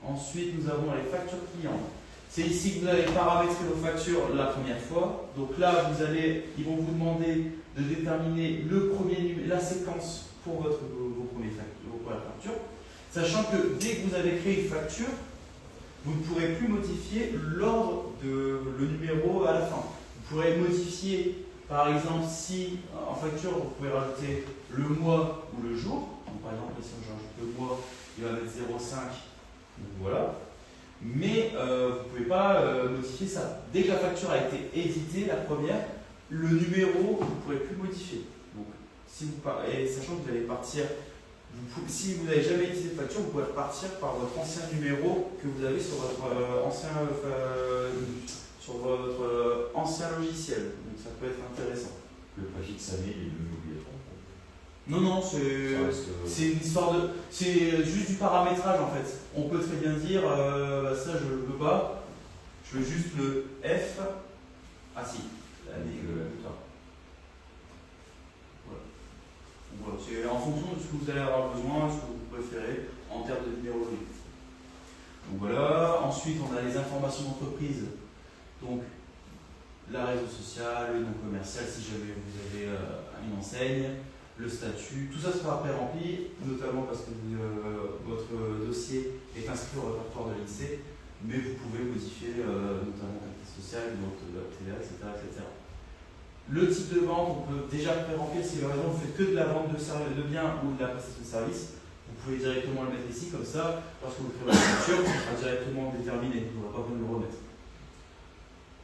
Ensuite, nous avons les factures clients. C'est ici que vous allez paramétrer vos factures la première fois. Donc là, ils vont vous demander de déterminer la séquence pour vos premières factures, sachant que dès que vous avez créé une facture, vous ne pourrez plus modifier l'ordre le numéro à la fin. Vous pourrez modifier, par exemple, si en facture, vous pouvez rajouter le mois ou le jour. Donc, par exemple, si on rajoute le mois, il va mettre 0,5. Donc voilà. Mais vous ne pouvez pas modifier ça. Dès que la facture a été éditée, la première, le numéro, vous ne pourrez plus modifier. Donc, sachant que vous allez partir, si vous n'avez jamais édité de facture, vous pouvez repartir par votre ancien numéro que vous avez sur votre ancien logiciel. Donc ça peut être intéressant.
Le préfixe année est devenu obligatoire.
Non, c'est une histoire de. C'est juste du paramétrage en fait. On peut très bien dire ça je ne veux pas, je veux juste le F. Ah si, l'année plus tard. Voilà. C'est en fonction de ce que vous allez avoir besoin, ce que vous préférez en termes de numéro RIB. Donc voilà, ensuite on a les informations d'entreprise. Donc la réseau social, le nom commercial si jamais vous avez une enseigne. Le statut, tout ça sera pré-rempli, notamment parce que votre dossier est inscrit au répertoire de l'INSEE, mais vous pouvez modifier notamment la carte sociale, votre TVA, etc. Le type de vente, on peut déjà pré-remplir si par exemple vous faites que de la vente de biens ou de la prestation de services. Vous pouvez directement le mettre ici, comme ça, lorsque vous créez votre facture, ça sera directement déterminé, vous n'aurez pas besoin de le remettre.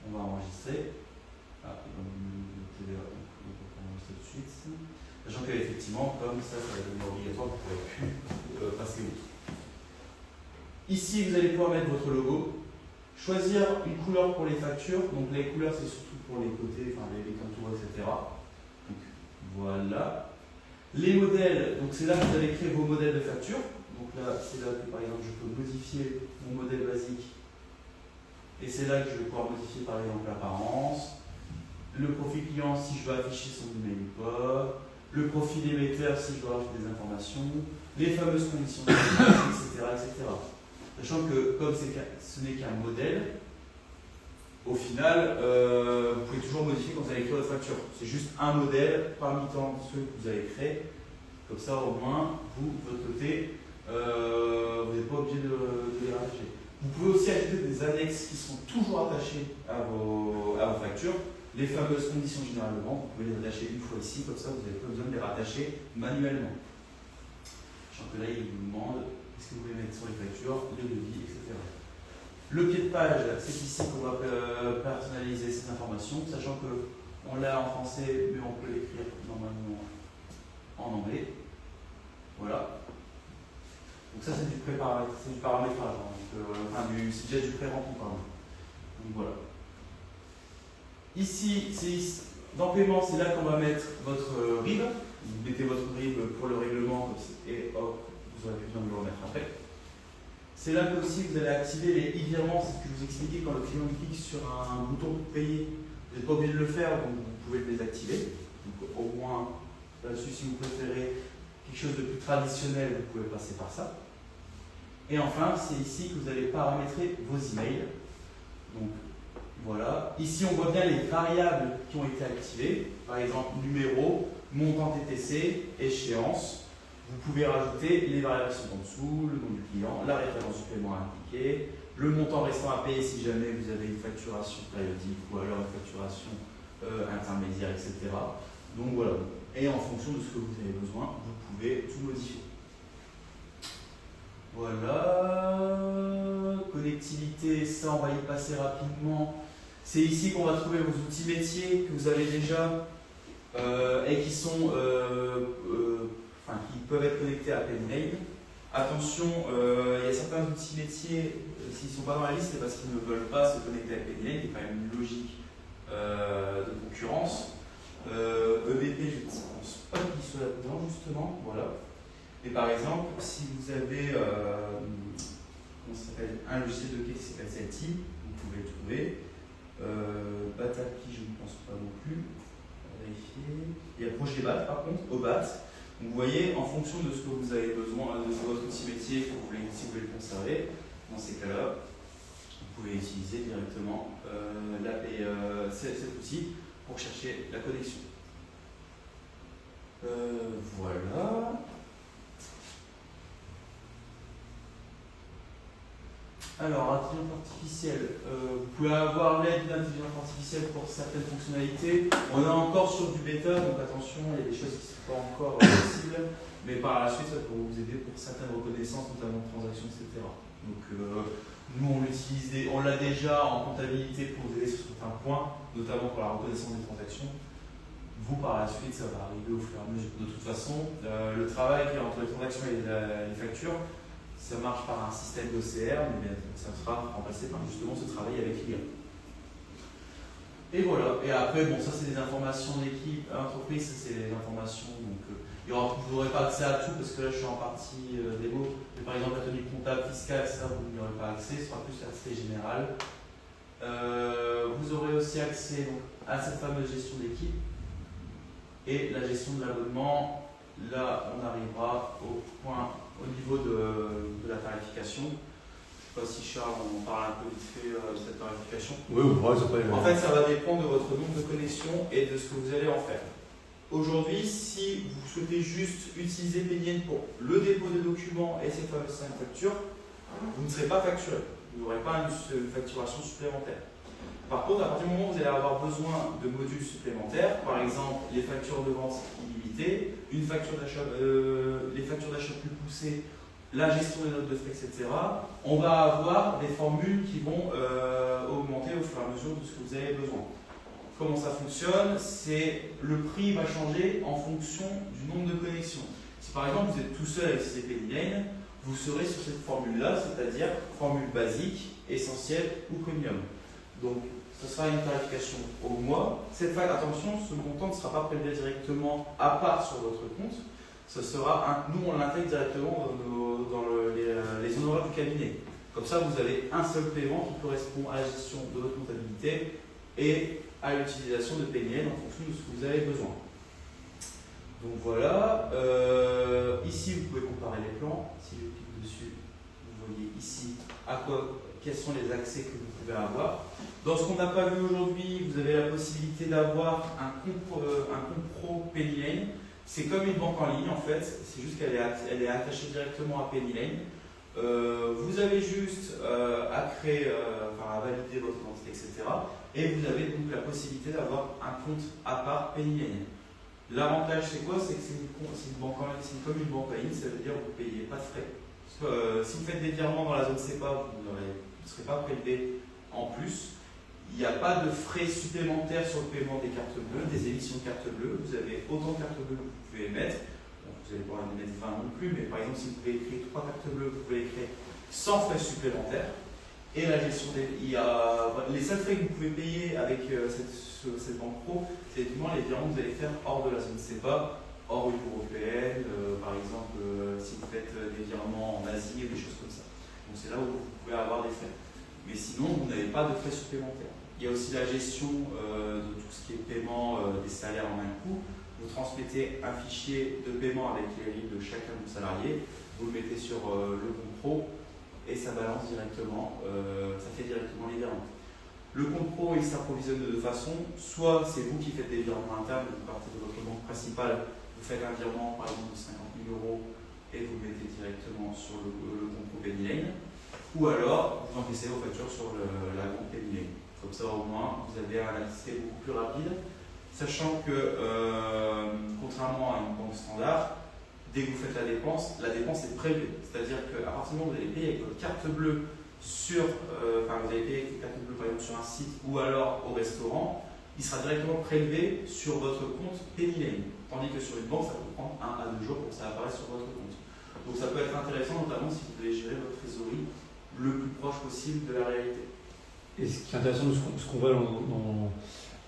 On va enregistrer. TVA, on va enregistrer tout de suite. Sachant qu'effectivement, comme ça va devenir obligatoire, vous ne pourrez plus passer outre. Ici, vous allez pouvoir mettre votre logo, choisir une couleur pour les factures. Donc les couleurs, c'est surtout pour les côtés, enfin les contours, etc. Donc voilà. Les modèles, donc c'est là que vous allez créer vos modèles de facture. Donc là, c'est là que par exemple, je peux modifier mon modèle basique. Et c'est là que je vais pouvoir modifier par exemple l'apparence. Le profil client, si je veux afficher son email ou pas. Le profil émetteur si je dois rajouter des informations, les fameuses conditions, etc. Sachant que comme ce n'est qu'un modèle, au final, vous pouvez toujours modifier quand vous allez créer votre facture. C'est juste un modèle parmi tant ceux que vous avez créés. Comme ça, au moins, vous, de votre côté, vous n'êtes pas obligé de les rattacher. Vous pouvez aussi ajouter des annexes qui sont toujours attachées à vos factures. Les fameuses conditions générales de vente, vous pouvez les attacher une fois ici, comme ça, vous n'avez pas besoin de les rattacher manuellement. Sachant que là, il vous demande qu'est-ce que vous voulez mettre sur les factures, le devis, etc. Le pied de page, c'est ici qu'on va personnaliser ces informations, sachant qu'on l'a en français, mais on peut l'écrire normalement en anglais. Voilà. Donc ça, c'est du paramétrage, hein. C'est déjà du pré-rempli, pardon. Donc voilà. Ici, dans paiement, c'est là qu'on va mettre votre RIB. Vous mettez votre RIB pour le règlement et hop, vous aurez plus besoin de le remettre après. C'est là que aussi vous allez activer les e-virements, c'est ce que je vous expliquais quand le client clique sur un bouton pour payer. Vous n'êtes pas obligé de le faire, donc vous pouvez le désactiver. Donc au moins, là-dessus, si vous préférez quelque chose de plus traditionnel, vous pouvez passer par ça. Et enfin, c'est ici que vous allez paramétrer vos emails. Donc voilà. Ici, on voit bien les variables qui ont été activées. Par exemple, numéro, montant TTC, échéance. Vous pouvez rajouter les variables qui sont en dessous, le nom du client, la référence du paiement impliquée, le montant restant à payer si jamais vous avez une facturation périodique ou alors une facturation intermédiaire, etc. Donc voilà. Et en fonction de ce que vous avez besoin, vous pouvez tout modifier. Voilà. Connectivité, ça on va y passer rapidement. C'est ici qu'on va trouver vos outils métiers que vous avez déjà et qui sont qui peuvent être connectés à PennyLane. Attention, il y a certains outils métiers, s'ils ne sont pas dans la liste, c'est parce qu'ils ne veulent pas se connecter à PennyLane. Il y a quand même une logique de concurrence. EBP, je ne pense pas qu'il soit là-dedans, justement. Voilà. Et par exemple, si vous avez un logiciel de quai qui s'appelle Celti, vous pouvez le trouver. Batapi, je ne pense pas non plus. On va vérifier. Il y a Projet-BAT, par contre, OBAT. Donc, vous voyez, en fonction de ce que vous avez besoin, de votre outil métier, que vous voulez, si vous voulez le conserver, dans ces cas-là, vous pouvez utiliser directement cet outil pour chercher la connexion. Voilà. Alors, intelligence artificielle, vous pouvez avoir l'aide d'intelligence artificielle pour certaines fonctionnalités. On est encore sur du bêta, donc attention, il y a des choses qui ne sont pas encore possibles, mais par la suite, ça pourra vous aider pour certaines reconnaissances, notamment de transactions, etc. Donc, nous, on l'a déjà en comptabilité pour vous aider sur certains points, notamment pour la reconnaissance des transactions. Vous, par la suite, ça va arriver au fur et à mesure. De toute façon, le travail qu'il y a entre les transactions et les factures, ça marche par un système d'OCR, mais ça sera remplacé par justement ce travail avec l'IA. Et voilà. Et après, bon, ça c'est des informations d'équipe, entreprise, ça c'est des informations. Donc, vous n'aurez pas accès à tout parce que là je suis en partie démo. Mais par exemple, la tenue comptable, fiscale, ça vous n'y aurez pas accès, ce sera plus l'aspect général. Vous aurez aussi accès donc, à cette fameuse gestion d'équipe et la gestion de l'abonnement. Là, on arrivera au niveau de la tarification. Je ne sais pas si Charles, on parle un peu vite fait de cette tarification.
Oui, ça peut aller.
En fait, ça va dépendre de votre nombre de connexions et de ce que vous allez en faire. Aujourd'hui, si vous souhaitez juste utiliser PennyLane pour le dépôt des documents et ces fameuses 5 factures, vous ne serez pas facturé. Vous n'aurez pas une facturation supplémentaire. Par contre, à partir du moment où vous allez avoir besoin de modules supplémentaires, par exemple les factures de vente illimitées, les factures d'achat plus poussées, la gestion des notes de frais, etc., on va avoir des formules qui vont augmenter au fur et à mesure de ce que vous avez besoin. Comment ça fonctionne? C'est le prix va changer en fonction du nombre de connexions. Si par exemple vous êtes tout seul avec PennyLane, vous serez sur cette formule-là, c'est-à-dire formule basique, essentielle ou premium. Donc, ce sera une tarification au mois. Cette fois, attention, ce montant ne sera pas prélevé directement à part sur votre compte. Ce sera nous, on l'intègre directement dans les honoraires du cabinet. Comme ça, vous avez un seul paiement qui correspond à la gestion de votre comptabilité et à l'utilisation de PennyLane en fonction de ce que vous avez besoin. Donc voilà. Ici, vous pouvez comparer les plans. Si je clique dessus, vous voyez ici quels sont les accès que vous pouvez avoir. Dans ce qu'on n'a pas vu aujourd'hui, vous avez la possibilité d'avoir un compte pro PennyLane. C'est comme une banque en ligne en fait, c'est juste qu'elle est attachée directement à PennyLane. Vous avez juste à créer, à valider votre identité, etc. Et vous avez donc la possibilité d'avoir un compte à part PennyLane. L'avantage c'est quoi? C'est que c'est une banque en ligne, c'est comme une banque en ligne, ça veut dire que vous ne payez pas de frais. Si vous faites des virements dans la zone CEPA, vous ne serez pas prélevé en plus. Il n'y a pas de frais supplémentaires sur le paiement des cartes bleues, des émissions de cartes bleues. Vous avez autant de cartes bleues que vous pouvez émettre. Donc, vous allez pouvoir en émettre 20 non plus, mais par exemple, si vous pouvez écrire 3 cartes bleues, vous pouvez écrire sans frais supplémentaires. Et la gestion les seuls frais que vous pouvez payer avec cette banque pro, c'est effectivement les virements que vous allez faire hors de la zone CEPA, hors Union européenne, par exemple, si vous faites des virements en Asie ou des choses comme ça. Donc c'est là où vous pouvez avoir des frais. Mais sinon, vous n'avez pas de frais supplémentaires. Il y a aussi la gestion de tout ce qui est paiement des salaires en un coup. Vous transmettez un fichier de paiement avec les RIB de chacun de vos salariés, vous le mettez sur le compte pro et ça balance directement, ça fait directement les virements. Le compte pro, il s'approvisionne de deux façons. Soit c'est vous qui faites des virements internes, vous partez de votre banque principale, vous faites un virement par exemple de 50 000 € et vous le mettez directement sur le compte pro PennyLane. Ou alors, vous encaissez vos factures sur la banque PennyLane. Comme ça, au moins, vous avez un accès beaucoup plus rapide. Sachant que, contrairement à une banque standard, dès que vous faites la dépense est prélevée. C'est-à-dire qu'à partir du moment où vous allez payer avec votre carte bleue vous allez payer avec votre carte bleue par exemple sur un site ou alors au restaurant, il sera directement prélevé sur votre compte PennyLane. Tandis que sur une banque, ça peut prendre 1 à 2 jours pour que ça apparaisse sur votre compte. Donc ça peut être intéressant, notamment si vous voulez gérer votre trésorerie le plus proche possible de la réalité.
Et ce qui est intéressant de ce qu'on voit dans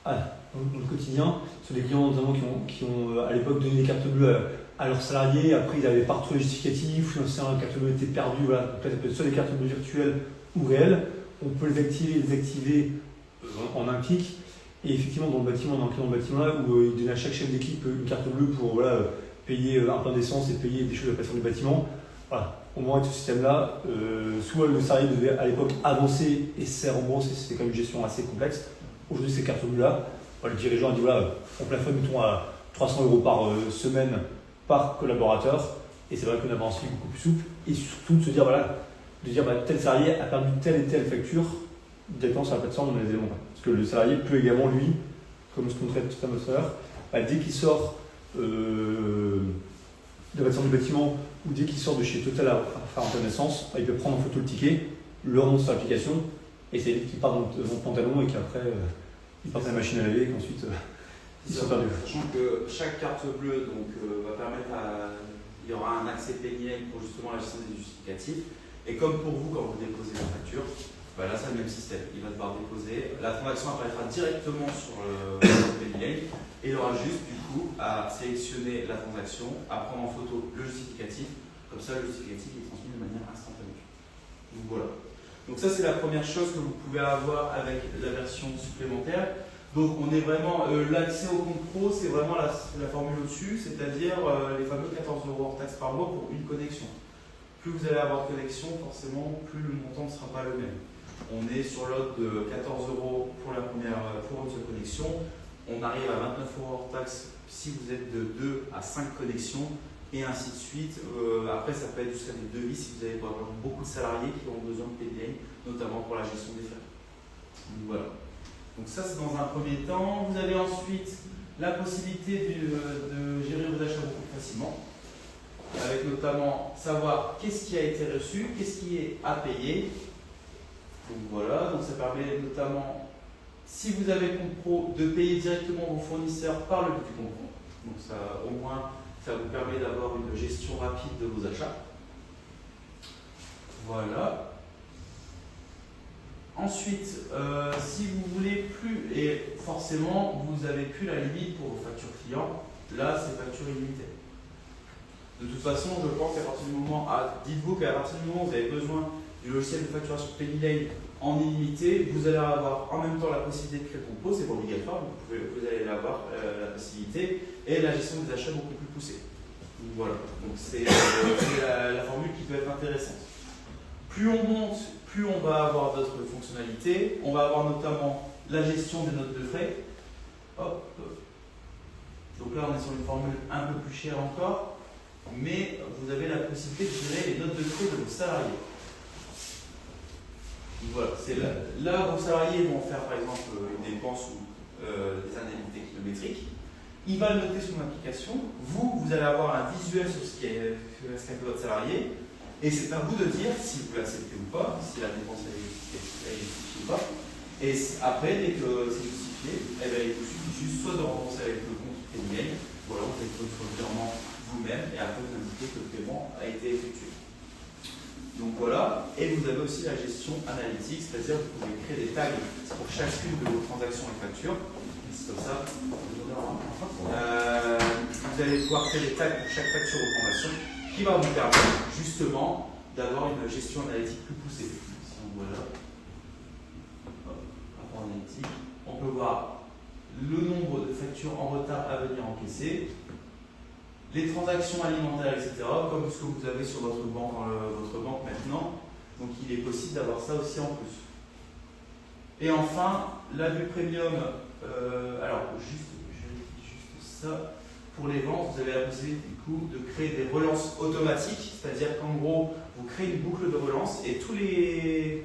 le quotidien, ce sont des clients notamment qui ont à l'époque donné des cartes bleues à leurs salariés, après ils n'avaient pas retrouvé le justificatif, l'ancienne carte bleue était perdue, voilà. Donc là ça peut être soit des cartes bleues virtuelles ou réelles, on peut les activer et les désactiver en un clic. Et effectivement dans le bâtiment, là où ils donnaient à chaque chef d'équipe une carte bleue pour payer un plein d'essence et payer des choses à la plateforme du bâtiment. Voilà. Au moins avec ce système-là, soit le salarié devait à l'époque avancer et se faire rembourser, c'était quand même une gestion assez complexe. Aujourd'hui, ces cartes bleues-là, le dirigeant a dit voilà, on plafonne mettons à 300 € par semaine par collaborateur, et c'est vrai qu'on avait un suivi beaucoup plus souple, et surtout de se dire tel salarié a perdu telle et telle facture, directement sur la plateforme, on a les éléments. Parce que le salarié peut également, lui, comme ce qu'on traite tout à l'heure, dès qu'il sort de la plateforme du bâtiment ou dès qu'il sort de chez Total à faire un essence, il peut prendre en photo le ticket, le remonter sur l'application, et c'est lui qui part dans le pantalon et qu'après il passe à la machine à laver et qu'ensuite il sort perdu.
Sachant que chaque carte bleue va permettre il y aura un accès PennyLane pour justement la gestion des justificatifs. Et comme pour vous, quand vous déposez la facture, là c'est le même système. Il va devoir déposer, la transaction apparaîtra directement sur le PennyLane et il aura juste du coup à sélectionner la transaction, à prendre en photo le justificatif. Comme ça, le justificatif est transmis de manière instantanée. Donc voilà. Donc ça c'est la première chose que vous pouvez avoir avec la version supplémentaire. Donc on est vraiment, l'accès au compte pro, c'est vraiment la formule au-dessus, c'est-à-dire les fameux 14 € hors taxe par mois pour une connexion. Plus vous allez avoir de connexion, forcément, plus le montant ne sera pas le même. On est sur l'ordre de 14 € pour une seule connexion. On arrive à 29 € hors taxe si vous êtes de 2 à 5 connexions, et ainsi de suite. Après, ça peut être jusqu'à des devis si vous avez beaucoup de salariés qui ont besoin de PennyLane, notamment pour la gestion des frais. Donc voilà. Donc ça, c'est dans un premier temps. Vous avez ensuite la possibilité de gérer vos achats beaucoup plus facilement, avec notamment savoir qu'est-ce qui a été reçu, qu'est-ce qui est à payer. Donc voilà, donc ça permet notamment, si vous avez compte pro, de payer directement vos fournisseurs par le biais du compte pro. Donc ça, au moins, ça vous permet d'avoir une gestion rapide de vos achats. Voilà. Ensuite, si vous voulez plus, et forcément, vous n'avez plus la limite pour vos factures clients, là, c'est facture illimitée. De toute façon, je pense qu'à partir du moment, dites-vous qu'à partir du moment où vous avez besoin du logiciel de facturation PennyLane en illimité, vous allez avoir en même temps la possibilité de créer le compte pro, c'est pas obligatoire, vous allez avoir la possibilité, et la gestion des achats beaucoup plus poussée. Donc voilà, donc c'est la formule qui peut être intéressante. Plus on monte, plus on va avoir d'autres fonctionnalités. On va avoir notamment la gestion des notes de frais. Hop. Donc là, on est sur une formule un peu plus chère encore, mais vous avez la possibilité de gérer les notes de frais de vos salariés. Voilà, c'est là vos salariés vont faire par exemple une dépense ou des indemnités kilométriques. Il va le noter sur une application. Vous allez avoir un visuel sur ce qu'a fait votre salarié. Et c'est à vous de dire si vous l'acceptez ou pas, si la dépense est justifiée ou pas. Et après, dès que c'est justifié, eh bien, il vous suffit juste soit de rembourser avec le compte PayPal, ou alors vous faites votre virement vous-même et après vous indiquez que le paiement a été effectué. Donc voilà, et vous avez aussi la gestion analytique, c'est-à-dire que vous pouvez créer des tags pour chacune de vos transactions et factures. C'est comme ça. Vous allez pouvoir créer des tags pour chaque facture ou transaction qui va vous permettre justement d'avoir une gestion analytique plus poussée. Si on voit là, rapport analytique, on peut voir le nombre de factures en retard à venir encaisser, les transactions alimentaires, etc., comme ce que vous avez sur votre banque maintenant. Donc il est possible d'avoir ça aussi en plus. Et enfin, la vue premium, alors juste ça, pour les ventes, vous avez la possibilité du coup de créer des relances automatiques, c'est-à-dire qu'en gros, vous créez une boucle de relance et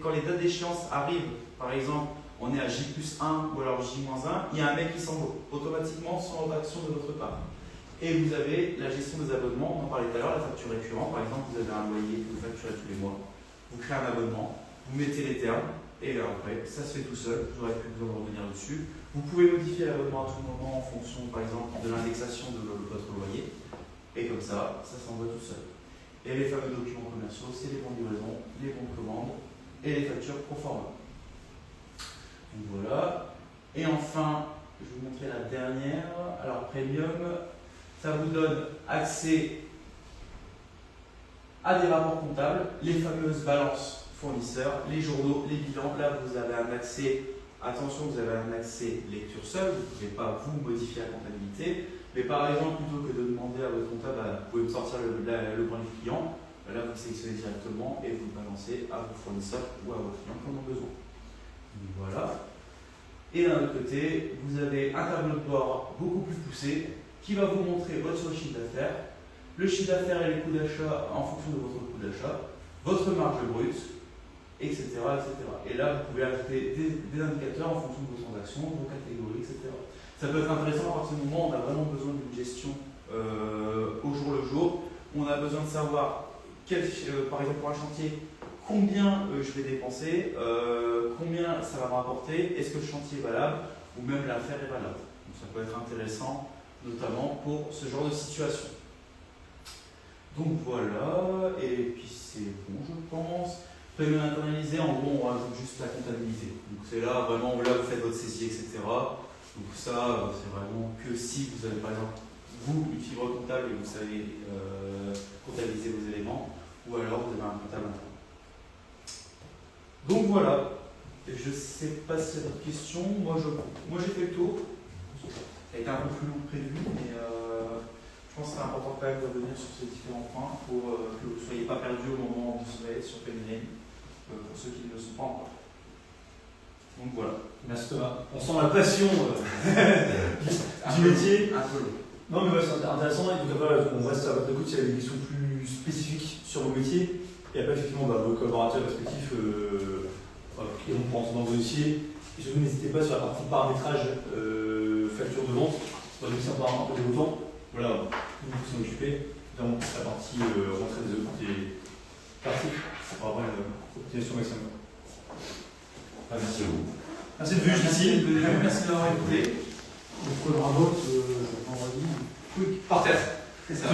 quand les dates d'échéance arrivent, par exemple, on est à J+1 ou alors J-1, il y a un mail qui s'envoie automatiquement sans action de votre part. Et vous avez la gestion des abonnements, on en parlait tout à l'heure, la facture récurrente, par exemple, vous avez un loyer que vous facturez tous les mois, vous créez un abonnement, vous mettez les termes, et là après, ça se fait tout seul, vous n'aurez plus besoin de revenir dessus. Vous pouvez modifier l'abonnement à tout moment en fonction, par exemple, de l'indexation de votre loyer, et comme ça s'envoie tout seul. Et les fameux documents commerciaux, c'est les bons de livraison, les bons de commande, et les factures pro forma. Donc voilà. Et enfin, je vais vous montrer la dernière. Alors, Premium, ça vous donne accès à des rapports comptables, les fameuses balances fournisseurs, les journaux, les bilans. Là, vous avez un accès, attention, vous avez un accès lecture seule, vous ne pouvez pas vous modifier la comptabilité, mais par exemple, plutôt que de demander à votre comptable, vous pouvez me sortir le point du client, là, vous sélectionnez directement et vous le balancez à vos fournisseurs ou à vos clients qui en ont besoin. Donc, voilà. Et d'un autre côté, vous avez un tableau de bord beaucoup plus poussé qui va vous montrer votre chiffre d'affaires, le chiffre d'affaires et les coûts d'achat en fonction de votre coût d'achat, votre marge brute, etc., etc. Et là, vous pouvez ajouter des indicateurs en fonction de vos transactions, de vos catégories, etc. Ça peut être intéressant à partir du moment où on a vraiment besoin d'une gestion au jour le jour. On a besoin de savoir, par exemple pour un chantier, combien je vais dépenser, combien ça va me rapporter, est-ce que le chantier est valable, ou même l'affaire est valable. Donc ça peut être intéressant, notamment pour ce genre de situation. Donc voilà, et puis c'est bon je pense. Premium internalisé, en gros on rajoute juste la comptabilité. Donc c'est là vraiment, là vous faites votre saisie, etc. Donc ça c'est vraiment que si vous avez par exemple vous une fibre comptable et vous savez comptabiliser vos éléments, ou alors vous avez un comptable interne. Donc voilà, je ne sais pas s'il y a d'autres questions. Moi j'ai fait le tour. Ça a été un peu plus long que prévu, mais je pense que c'est important quand même de revenir sur ces différents points pour que vous ne soyez pas perdus au moment où vous serez sur PayPal, pour ceux qui ne le sont pas encore. Donc voilà.
Merci Thomas. On sent la passion du métier.
Un peu long.
Non mais ouais, c'est intéressant et tout à fait, on reste à votre écoute s'il y a des questions plus spécifiques sur vos métiers. Et après effectivement vos collaborateurs respectifs qui vont prendre dans vos dossiers. Et surtout n'hésitez pas sur la partie paramétrage facture de vente. On va aussi un peu déroutant. Voilà, vous s'en occuper. Dans la partie rentrée des parties. On va avoir une optimisation maximum.
Merci à vous.
Merci de venir ici.
Merci de l'avoir écouté.
Il faudra un vote vendredi.
Oui, par terre. C'est ça.